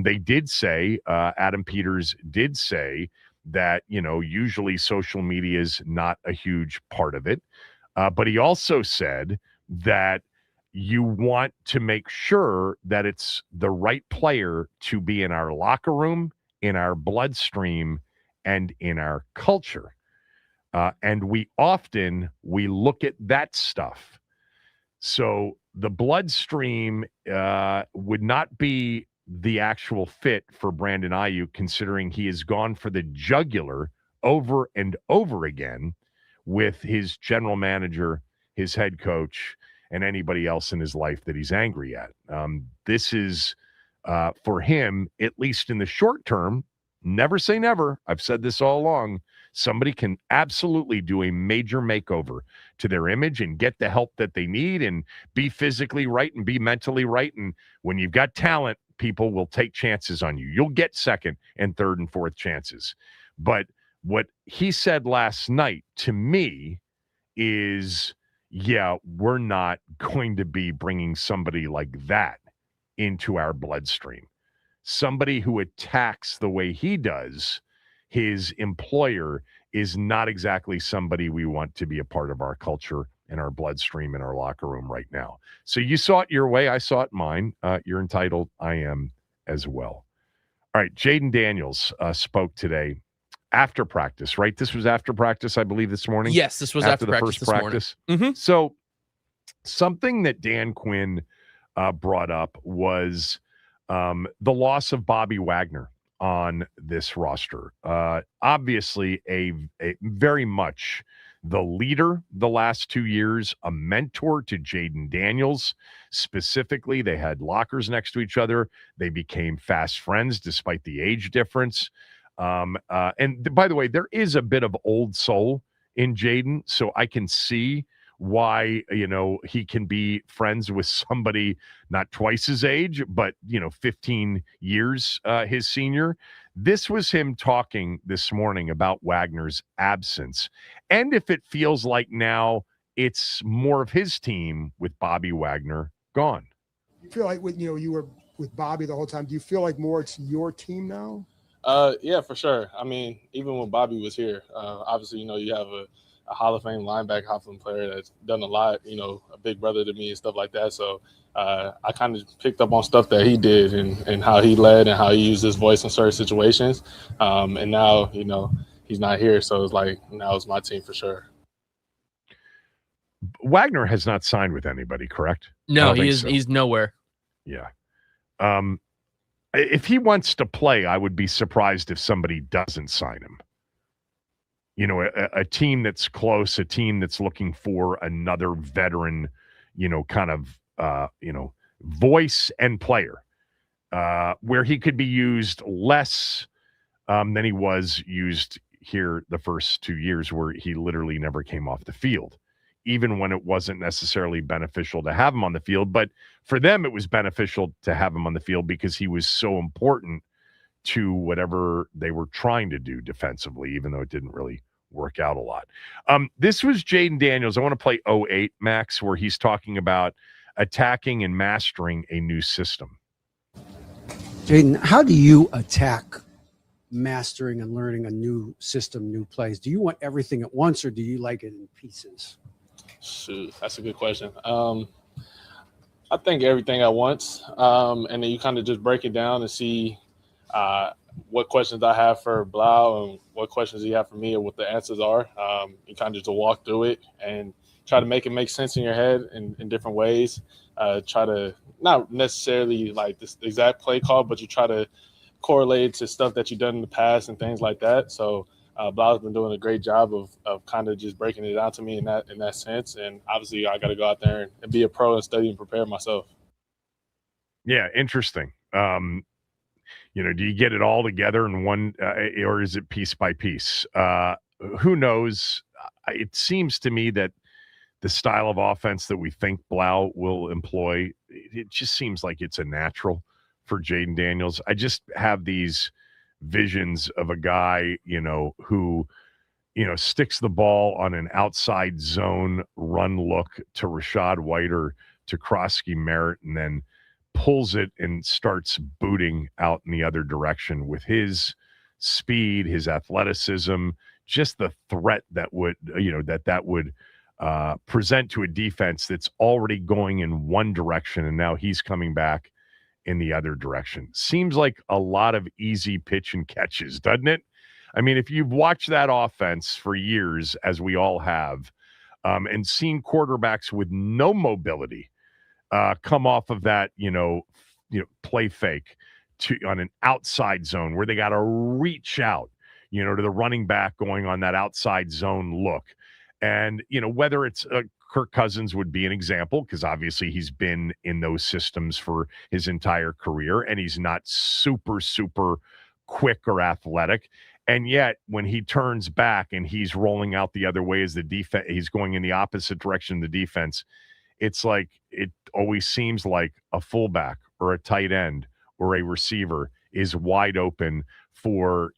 They did say, Adam Peters did say that, usually social media is not a huge part of it. But he also said that you want to make sure that it's the right player to be in our locker room, in our bloodstream, and in our culture. And we look at that stuff. So the bloodstream would not be the actual fit for Brandon Ayuk, considering he has gone for the jugular over and over again with his general manager, his head coach, and anybody else in his life that he's angry at. This is, for him, at least in the short term, never say never. I've said this all along. Somebody can absolutely do a major makeover to their image and get the help that they need and be physically right and be mentally right. And when you've got talent, people will take chances on you. You'll get second and third and fourth chances. But what he said last night to me is, yeah, we're not going to be bringing somebody like that into our bloodstream. Somebody who attacks the way he does his employer is not exactly somebody we want to be a part of our culture and our bloodstream in our locker room right now. So you saw it your way. I saw it mine. You're entitled. I am as well. All right. Jaden Daniels spoke today after practice, right? This was after practice, I believe, this morning.
Yes, this was after the
first
this
practice.
Mm-hmm.
So something that Dan Quinn brought up was the loss of Bobby Wagner on this roster. Obviously, a very much the leader the last 2 years, a mentor to Jaden Daniels. Specifically, they had lockers next to each other. They became fast friends despite the age difference. And by the way, there is a bit of old soul in Jaden, so I can see why, he can be friends with somebody not twice his age, but, 15 years his senior. This was him talking this morning about Wagner's absence. And if it feels like now it's more of his team with Bobby Wagner gone.
You feel like you were with Bobby the whole time. Do you feel like more it's your team now?
Yeah, for sure. I mean, even when Bobby was here, obviously, you have a Hall of Fame linebacker, Hall of Fame player that's done a lot, a big brother to me and stuff like that. So I kind of picked up on stuff that he did and how he led and how he used his voice in certain situations. And now, he's not here. So it's like, now it's my team for sure.
Wagner has not signed with anybody, correct? I
No,
don't
he
think
is.
so.
He's nowhere.
Yeah. If he wants to play, I would be surprised if somebody doesn't sign him. You know, a team that's close, a team that's looking for another veteran, kind of, voice and player, where he could be used less than he was used here the first 2 years, where he literally never came off the field, even when it wasn't necessarily beneficial to have him on the field. But for them, it was beneficial to have him on the field because he was so important to whatever they were trying to do defensively, even though it didn't really work out a lot. This was Jaden Daniels. I want to play 08, Max, where he's talking about attacking and mastering a new system.
Jaden, how do you attack mastering and learning a new system, new plays? Do you want everything at once, or do you like it in pieces?
Shoot, that's a good question. I think everything at once, and then you kind of just break it down and see what questions I have for Blau and what questions he have for me, or what the answers are. You kind of just walk through it and try to make it make sense in your head in different ways. Try to not necessarily like this exact play call, but you try to correlate to stuff that you've done in the past and things like that. So Blau's been doing a great job of kind of just breaking it down to me in that sense. And obviously I got to go out there and be a pro and study and prepare myself.
Yeah, interesting. Do you get it all together in one, or is it piece by piece? Who knows? It seems to me that the style of offense that we think Blau will employ, it just seems like it's a natural for Jaden Daniels. I just have these visions of a guy, who, sticks the ball on an outside zone run look to Rashad White or to Krosky Merritt, and then pulls it and starts booting out in the other direction with his speed, his athleticism, just the threat that would, that would present to a defense that's already going in one direction, and now he's coming back in the other direction. Seems like a lot of easy pitch and catches, doesn't it? I mean, if you've watched that offense for years, as we all have, and seen quarterbacks with no mobility come off of that, play fake on an outside zone where they got to reach out, to the running back going on that outside zone look. And, whether it's Kirk Cousins would be an example, because obviously he's been in those systems for his entire career, and he's not super, super quick or athletic. And yet when he turns back and he's rolling out the other way as the defense, he's going in the opposite direction of the defense. It's like it always seems like a fullback or a tight end or a receiver is wide open for,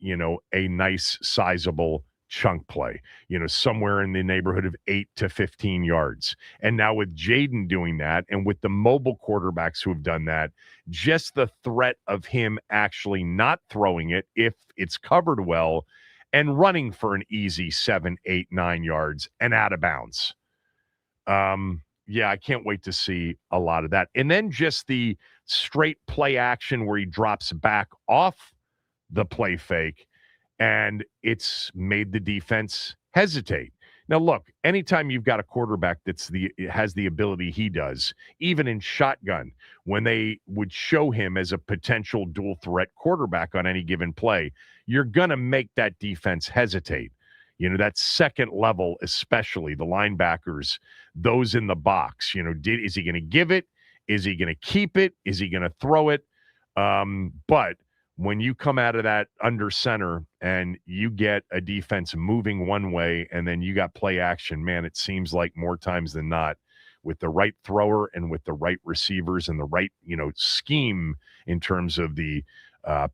a nice sizable chunk play, somewhere in the neighborhood of 8 to 15 yards. And now with Jaden doing that, and with the mobile quarterbacks who have done that, just the threat of him actually not throwing it if it's covered well and running for an easy 7, 8, 9 yards and out of bounds. Yeah, I can't wait to see a lot of that. And then just the straight play action where he drops back off the play fake, and it's made the defense hesitate. Now, look, anytime you've got a quarterback has the ability he does, even in shotgun, when they would show him as a potential dual threat quarterback on any given play, you're going to make that defense hesitate. That second level, especially the linebackers, those in the box, is he going to give it? Is he going to keep it? Is he going to throw it? But when you come out of that under center and you get a defense moving one way and then you got play action, man, it seems like more times than not, with the right thrower and with the right receivers and the right, scheme in terms of the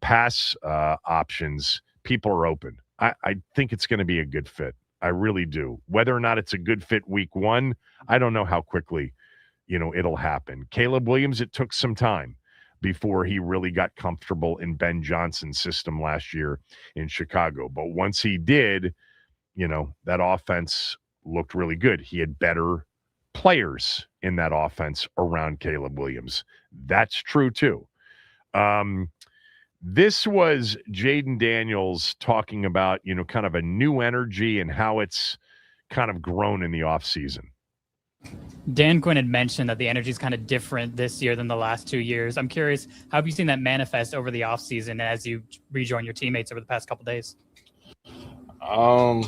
pass options, people are open. I think it's going to be a good fit. I really do. Whether or not it's a good fit week one, I don't know how quickly, it'll happen. Caleb Williams, it took some time before he really got comfortable in Ben Johnson's system last year in Chicago. But once he did, that offense looked really good. He had better players in that offense around Caleb Williams. That's true too. This was Jaden Daniels talking about, kind of a new energy and how it's kind of grown in the offseason.
Dan Quinn had mentioned that the energy is kind of different this year than the last 2 years. I'm curious, how have you seen that manifest over the offseason as you rejoin your teammates over the past couple days?
I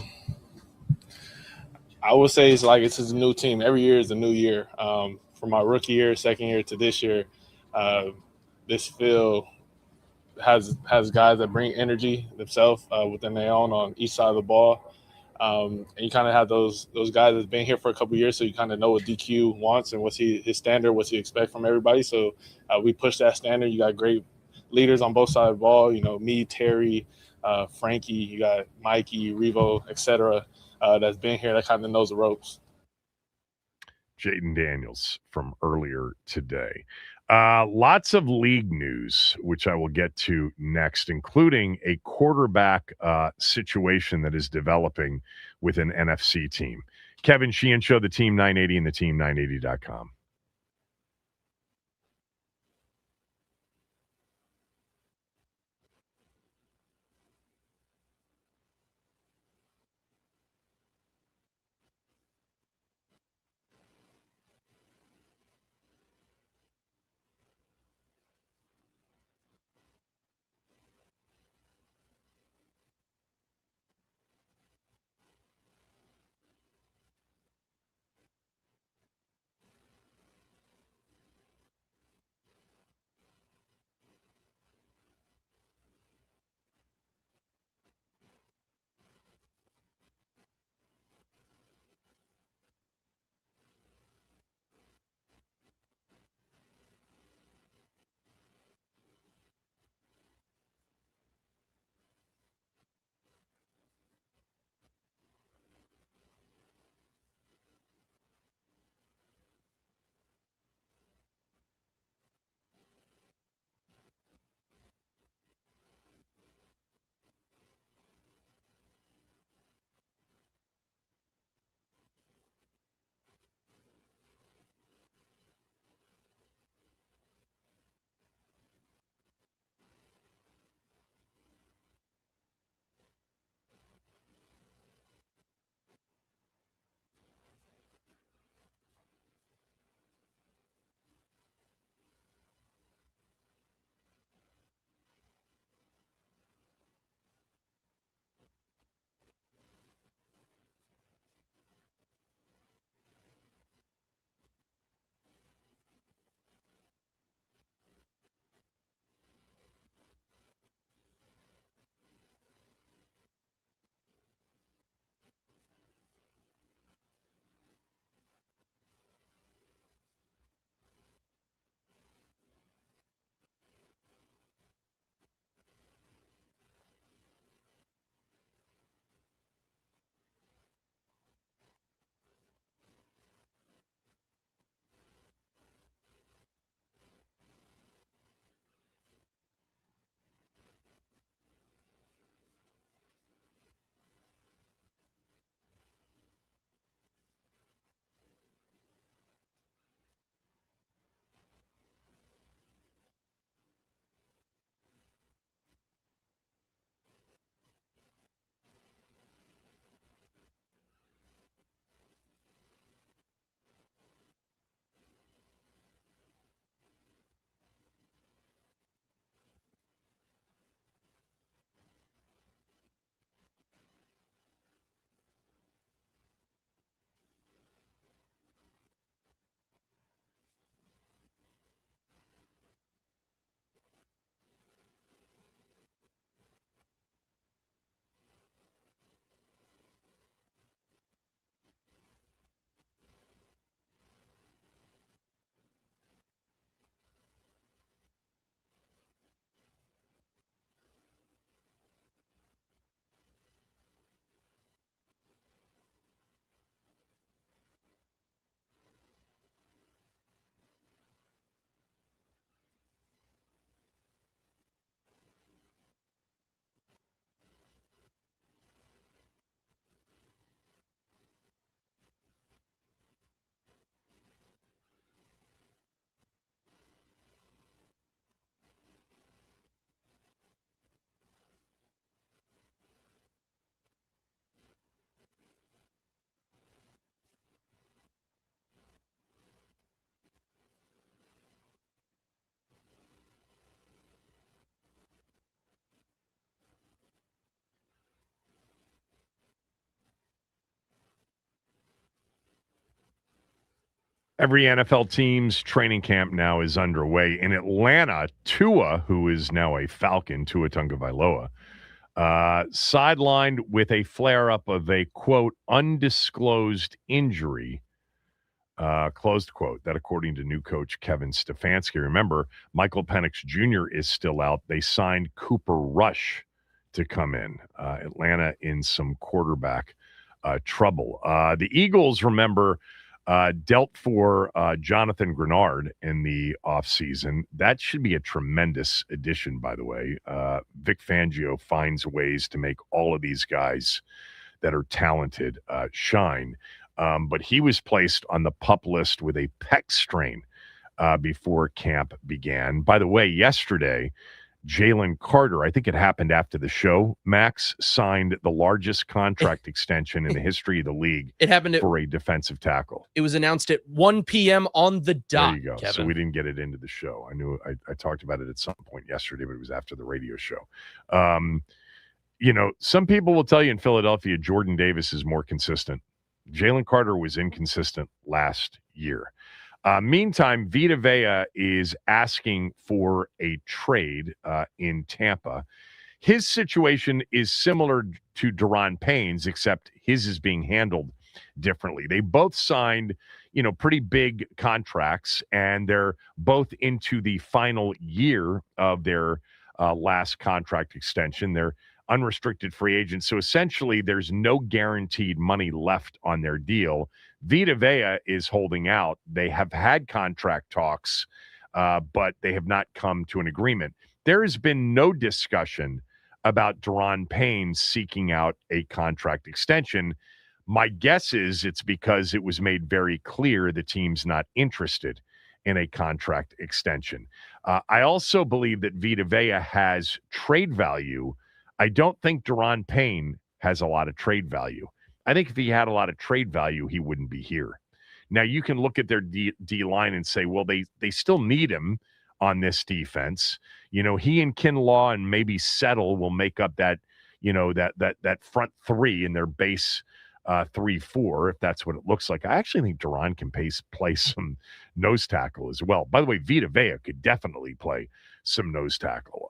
would say it's a new team. Every year is a new year. From my rookie year, second year to this year, this field has guys that bring energy themselves within their own on each side of the ball. And you kind of have those guys that's been here for a couple of years, so you kind of know what DQ wants and what's his standard, what's he expect from everybody. So we push that standard. You got great leaders on both sides of the ball. You know, me, Terry, Frankie. You got Mikey, Revo, etc. That's been here that kind of knows the ropes.
Jaden Daniels from earlier today. Lots of league news, which I will get to next, including a quarterback situation that is developing with an NFC team. Kevin Sheehan Show, the Team 980 and the team980.com. Every NFL team's training camp now is underway. In Atlanta, Tua, who is now a Falcon, Tua Tagovailoa, sidelined with a flare-up of a, quote, undisclosed injury, closed quote. That according to new coach Kevin Stefanski. Remember, Michael Penix Jr. is still out. They signed Cooper Rush to come in. Atlanta in some quarterback trouble. The Eagles, remember, dealt for Jonathan Grenard in the offseason. That should be a tremendous addition, by the way. Vic Fangio finds ways to make all of these guys that are talented shine. But he was placed on the PUP list with a pec strain before camp began. By the way, yesterday, Jalen Carter, I think it happened after the show, Max signed the largest contract extension in the history of the league.
It happened
for a defensive tackle.
It was announced at 1 p.m. on the dot.
There you go.
Kevin.
So we didn't get it into the show. I knew I talked about it at some point yesterday, but it was after the radio show. Some people will tell you in Philadelphia, Jordan Davis is more consistent. Jalen Carter was inconsistent last year. Meantime, Vita Vea is asking for a trade in Tampa. His situation is similar to Daron Payne's, except his is being handled differently. They both signed, pretty big contracts, and they're both into the final year of their last contract extension. They're unrestricted free agents. So essentially, there's no guaranteed money left on their deal. Vita Vea is holding out. They have had contract talks, but they have not come to an agreement. There has been no discussion about Daron Payne seeking out a contract extension. My guess is it's because it was made very clear the team's not interested in a contract extension. I also believe that Vita Vea has trade value. I don't think Daron Payne has a lot of trade value. I think if he had a lot of trade value, he wouldn't be here. Now, you can look at their D line and say, well, they still need him on this defense. He and Kinlaw and maybe Settle will make up that, that front three in their base 3-4, if that's what it looks like. I actually think Daron can play some nose tackle as well. By the way, Vita Vea could definitely play some nose tackle.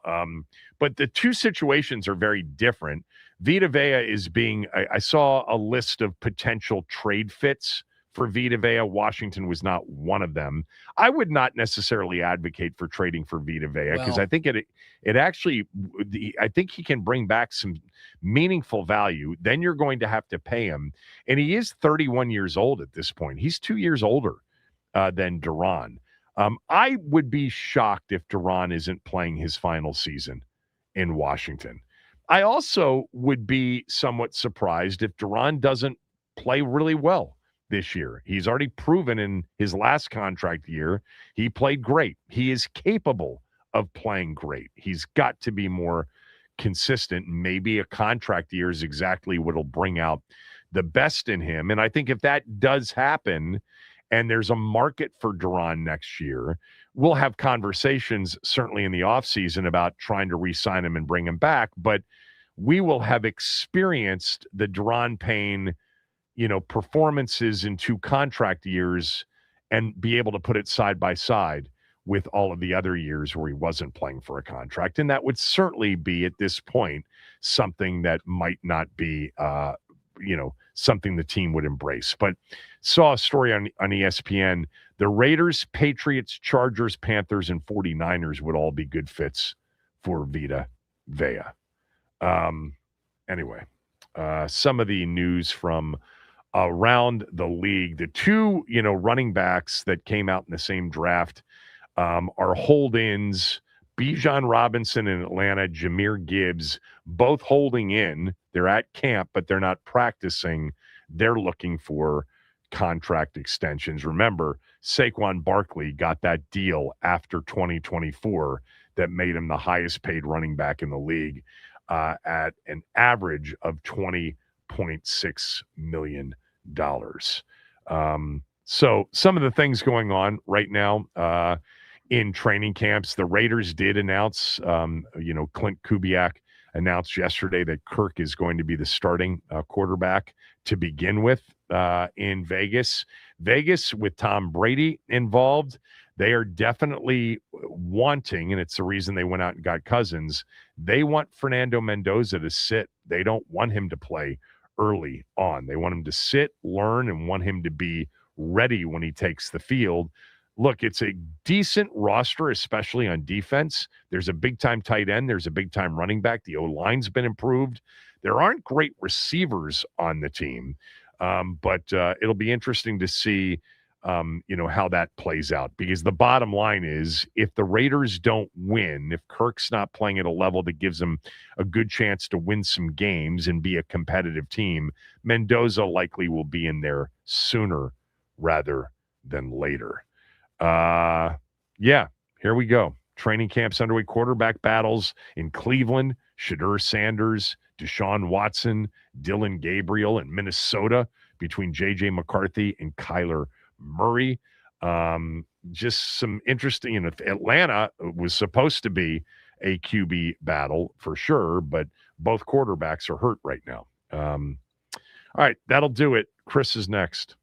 But the two situations are very different. Vita Vea is I saw a list of potential trade fits for Vita Vea. Washington was not one of them. I would not necessarily advocate for trading for Vita Vea because I think it actually, I think he can bring back some meaningful value. Then you're going to have to pay him. And he is 31 years old at this point. He's 2 years older than Daron. I would be shocked if Daron isn't playing his final season in Washington. I also would be somewhat surprised if Daron doesn't play really well this year. He's already proven in his last contract year, he played great. He is capable of playing great. He's got to be more consistent. Maybe a contract year is exactly what will bring out the best in him. And I think if that does happen, and there's a market for Daron next year, we'll have conversations certainly in the offseason about trying to re-sign him and bring him back. But we will have experienced the Daron Payne, performances in 2 contract years and be able to put it side by side with all of the other years where he wasn't playing for a contract. And that would certainly be, at this point, something that might not be, something the team would embrace. But saw a story on ESPN. The Raiders, Patriots, Chargers, Panthers, and 49ers would all be good fits for Vita Vea. Anyway, some of the news from around the league. The 2, running backs that came out in the same draft are hold-ins. Bijan Robinson in Atlanta, Jahmyr Gibbs, both holding in. They're at camp, but they're not practicing. They're looking for contract extensions. Remember, Saquon Barkley got that deal after 2024 that made him the highest paid running back in the league at an average of $20.6 million. So some of the things going on right now in training camps, the Raiders did announce, Clint Kubiak announced yesterday that Kirk is going to be the starting quarterback to begin with in Vegas. Vegas, with Tom Brady involved, they are definitely wanting, and it's the reason they went out and got Cousins, they want Fernando Mendoza to sit. They don't want him to play early on. They want him to sit, learn, and want him to be ready when he takes the field. Look, it's a decent roster, especially on defense. There's a big-time tight end. There's a big-time running back. The O-line's been improved. There aren't great receivers on the team, but it'll be interesting to see, how that plays out. Because the bottom line is, if the Raiders don't win, if Kirk's not playing at a level that gives them a good chance to win some games and be a competitive team, Mendoza likely will be in there sooner rather than later. Here we go. Training camps underway. Quarterback battles in Cleveland. Shadur Sanders, Deshaun Watson, Dylan Gabriel in Minnesota between J.J. McCarthy and Kyler Murray. Just some interesting. Atlanta was supposed to be a QB battle for sure, but both quarterbacks are hurt right now. All right, that'll do it. Chris is next.